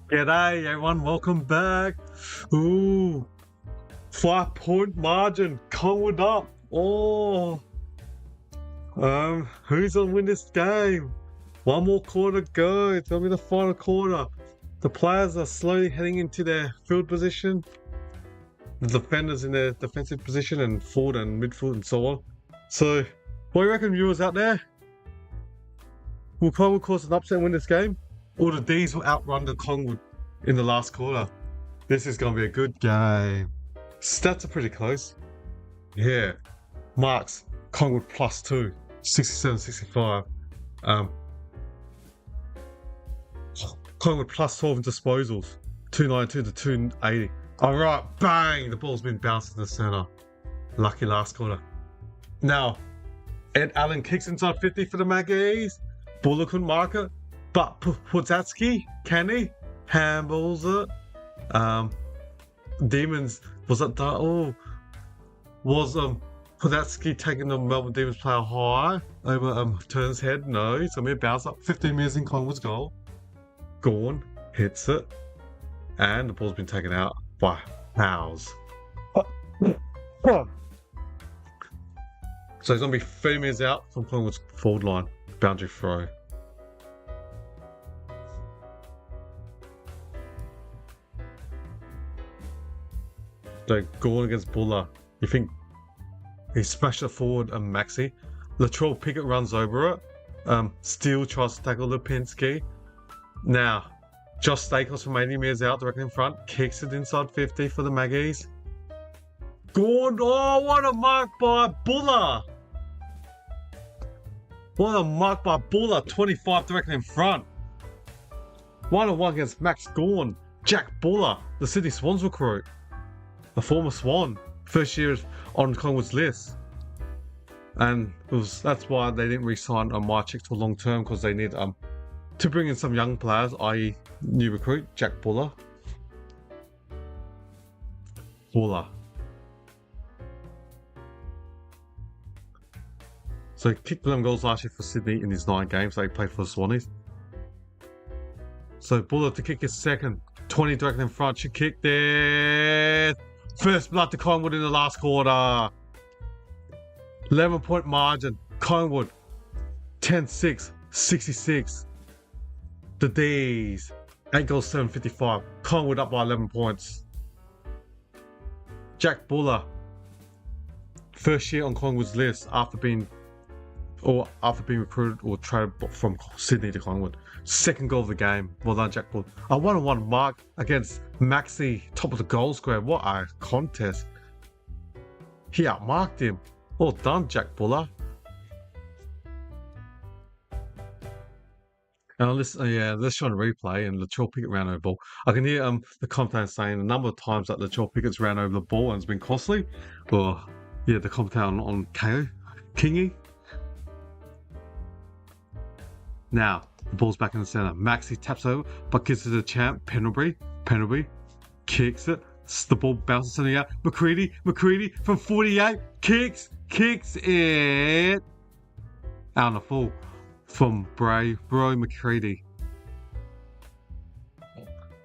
G'day everyone, welcome back. Ooh, 5-point margin, Collingwood up. Oh, who's gonna win this game? One more quarter to go. It's gonna be the final quarter. The players are slowly heading into their field position. The defenders in their defensive position and forward and midfield and so on. So, what do you reckon, viewers out there? Will Collingwood cause an upset and win this game? Or the D's will outrun the Collingwood in the last quarter? This is going to be a good game. Stats are pretty close. Yeah. Marks, Collingwood +2, 67-65. Collingwood +12 in disposals, 292 to 280. Alright, bang! The ball's been bounced in the centre. Lucky last quarter. Now, Ed Allen kicks inside 50 for the Magpies. Buller couldn't mark it. But Podzatsky, can he? Handballs it. Demons, was it that? Oh, was Podzatsky taking the Melbourne Demons player high over Turner's head? No, so mere bounce up. 15 metres in Collingwood's goal. Gorn hits it. And the ball's been taken out by Howes. So he's going to be 30 metres out from Collingwood's forward line. Boundary throw. So Gorn against Buller. You think he smashed it forward and Maxi. Latrell Pickett runs over it. Steele tries to tackle Lipinski. Now, Josh Staples from 80 metres out, directly in front. Kicks it inside 50 for the Magpies. Gorn, oh, what a mark by Buller! What a mark by Buller, 25 directly in front. 1-on-1 against Max Gorn. Jack Buller, the Sydney Swans recruit. A former Swan, first year on Collingwood's list, and that's why they didn't re-sign Mychik for long term, because they need to bring in some young players, i.e. new recruit Jack Buller. So he kicked 11 goals last year for Sydney in his 9 games. They played for the Swannies. So Buller to kick his second, 20 directly in front. She kicked it. First blood to Collingwood in the last quarter. 11-point margin. Collingwood 10-6, 66. The D's 8 goals, 755. Collingwood up by 11 points. Jack Buller, first year on Collingwood's list after being recruited or traded from Sydney to Collingwood. Second goal of the game. Well done, Jack Buller. A 1-on-1 mark against Maxi, top of the goal square. What a contest. He outmarked him. Well done, Jack Buller. And let's show a replay, and Latrell Pickett ran over the ball. I can hear the commentator saying a number of times that Latrell Pickett's ran over the ball and it's been costly. Well, yeah, the commentator on KO, Kingy. Now, the ball's back in the centre. Maxi taps over, but gives it to the champ, Pendlebury. Pendlebury kicks it. The ball bounces in the air. McCready from 48 kicks it. Out on the full from Bro McCready.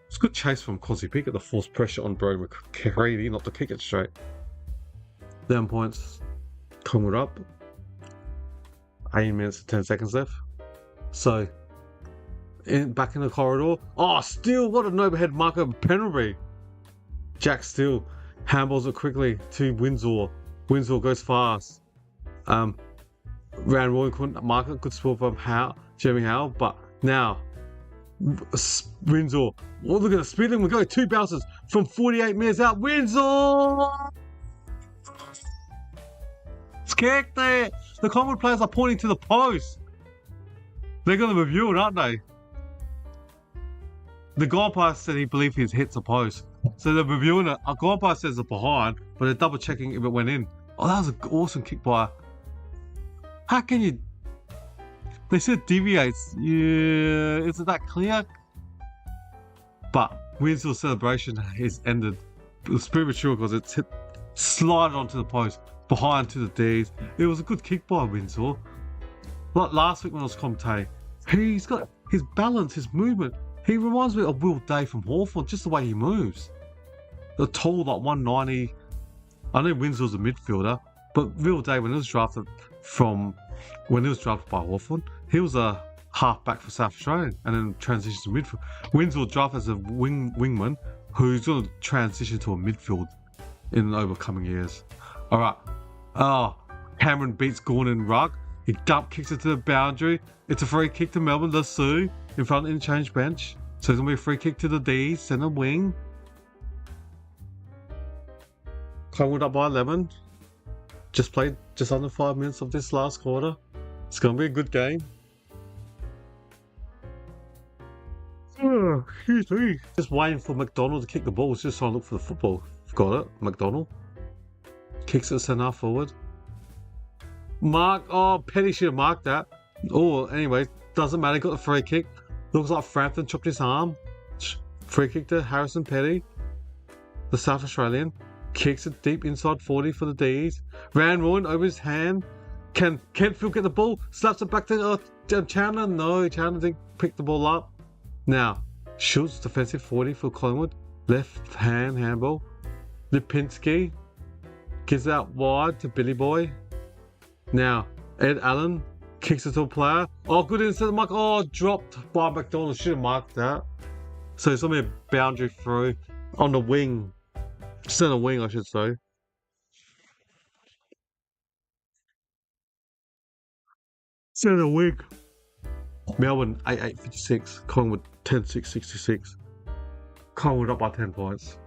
It's a good chase from Cosy Pickett to force pressure on Bro McCready, not to kick it straight. 11 points. Collingwood up. 18 minutes and 10 seconds left. So, back in the corridor. Oh, Steele, what an overhead mark over Pendlebury. Jack Steele handballs it quickly to Windsor. Windsor goes fast. Rand Roy couldn't mark it. Good sport from Jeremy Howe. But now, Windsor. Oh, look at the speed limit. We go 2 bounces from 48 metres out. Windsor! It's kicked there. The Collingwood players are pointing to the post. They're going to review it, aren't they? The goalpost said he believed his hits a post. So they're reviewing it. A goalpost says it's behind, but they're double checking if it went in. Oh, that was an awesome kick by. How can you? They said deviates. Yeah, is it that clear? But Windsor's celebration is ended. It was premature because it's hit, slided onto the post, behind to the D's. It was a good kick by Windsor. Like last week when I was commentating, he's got his balance, his movement. He reminds me of Will Day from Hawthorn, just the way he moves. The tall, like 190. I know Winslow's a midfielder, but Will Day, when he was drafted by Hawthorn, he was a half-back for South Australia and then transitioned to midfield. Winslow drafted as a wingman who's going to transition to a midfield in the overcoming years. All right. Oh, Cameron beats Gordon Rugg. He kicks it to the boundary. It's a free kick to Melbourne. The Sue in front of the interchange bench. So it's going to be a free kick to the D, centre wing. Collingwood up by 11. Just played just under 5 minutes of this last quarter. It's going to be a good game. Oh, excuse me. Just waiting for McDonald to kick the ball. It's just trying to look for the football. Got it. McDonald. Kicks it centre forward. Mark. Oh, Petty should have marked that. Oh, anyway. Doesn't matter. Got the free kick. Looks like Frampton chopped his arm. Free kick to Harrison Petty. The South Australian. Kicks it deep inside 40 for the D's. Van Rooyen over his hand. Can Kentfield get the ball? Slaps it back to Chandler. No, Chandler didn't pick the ball up. Now, Schultz defensive 40 for Collingwood. Left hand handball. Lipinski gives out wide to Billy Boy. Now, Ed Allen kicks it to a player. Oh, good inside mark. Oh, dropped by McDonald. Should have marked that. So it's going to be a boundary through on the wing. Centre wing, I should say. Centre wing. Melbourne 8-8-56. Collingwood 10-6-66. Collingwood up by 10 points.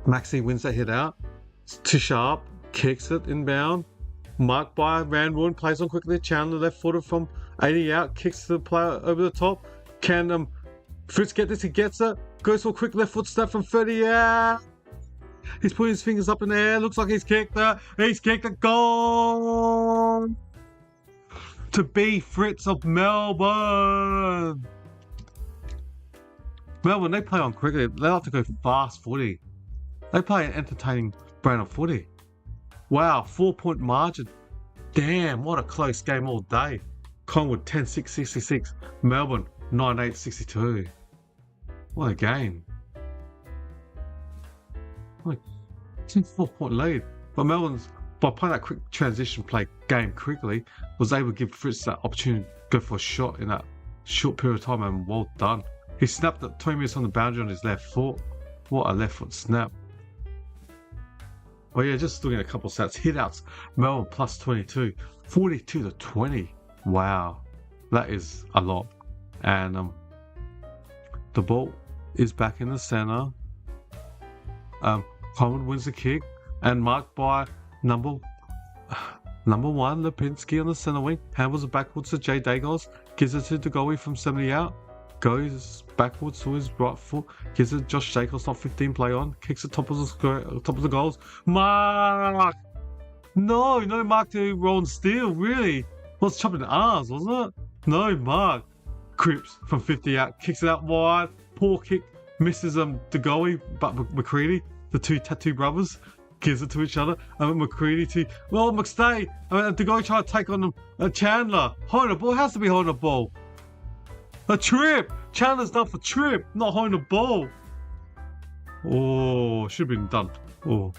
Maxi wins that hit out. It's too sharp. Kicks it inbound. Marked by Van Rooyen. Plays on quickly. Chandler left footed from 80 out. Kicks the player over the top. Can Fritz get this? He gets it. Goes for a quick left foot step from 30 out. He's putting his fingers up in the air. Looks like he's kicked it. He's kicked a goal to B. Fritz of Melbourne. Melbourne, they play on cricket. They like to go fast footy. They play an entertaining brand of footy. Wow, 4-point margin. Damn, what a close game all day. Collingwood 10-6-66. Melbourne 9-8-62. What a game. It's a 4-point lead. But Melbourne's, by playing that quick transition play game quickly, was able to give Fritz that opportunity to go for a shot in that short period of time, and well done. He snapped at 20 minutes on the boundary on his left foot. What a left foot snap. Well, yeah, just looking at a couple of stats. Hit outs, Melbourne plus 22. 42-20. Wow. That is a lot. And the ball is back in the centre. Collingwood wins the kick and marked by number 1 Lipinski on the centre wing. Handles it backwards to Jay Dagos. Gives it to DeGoey from 70 out. Goes backwards to his right foot. Gives it to Josh Jacobs, not 15 play on. Kicks it top of the goals. Mark! No mark to Ron Steele, really. Well, it's chopping arms, wasn't it? No mark. Cripps from 50 out. Kicks it out wide. Poor kick. Misses DeGoey, but McCready, the two tattoo brothers, gives it to each other. And McCready to McStay. DeGoey trying to take on Chandler. Holding the ball. Has to be holding the ball. A trip. Chandler's done for trip, not holding the ball. Oh, should have been done. Oh.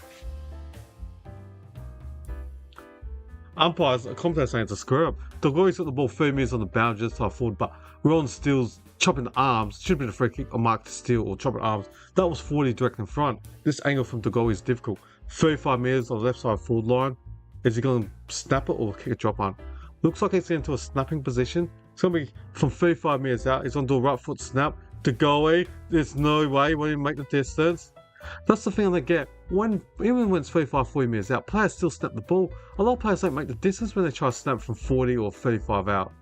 Umpires are confident saying it's a screw up. DeGoey's got the ball 30 minutes on the boundary just to forward, but Ron Steele's chopping the arms. Should have been a free kick or mark to Steele or chopping arms. That was 40 direct in front. This angle from DeGoey is difficult. 35 metres on the left side forward line. Is he going to snap it or kick a drop on? Looks like he's into a snapping position. It's going to be from 35 metres out. He's going to do a right foot snap. DeGoey, there's no way when he make the distance. That's the thing they get. Even when it's 35, 40 metres out, players still snap the ball. A lot of players don't make the distance when they try to snap from 40 or 35 out.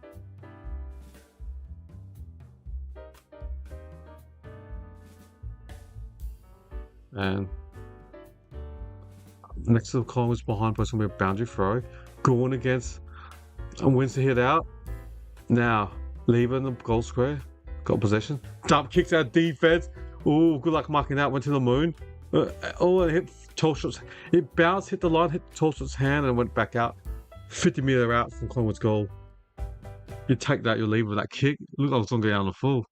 And next to the Collingwood's behind, but it's going to be a boundary throw. Going against and wins the hit out. Now, leaving the goal square. Got possession. Dump kicks out defense. Oh, good luck marking that. Went to the moon. It hit Tolshot's. It bounced, hit the line, hit Tolshot's hand, and went back out. 50 metre out from Collingwood's goal. You take that, you leave with that kick. Looked like it was going to go down the full.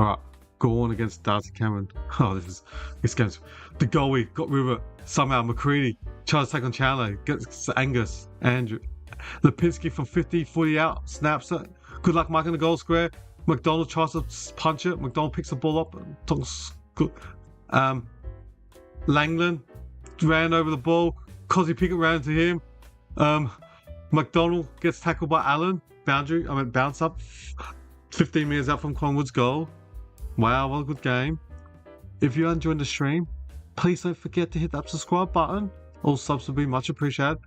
Alright, go on against Darcy Cameron. Oh, this game's the goalie got rid of it. Somehow McCready tries to take on Chandler, gets Angus, Andrew. Lipinski from 50, 40 out, snaps it. Good luck marking the goal square. McDonald tries to punch it. McDonald picks the ball up. Langland ran over the ball. Cosy Pickett ran to him. McDonald gets tackled by Allen. Bounce up. 15 metres out from Collingwood's goal. Wow, what a good game. If you are enjoying the stream, please don't forget to hit that subscribe button. All subs will be much appreciated.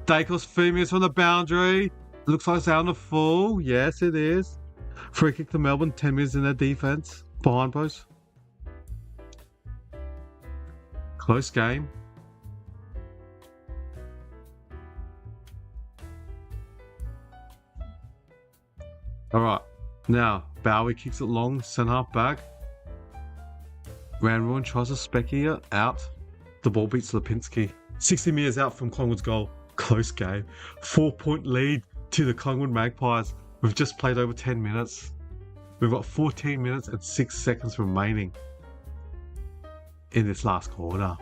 Dacos 3 metres from the boundary. Looks like it's out on the full. Yes, it is. Free kick to Melbourne. 10 metres in their defence. Behind post. Close game. Alright. Now, Bowie kicks it long. Centre half back. Ranruin tries to specky it out. The ball beats Lipinski. 60 metres out from Collingwood's goal. Close game. 4-point lead to the Collingwood Magpies. We've just played over 10 minutes. We've got 14 minutes and 6 seconds remaining in this last quarter.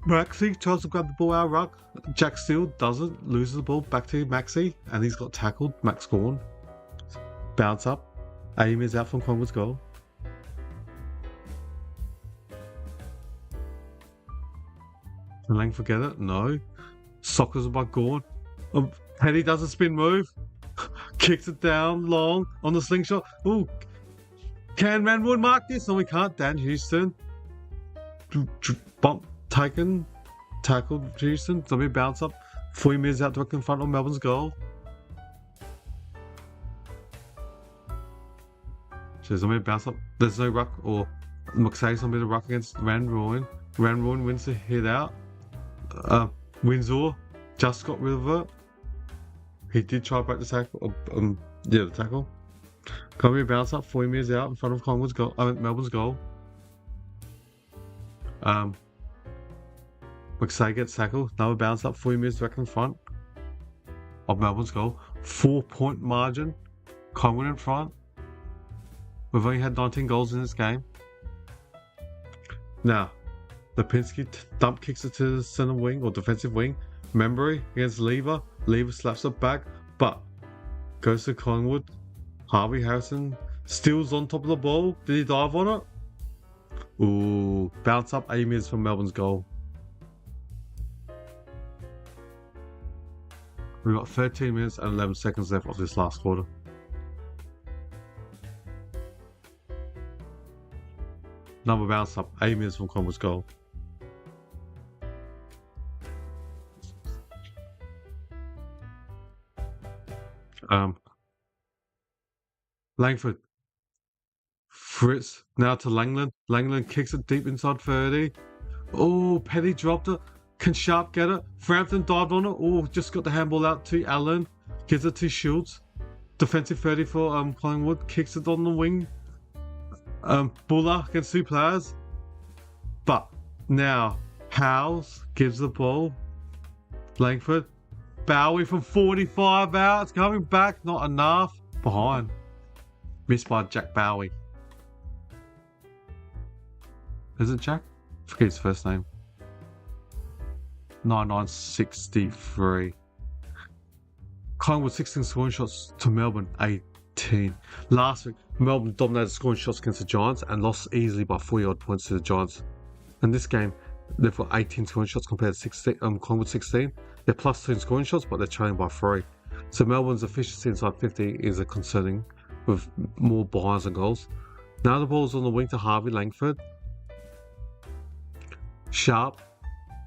Maxi tries to grab the ball out of ruck. Jack Steele doesn't, loses the ball back to Maxi, and he's got tackled. Max Gorn. Bounce up. Aim is out from Collingwood's goal. Lang forget it? No. Sockers by Gorn. Petty does a spin move. Kicks it down long on the slingshot. Ooh. Can Manwood mark this? No, we can't. Dan Houston. Bump taken. Tackled Houston. Somebody bounce up. 40 metres out directly in front of Melbourne's goal. So somebody bounce up. There's no ruck or McSay somebody to ruck against Ranruin. Ranruin wins the hit out. Windsor just got rid of it. He did try to break the tackle. The tackle. Coming bounce up 40 metres out in front of Collingwood's goal. Melbourne's goal. McSay gets tackled. Another bounce up 40 metres back in front of Melbourne's goal. 4-point margin. Collingwood in front. We've only had 19 goals in this game. Now, Lipinski dump kicks it to the centre wing or defensive wing. Membry against Lever. Lever slaps it back, but goes to Collingwood. Harvey Harrison steals on top of the ball. Did he dive on it? Ooh, bounce up 8 metres from Melbourne's goal. We've got 13 minutes and 11 seconds left of this last quarter. Another bounce up 8 minutes from Collingwood's goal. Langford. Fritz now to Langland. Langland kicks it deep inside 30. Oh, Petty dropped it. Can Sharp get it? Frampton dived on it. Oh, just got the handball out to Allen. Gives it to Schultz. Defensive 30 for Collingwood. Kicks it on the wing. Buller against 2 players. But now Howes gives the ball. Langford. Bowie from 45 out. It's coming back. Not enough. Behind. Missed by Jack Bowie. Is it Jack? I forget his first name. 9963. Collingwood 16 scoring shots to Melbourne 18. Last week, Melbourne dominated scoring shots against the Giants and lost easily by 40 odd points to the Giants. In this game, they've got 18 scoring shots compared to 16, Collingwood 16. They're plus 2 in scoring shots, but they're trailing by 3. So Melbourne's efficiency inside 50 is concerning, with more behinds and goals. Now the ball's on the wing to Harvey Langford. Sharp,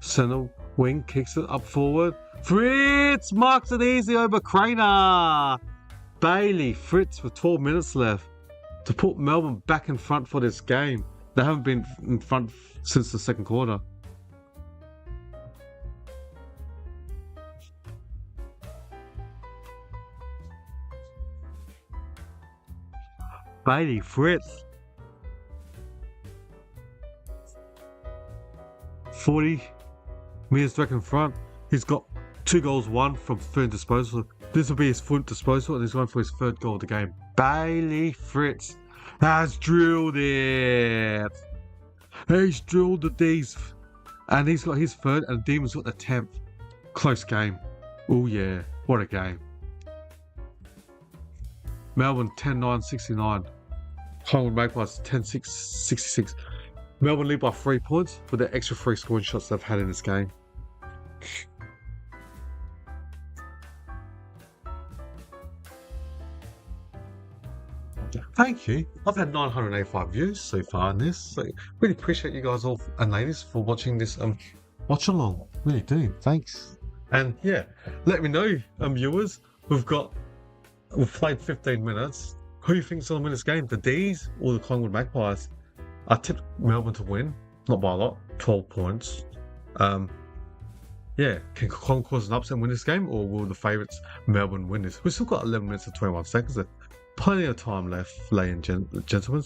centre wing, kicks it up forward. Fritz marks it easy over Craner. Bailey, Fritz with 12 minutes left to put Melbourne back in front for this game. They haven't been in front since the second quarter. Bailey, Fritz. 40 metres back in front. He's got 2 goals, 1 from 3 disposals. This will be his foot disposal, and he's going for his third goal of the game. Bailey Fritz has drilled it. He's drilled the D's, and he's got his third, and the Demons got the 10th. Close game. Oh yeah, what a game. Melbourne 10-9-69. Collingwood Magpies 10-6-66. Melbourne lead by 3 points with their extra 3 scoring shots they've had in this game. Thank you. I've had 985 views so far in this. So really appreciate you guys all and ladies for watching this watch along. Really do. Thanks. And yeah, let me know, viewers. We've played 15 minutes. Who do you think's gonna win this game? The D's or the Collingwood Magpies? I tipped Melbourne to win, not by a lot, 12 points. Yeah, can Collingwood cause an upset and win this game, or will the favourites Melbourne win this? We've still got 11 minutes and 21 seconds left. Plenty of time left, ladies and gentlemen.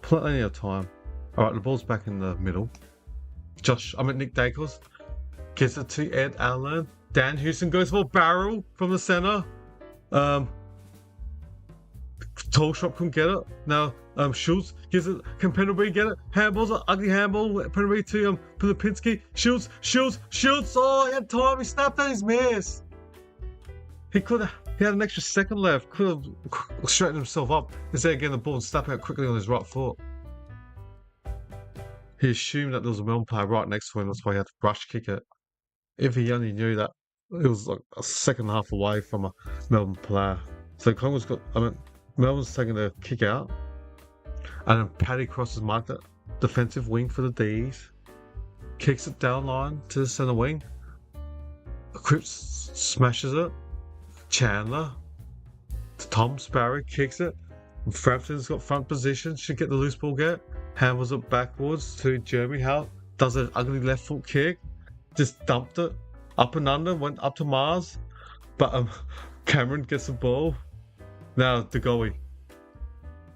Plenty of time. Alright, the ball's back in the middle. Nick Dacos gives it to Ed Allen. Dan Houston goes for a barrel from the centre. Tall shot couldn't get it. Now Schultz gives it. Can Pendlebury get it? Handball's an ugly handball. Pendlebury to Pilipinski. Schultz. Oh, he had time. He snapped at his miss. He had an extra second left. Could have straightened himself up instead of getting the ball and snapping it quickly on his right foot. He assumed that there was a Melbourne player right next to him. That's why he had to rush kick it. If he only knew that it was like a second and a half away from a Melbourne player. So Melbourne's taking the kick out. And then Paddy crosses marked the defensive wing for the D's. Kicks it down line to the centre wing. Cripps smashes it. Chandler. Tom Sparrow kicks it. Frampton's got front position. Should get the loose ball handles it backwards to Jeremy Howe. Does an ugly left foot kick. Just dumped it. Up and under. Went up to Mars. But Cameron gets the ball. Now the goalie.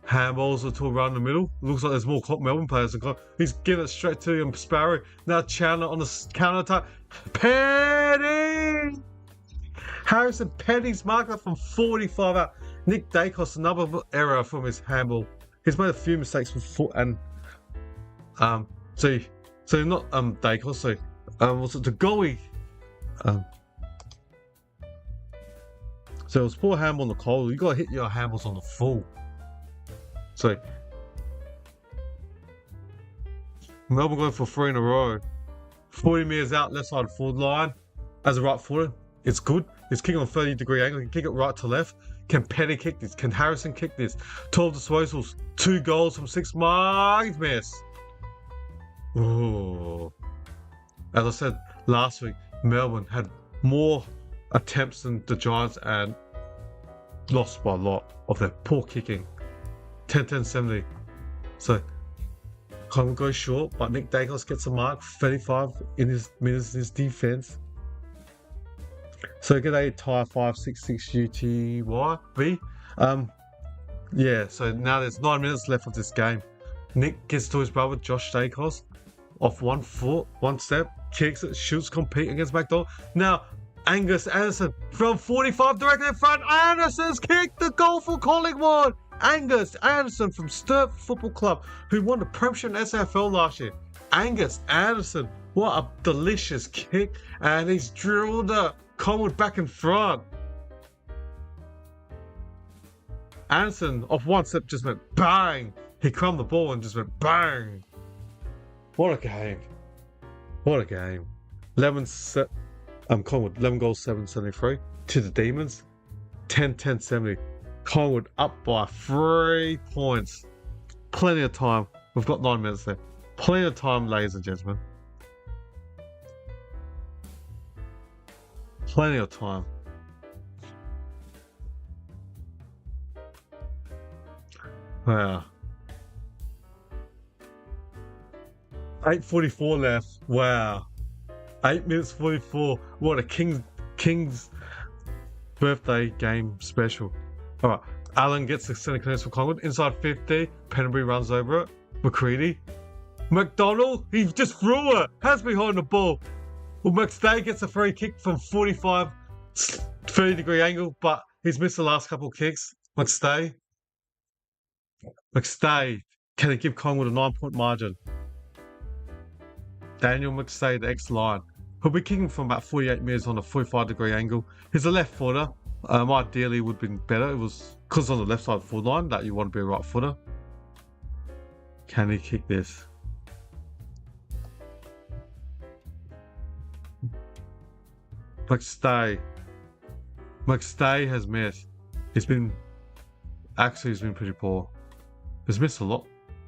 Handballs it to around the middle. Looks like there's more Melbourne players. He's giving it straight to Sparrow. Now Chandler on the counter attack. Petty! Harrison Petty's marker from 45 out. Nick Dacos, another error from his handball. He's made a few mistakes before, and so not Dacos. So was it the goalie? So it was poor handball on the cold. You gotta hit your handballs on the full. So Melbourne going for 3 in a row. 40 metres out, left side forward line. As a right footer, it's good. It's kicking on a 30-degree angle. You can kick it right to left. Can Petty kick this? Can Harrison kick this? 12 disposals, 2 goals from 6 marks. Miss. Oh. As I said last week, Melbourne had more attempts than the Giants and lost by a lot of their poor kicking. 10-10-70. So Collingwood goes short, but Nick Dacos gets a mark, 35 in his minutes in his defense. So get a tie 566 UTY. Yeah, so now there's 9 minutes left of this game. Nick gets to his brother Josh Dacos off 1 foot, 1 step, kicks it, shoots, compete against McDonald. Now Angus Anderson from 45 directly in front. Anderson's kicked the goal for Collingwood. Angus Anderson from Sturt Football Club, who won the Premiership in SAFL last year. Angus Anderson, what a delicious kick, and he's drilled the Collingwood back in front. Anderson off 1 step just went bang. He crumbed the ball and just went bang. What a game. What a game. Collingwood 11 goals, 773 to the Demons. 10-10-70. Collingwood up by 3 points. Plenty of time. We've got 9 minutes there. Plenty of time, ladies and gentlemen. Plenty of time. Wow. 8:44 left. Wow. 8 minutes 44. What a King's birthday game special. Alright. Allen gets the centre clearance for Collingwood. Inside 50. Pendlebury runs over it. McCready. McDonald. He just threw it. Hands behind the ball. Well, McStay gets a free kick from 45. 30-degree angle, but he's missed the last couple of kicks. McStay. Can he give Collingwood a 9-point margin? Daniel McStay, the ex-Lion. He'll be kicking from about 48 metres on a 45-degree angle. He's a left footer. Ideally, would have been better. It was because on the left side full line that you want to be a right footer. Can he kick this? McStay has missed. He's been pretty poor. He's missed a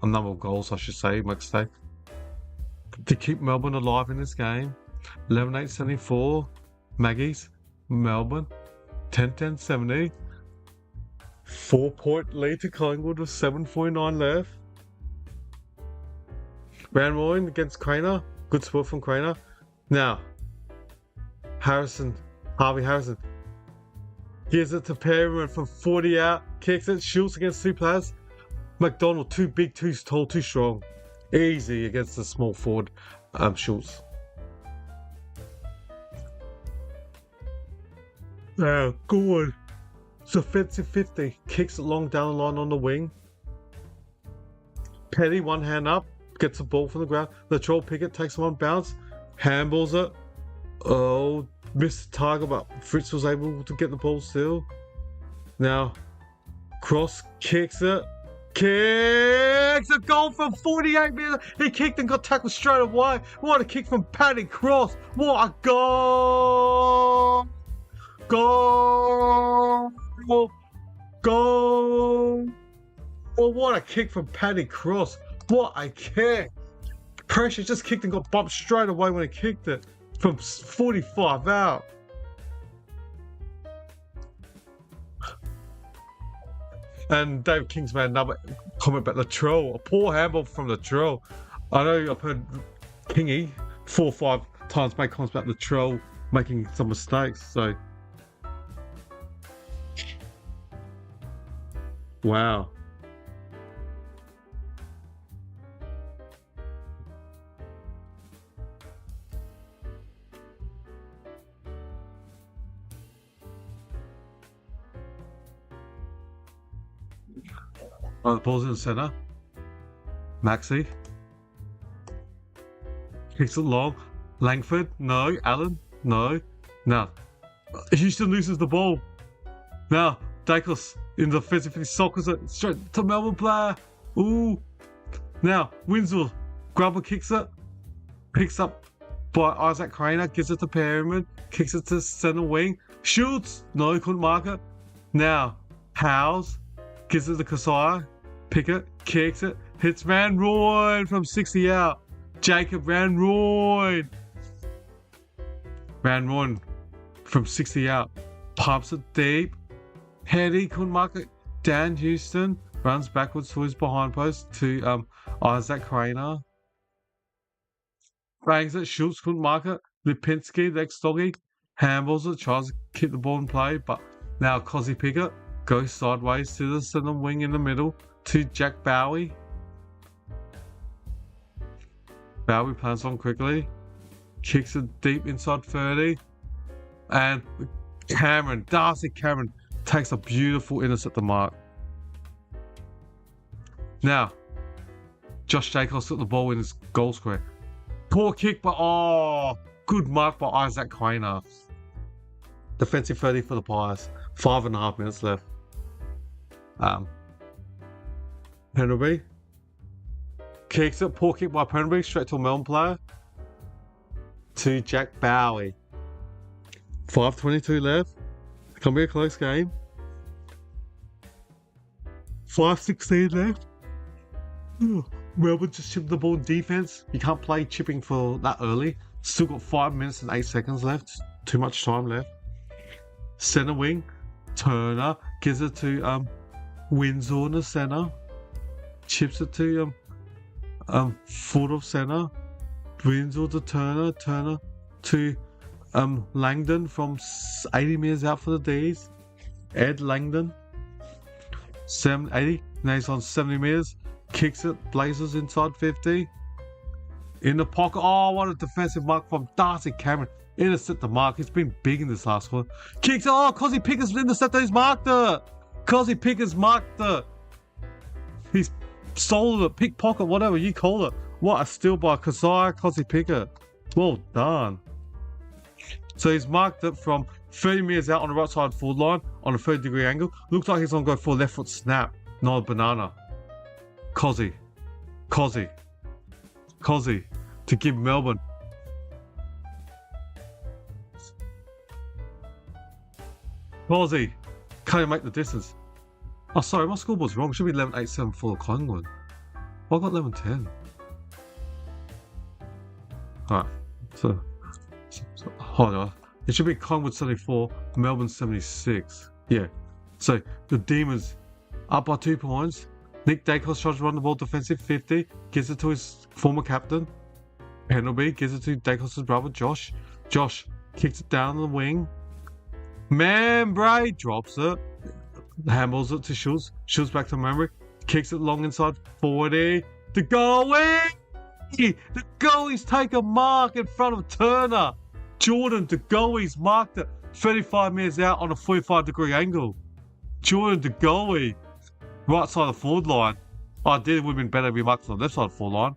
number of goals, I should say, McStay. To keep Melbourne alive in this game. 11-8-74. Maggies, Melbourne. 10-10-70. 4-point lead to Collingwood with 7:49 left. Van Rooyen against Craner. Good sport from Craner. Now, Harvey Harrison gives it to Perryman from 40 out. Kicks it. Schultz against two players. McDonald, too big, too tall, too strong. Easy against the small forward, Schultz. Now, good. It's offensive 50. Kicks it long down the line on the wing. Petty, one hand up. Gets the ball from the ground. Latrell Pickett takes one bounce. Handballs it. Oh, missed the target, but Fritz was able to get the ball still. Now, Cross kicks it. Kicks a goal from 48 metres. He kicked and got tackled straight away. What a kick from Paddy Cross. What a goal. Goal. Goal. Oh, what a kick from Paddy Cross. What a kick. Pressure just kicked and got bumped straight away when he kicked it. From 45 out. And David King's made another comment about Latrell. A poor handball from Latrell. I know I've heard Kingy 4 or 5 times make comments about Latrell making some mistakes. So, wow. The ball's in the centre. Maxi. Kicks it long. Langford. No. Allen. No. Now, Houston loses the ball. Now, Dacos in the offensive. He sockers it straight to Melbourne player. Ooh. Now, Winslow. Grubber kicks it. Picks up by Isaac Craner. Gives it to Perryman. Kicks it to centre wing. Shoots. No, couldn't mark it. Now, Howes. Gives it to Kasai. Pickett kicks it, hits Van Rooyen from 60 out. Jacob Van Rooyen. Van Rooyen from 60 out. Pumps it deep. Heady couldn't mark it. Dan Houston runs backwards to his behind post to Isaac Craner. Bangs it. Schultz couldn't mark it. Lipinski, the ex-doggy, handballs it, tries to keep the ball in play, but now Cozzy Pickett goes sideways to the centre wing in the middle to Jack Bowie. Bowie plans on quickly. Kicks it deep inside 30. And Darcy Cameron takes a beautiful intercept the mark. Now, Josh Jacobs took the ball in his goal square. Poor kick, but good mark by Isaac Craner. Defensive 30 for the Pies. 5.5 minutes left. Penderby kicks it, poor kick by Penderby, straight to a Melbourne player. To Jack Bowie. 5:22 left. It's gonna be a close game. 5:16 left. Melbourne just chipped the ball in defense. You can't play chipping for that early. Still got 5 minutes and 8 seconds left. Too much time left. Centre wing. Turner gives it to Windsor in the centre. Chips it to foot of centre. Windsor to Turner. Turner to Langdon from 80 metres out for the D's. Ed Langdon. 80. Now he's on 70 metres. Kicks it. Blazers inside 50. In the pocket. Oh, what a defensive mark from Darcy Cameron. Intercept the mark. He's been big in this last one. Kicks. Oh, Cozzy Picker's intercepted. He's marked it. Cozzy Picker's marked it. He's sold it. Pickpocket, whatever you call it. What a steal by Cozzy Picker. Well done. So he's marked it from 30 metres out on the right side forward line on a 30-degree angle. Looks like he's going to go for a left foot snap, not a banana. Cozzy to give Melbourne. Cozzy, can you make the distance? Oh, sorry, my scoreboard's wrong. It should be 11-8-7 for Collingwood. Well, I got 11-10. Alright, so hold on. It should be Collingwood 74, Melbourne 76. Yeah. So the Demons up by 2 points. Nick Dacos tries to run the ball defensive 50, gives it to his former captain. Penalty, gives it to Dacos' brother Josh. Josh kicks it down the wing. Membray drops it. Handballs it to Schultz. Schultz back to Membray. Kicks it long inside 40. The goalie! The goalie's take a mark in front of Turner. Jordan, the goalie's marked it 35 metres out on a 45-degree angle. Jordan, the goalie, right side of the forward line. Ideally, it would have been better if he marked on the left side of the forward line,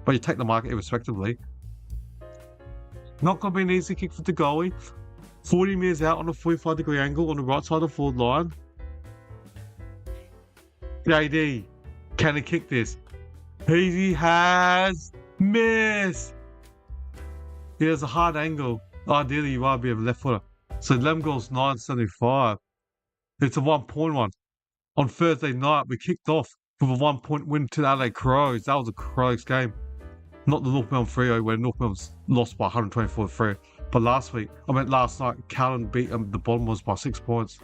but you take the mark irrespectively. Not going to be an easy kick for the goalie. 40 metres out on a 45-degree angle on the right side of the forward line. JD, can he kick this? He has missed. He has a hard angle. Ideally, you want to be a left footer. So 11 goals, 9.75. It's a 1-point one. On Thursday night, we kicked off with a 1-point win to the LA Crows. That was a Crows game. Not the North Melbourne Freo, where North Melbourne's lost by 124-3. But last night, Callan beat them. The bottom was by 6 points.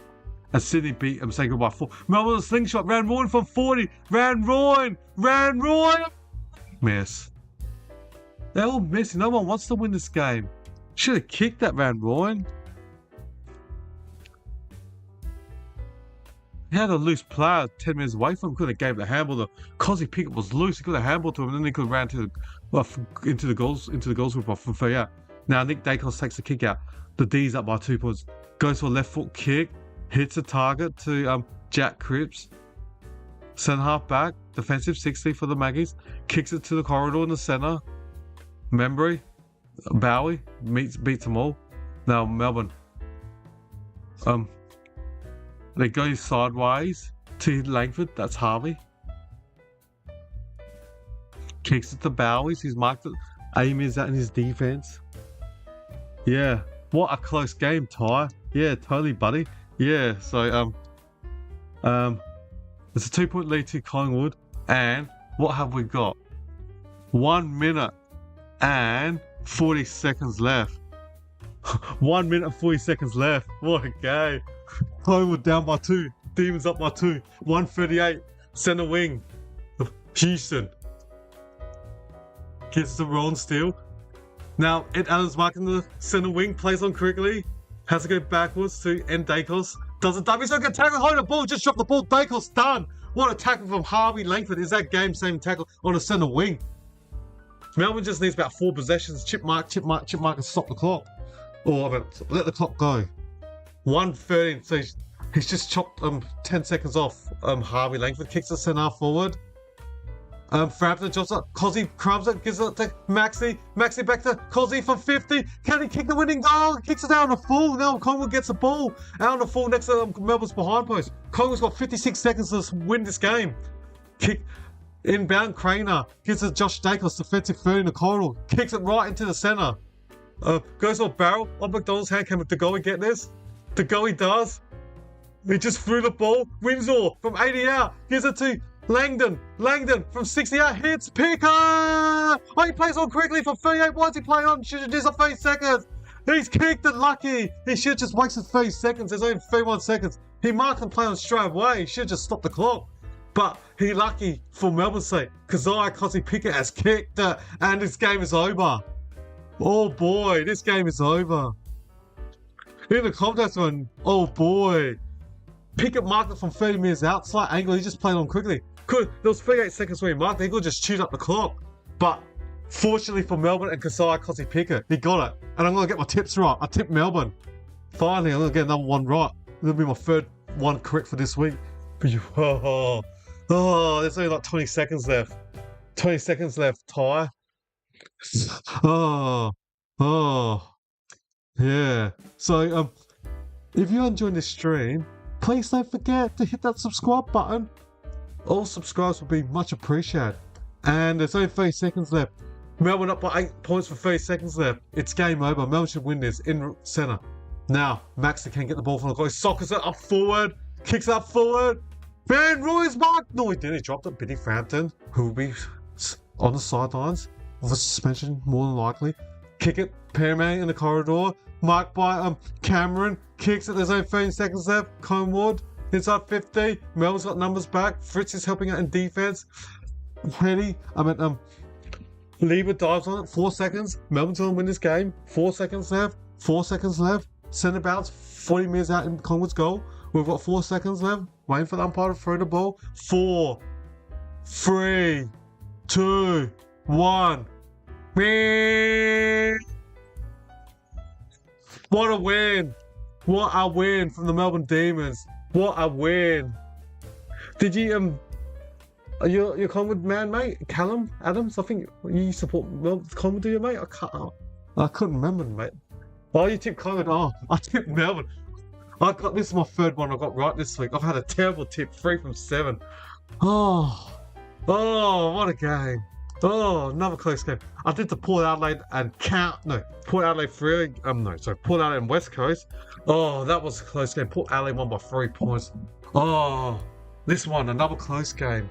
And Sydney beat them, second by 4. Melbourne slingshot, Van Rooyen from 40. Van Rooyen! Miss. They're all missing. No one wants to win this game. Should have kicked that Van Rooyen. He had a loose player 10 minutes away from him. Could have gave the handball. The Cozzy Pickett was loose. He could have handballed to him, and then he could have ran into the goals group from 30 out. Now Nick Dacos takes the kick out. The D's up by 2 points. Goes for a left foot kick. Hits a target to Jack Cripps. Centre half back. Defensive 60 for the Maggies. Kicks it to the corridor in the centre. Membry. Bowie beats them all. Now Melbourne. They go sideways to Langford. That's Harvey. Kicks it to Bowies. He's marked it. Aim is that in his defense. Yeah. What a close game, Ty. Yeah, totally, buddy. Yeah, so it's a 2-point lead to Collingwood, and what have we got? 1 minute and 40 seconds left. 1 minute and 40 seconds left. What a game. Collingwood down by 2. Demons up by 2. 138. Centre wing. Houston. Gets the Ron Steele. Now, Ed Adams marking the centre wing. Plays on quickly. Has to go backwards to end Dacos. Doesn't dive. He's not going to tackle. Hold the ball. Just drop the ball. Dacos done. What a tackle from Harvey Langford. Is that game same tackle on the centre wing? Melbourne just needs about 4 possessions. Chip mark, and stop the clock. Or let the clock go. 1:13. So he's just chopped 10 seconds off. Harvey Langford kicks the centre forward. Frampton jumps up. Cozzy crumbs it, gives it to Maxi. Maxi back to Cozzy for 50. Can he kick the winning goal? Kicks it out on the full. Now Collingwood gets the ball out on the full next to Melbourne's behind post. Collingwood's got 56 seconds to win this game. Kick inbound. Craner gives it to Josh Dacos, defensive 30 in the corridor. Kicks it right into the centre. Goes for a barrel on McDonald's hand. Can DeGoey get this? DeGoey does. He just threw the ball. Windsor from 80 out. Gives it to Langdon from 60 out hits Picker. Oh, he plays on quickly for 38. Why is he playing on? Should have just 30 seconds. He's kicked it lucky. He should have just wasted 30 seconds. There's only 31 seconds. He marked and played on straight away. He should have just stopped the clock. But he lucky for Melbourne's sake. Cozzy Pickett has kicked it, and this game is over. Oh boy, this game is over. In the contest one, oh boy. Pickett marked it from 30 metres out, slight angle. He just played on quickly. There was 38 seconds where he marked it. He could just chewed up the clock. But Fortunately for Melbourne and Kasai Kossi Pickett, he got it. And I'm going to get my tips right. I tipped Melbourne. Finally, I'm going to get another one right. It'll be my third one correct for this week. But there's only like 20 seconds left. 20 seconds left, Ty. Yeah. So, if you're enjoying this stream, please don't forget to hit that subscribe button. All subscribes will be much appreciated. And there's only 30 seconds left. Melbourne up by 8 points with 30 seconds left. It's game over. Melbourne should win this in centre. Now, Maxi can get the ball from the goal. He sockers it up forward. Kicks up forward. Van Roy's mark. No, he didn't. He dropped it. Billy Frampton, who will be on the sidelines with a suspension, more than likely. Kick it. Pearman in the corridor. Marked by Cameron. Kicks it. There's only 13 seconds left. Collingwood inside 50. Melbourne's got numbers back. Fritz is helping out in defence. Lieber dives on it. 4 seconds. Melbourne's going to win this game. 4 seconds left. 4 seconds left. Centre bounce 40 metres out in Collingwood's goal. We've got 4 seconds left. Waiting for the umpire to throw the ball. 4, 3, 2, 1. What a win! What a win from the Melbourne Demons. What a win. Did you are you a Collingwood man, mate? Callum Adams? I think you support Collingwood, do you, mate? I couldn't remember, mate. Oh, you tipped Collingwood. Oh, I tipped Melbourne. This is my third one I got right this week. I've had a terrible tip, 3 from 7. Oh, what a game. Oh, another close game. I did the Port Adelaide and Port Adelaide Port Adelaide and West Coast. Oh, that was a close game. Port Adelaide won by 3 points. Oh, this one, another close game.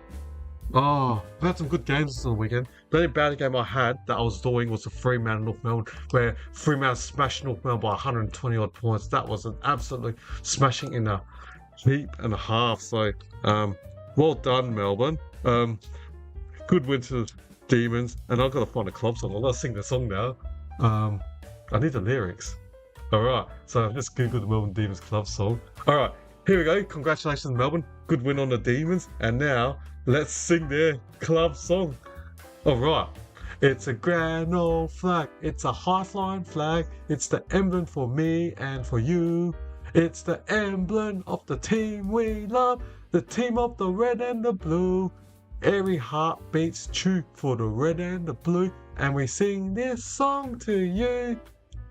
Oh, I've had some good games this weekend. The only bad game I had that I was doing was the Fremantle North Melbourne, where Fremantle smashed North Melbourne by 120 odd points. That was an absolutely smashing in a heap and a half. So, well done, Melbourne. Good win to the Demons, and I've got to find a club song. I've got to sing the song now. I need the lyrics. Alright, so I've just googled the Melbourne Demons club song. Alright, here we go. Congratulations, Melbourne. Good win on the Demons. And now, let's sing their club song. Alright. It's a grand old flag. It's a high-flying flag. It's the emblem for me and for you. It's the emblem of the team we love. The team of the red and the blue. Every heart beats true for the red and the blue. And we sing this song to you.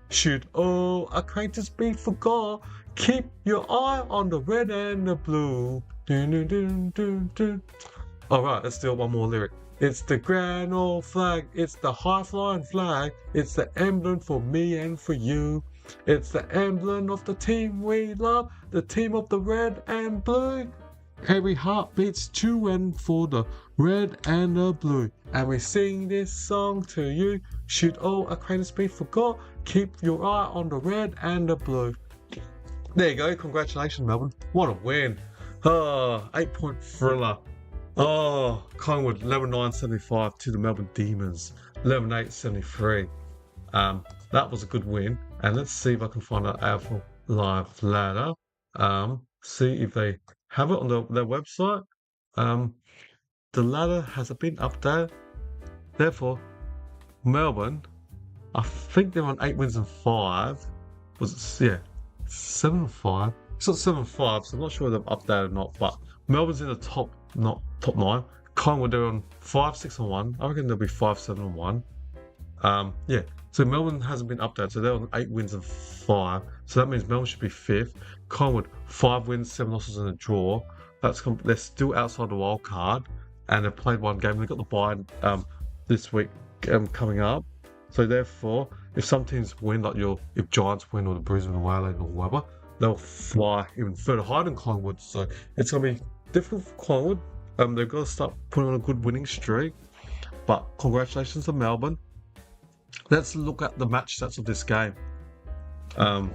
Should all acquaintance be forgot, keep your eye on the red and the blue. Dun, dun, dun, dun, dun. Alright, let's do one more lyric. It's the grand old flag. It's the high-flying flag. It's the emblem for me and for you. It's the emblem of the team we love. The team of the red and blue. Every heart beats true and for the red and the blue. And we sing this song to you. Should all acquaintance be forgot, keep your eye on the red and the blue. There you go. Congratulations, Melbourne. What a win. 8-point thriller. Collingwood 11-9-75 to the Melbourne Demons 11-8-73. That was a good win. And let's see if I can find an AFL live ladder. See if they have it on their website. The ladder hasn't been updated. Therefore, Melbourne, I think they're on 8 wins and 5. Was it? Yeah, 7-5. It's not 7-5, so I'm not sure if they've updated or not. But Melbourne's in the top 9. Collingwood, they're on 5-6-1. I reckon they'll be 5-7-1. Yeah. So Melbourne hasn't been updated, so they're on 8 wins and 5. So that means Melbourne should be 5th. Collingwood 5 wins, 7 losses and a draw. They're still outside the wild card, and they've played one game. They've got the bye this week coming up. So therefore, if some teams win, like if Giants win or the Brisbane Whalers or whatever, they'll fly even further higher than Collingwood. So it's gonna be difficult for Collingwood. They've got to start putting on a good winning streak. But congratulations to Melbourne. Let's look at the match stats of this game. The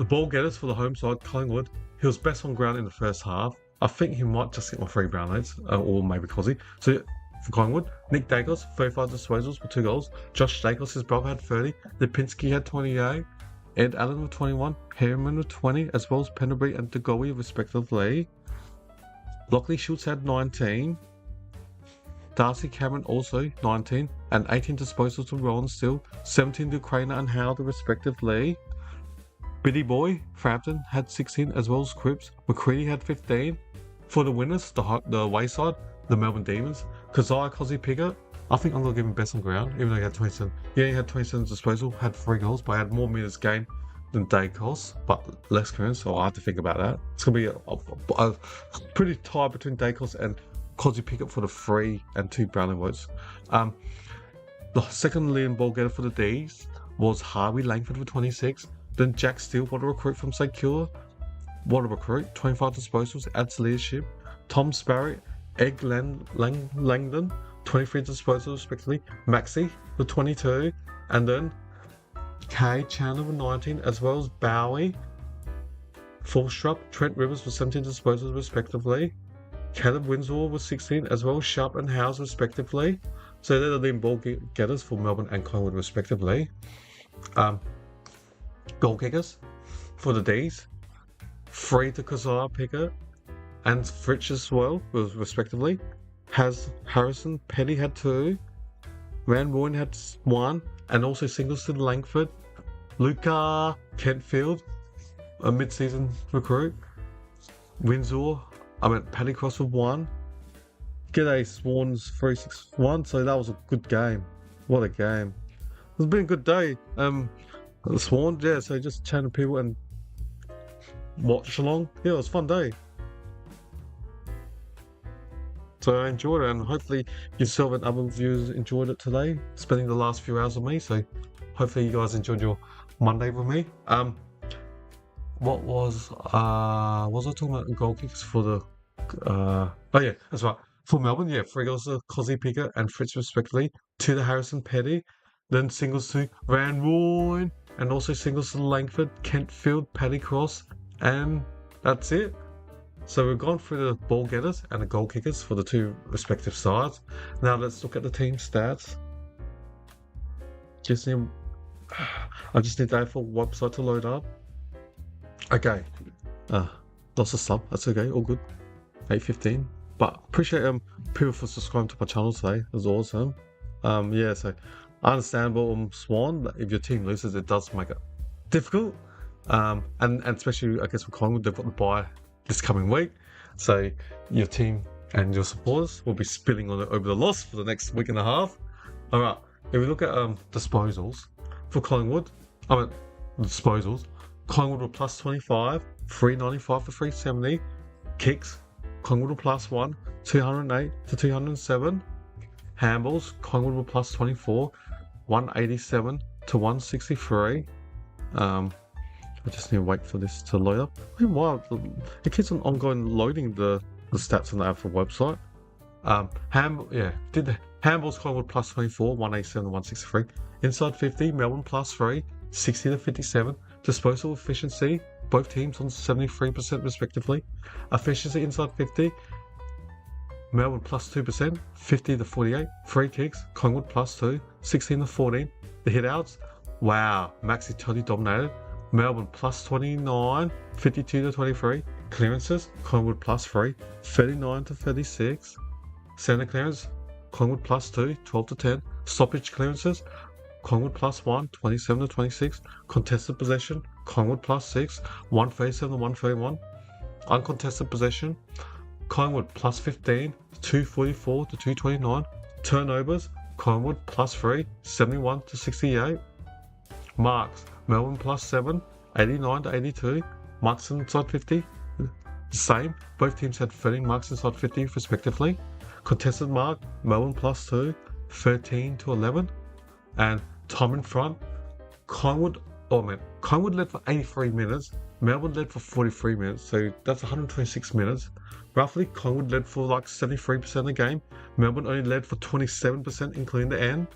ball getters for the home side, Collingwood. He was best on ground in the first half. I think he might just get my 3 Brownloads, or maybe Cozzy. So for Collingwood, Nick Dacos, 35 disposals for 2 goals. Josh Dacos, his brother, had 30. Lipinski had 28. Ed Allen with 21. Harriman with 20, as well as Penderbury and DeGoey respectively. Lockley Schultz had 19. Darcy Cameron also 19 and 18 disposals to Rowan Still, 17 to Craner and Howard respectively. Biddy Boy, Frampton had 16 as well as Cripps. McCready had 15. For the winners, the wayside, the Melbourne Demons, Kazai Cozzy Piggott. I think I'm going to give him best on ground, even though he had 27. Yeah, he had 27 disposal, had 3 goals, but had more minutes gained than Dacos, but less clearance, so I have to think about that. It's going to be a pretty tie between Dacos and Cozzy Piggott for the 3 and 2 Brownlow votes. The second leading ball getter for the D's was Harvey Langford for 26. Then Jack Steele, what a recruit from St Kilda. What a recruit, 25 disposals, adds leadership. Tom Sparrow, Egg Langdon, 23 disposals respectively. Maxi with 22. And then Kay Chandler with 19, as well as Bowie, Forstrup, Trent Rivers with 17 disposals respectively. Caleb Winsor with 16, as well as Sharp and Howes respectively. So they're the leading ball getters for Melbourne and Collingwood respectively. Goal kickers for the D's, 3 to Kazai Piggott and Fritz as well, respectively. Harrison Petty had 2, Van Rooyen had 1, and also singles to Langford. Luca Kentfield, a mid-season recruit. Paddy Cross with 1. G'day Swans 361. So that was a good game. What a game! It's been a good day. The Swans, yeah. So just chatting to people and watch along. Yeah, it was a fun day. So I enjoyed it, and hopefully yourself and other viewers enjoyed it today. Spending the last few hours with me. So hopefully you guys enjoyed your Monday with me. What was I talking about goal kicks for the oh yeah, that's right. For Melbourne, yeah, 3 goals to Cozzy Piggott and Fritz respectively, 2 to Harrison Petty, then singles to Van Rooyen, and also singles to Langford, Kentfield, Paddy Cross, and that's it. So we've gone through the ball getters and the goal kickers for the 2 respective sides. Now let's look at the team stats. I just need the AFL website to load up. Okay. Lost a sub. That's okay. All good. 8:15. But appreciate people for subscribing to my channel today. It was awesome. Yeah. So I understand, Swan. If your team loses, it does make it difficult. And especially I guess with Collingwood, they've got the bye this coming week. So your team and your supporters will be spilling on it over the loss for the next week and a half. All right. If we look at disposals for Collingwood, disposals. Collingwood were plus 25, 395 for 370. Kicks, Collingwood were plus 1, 208 to 207. Handballs, Collingwood were plus 24, 187 to 163. I just need to wait for this to load up. Wow, it keeps on ongoing loading the stats on the AFL website. Handballs, Collingwood plus 24, 187 to 163. Inside 50, Melbourne plus 3, 60 to 57. Disposal efficiency, both teams on 73% respectively. Efficiency inside 50, Melbourne plus 2%, 50 to 48. Free kicks, Collingwood plus 2, 16 to 14. The hit outs, wow, Maxi totally dominated. Melbourne plus 29, 52 to 23. Clearances, Collingwood plus 3, 39 to 36. Centre clearance, Collingwood plus 2, 12 to 10. Stoppage clearances, Collingwood plus 1, 27 to 26. Contested possession, Collingwood plus 6, 137 to 131. Uncontested possession, Collingwood plus 15, 244 to 229. Turnovers, Collingwood plus 3, 71 to 68. Marks, Melbourne plus 7, 89 to 82. Marks inside 50, the same. Both teams had 13 marks inside 50 respectively. Contested mark, Melbourne plus 2, 13 to 11. And time in front, Collingwood led for 83 minutes, Melbourne led for 43 minutes, so that's 126 minutes. Roughly, Collingwood led for like 73% of the game, Melbourne only led for 27%, including the end.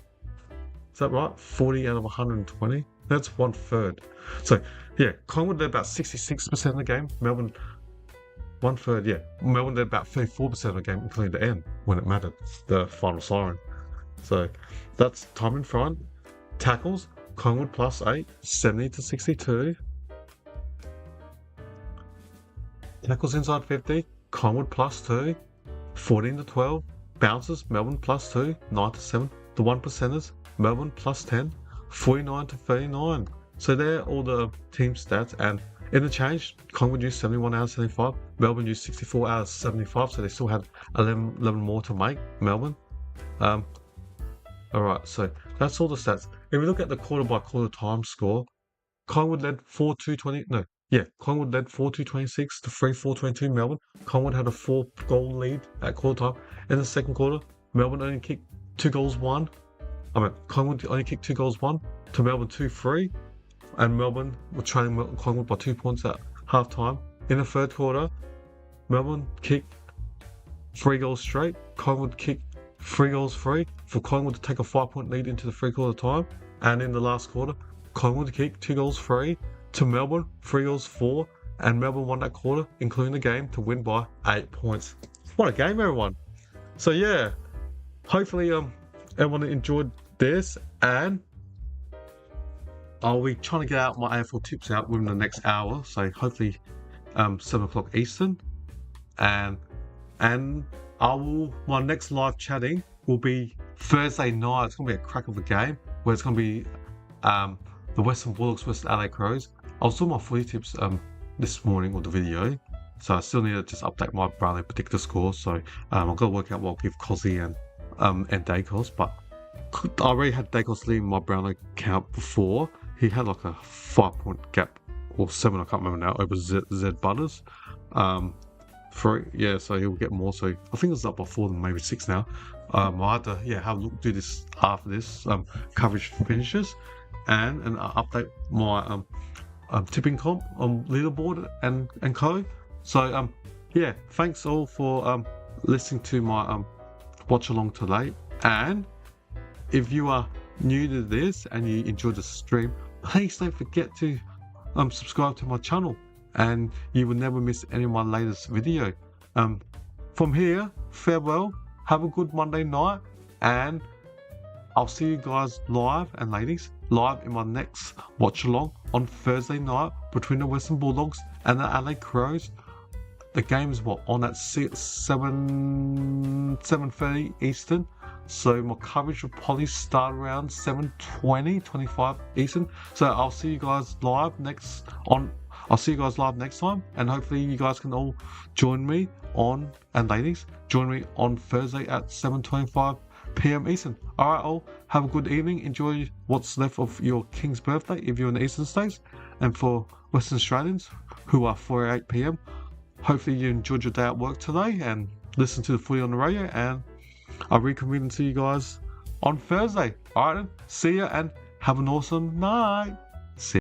Is that right? 40 out of 120? That's 1/3. So, yeah, Collingwood led about 66% of the game, Melbourne 1/3, yeah. Melbourne led about 34% of the game, including the end, when it mattered, the final siren. So, that's time in front. Tackles, Collingwood plus 8, 70 to 62. Tackles inside 50, Collingwood plus 2, 14 to 12. Bouncers, Melbourne +2, 9-7. The 1%ers, Melbourne +10, 49-39. So they're all the team stats. And interchange, Collingwood used 71 out of 75. Melbourne used 64 out of 75. So they still had 11 more to make, Melbourne. Alright, so that's all the stats. If we look at the quarter-by-quarter time score, Collingwood led 4-2-20. No, yeah, Collingwood led 4-2-26 to 3-4-22 Melbourne. Collingwood had a 4-goal lead at quarter time. In the second quarter, Melbourne only kicked 2 goals, 1. Collingwood only kicked 2 goals, 1 to Melbourne 2-3. And Melbourne were trailing Collingwood by 2 points at half time. In the third quarter, Melbourne kicked 3 goals straight. Collingwood kicked 3 goals free for Collingwood to take a 5-point lead into the 3-quarter time. And in the last quarter, Collingwood kicked 2 goals free to Melbourne, 3 goals 4, and Melbourne won that quarter, including the game, to win by 8 points. What a game, everyone! So yeah, hopefully everyone enjoyed this, and I'll be trying to get out my AFL tips out within the next hour. So hopefully 7 o'clock Eastern, and my next live chatting will be Thursday night. It's going to be a crack of a game where it's going to be the Western Bulldogs versus LA Crows. I was doing my footy tips this morning with the video, so I still need to just update my Brownlow predictor score. So I've got to work out what I'll give Cozzy and Dacos. But I already had Dacos leaving my Brownlow count before. He had like a 5-point gap, or 7, I can't remember now, over Zed Butters. So he'll get more. So I think it's up by 4, maybe 6 now. I'll have to have a look, do this after this coverage finishes, and update my tipping comp on leaderboard and co. So thanks all for listening to my watch along today. And if you are new to this and you enjoyed the stream, please don't forget to subscribe to my channel, and you will never miss any of my latest video. From here, farewell, have a good Monday night, and I'll see you guys live, and ladies, live in my next watch along on Thursday night between the Western Bulldogs and the LA Crows. The game is on at 7:30 Eastern. So my coverage will probably start around 7:25 Eastern. So I'll see you guys live next time, and hopefully you guys can all join me and ladies, join me on Thursday at 7:25 PM Eastern. Alright, all, have a good evening. Enjoy what's left of your King's birthday if you're in the Eastern States, and for Western Australians who are 4:08 PM, hopefully you enjoyed your day at work today and listen to the footy on the radio, and I'll reconvene to you guys on Thursday. Alright then, see ya and have an awesome night.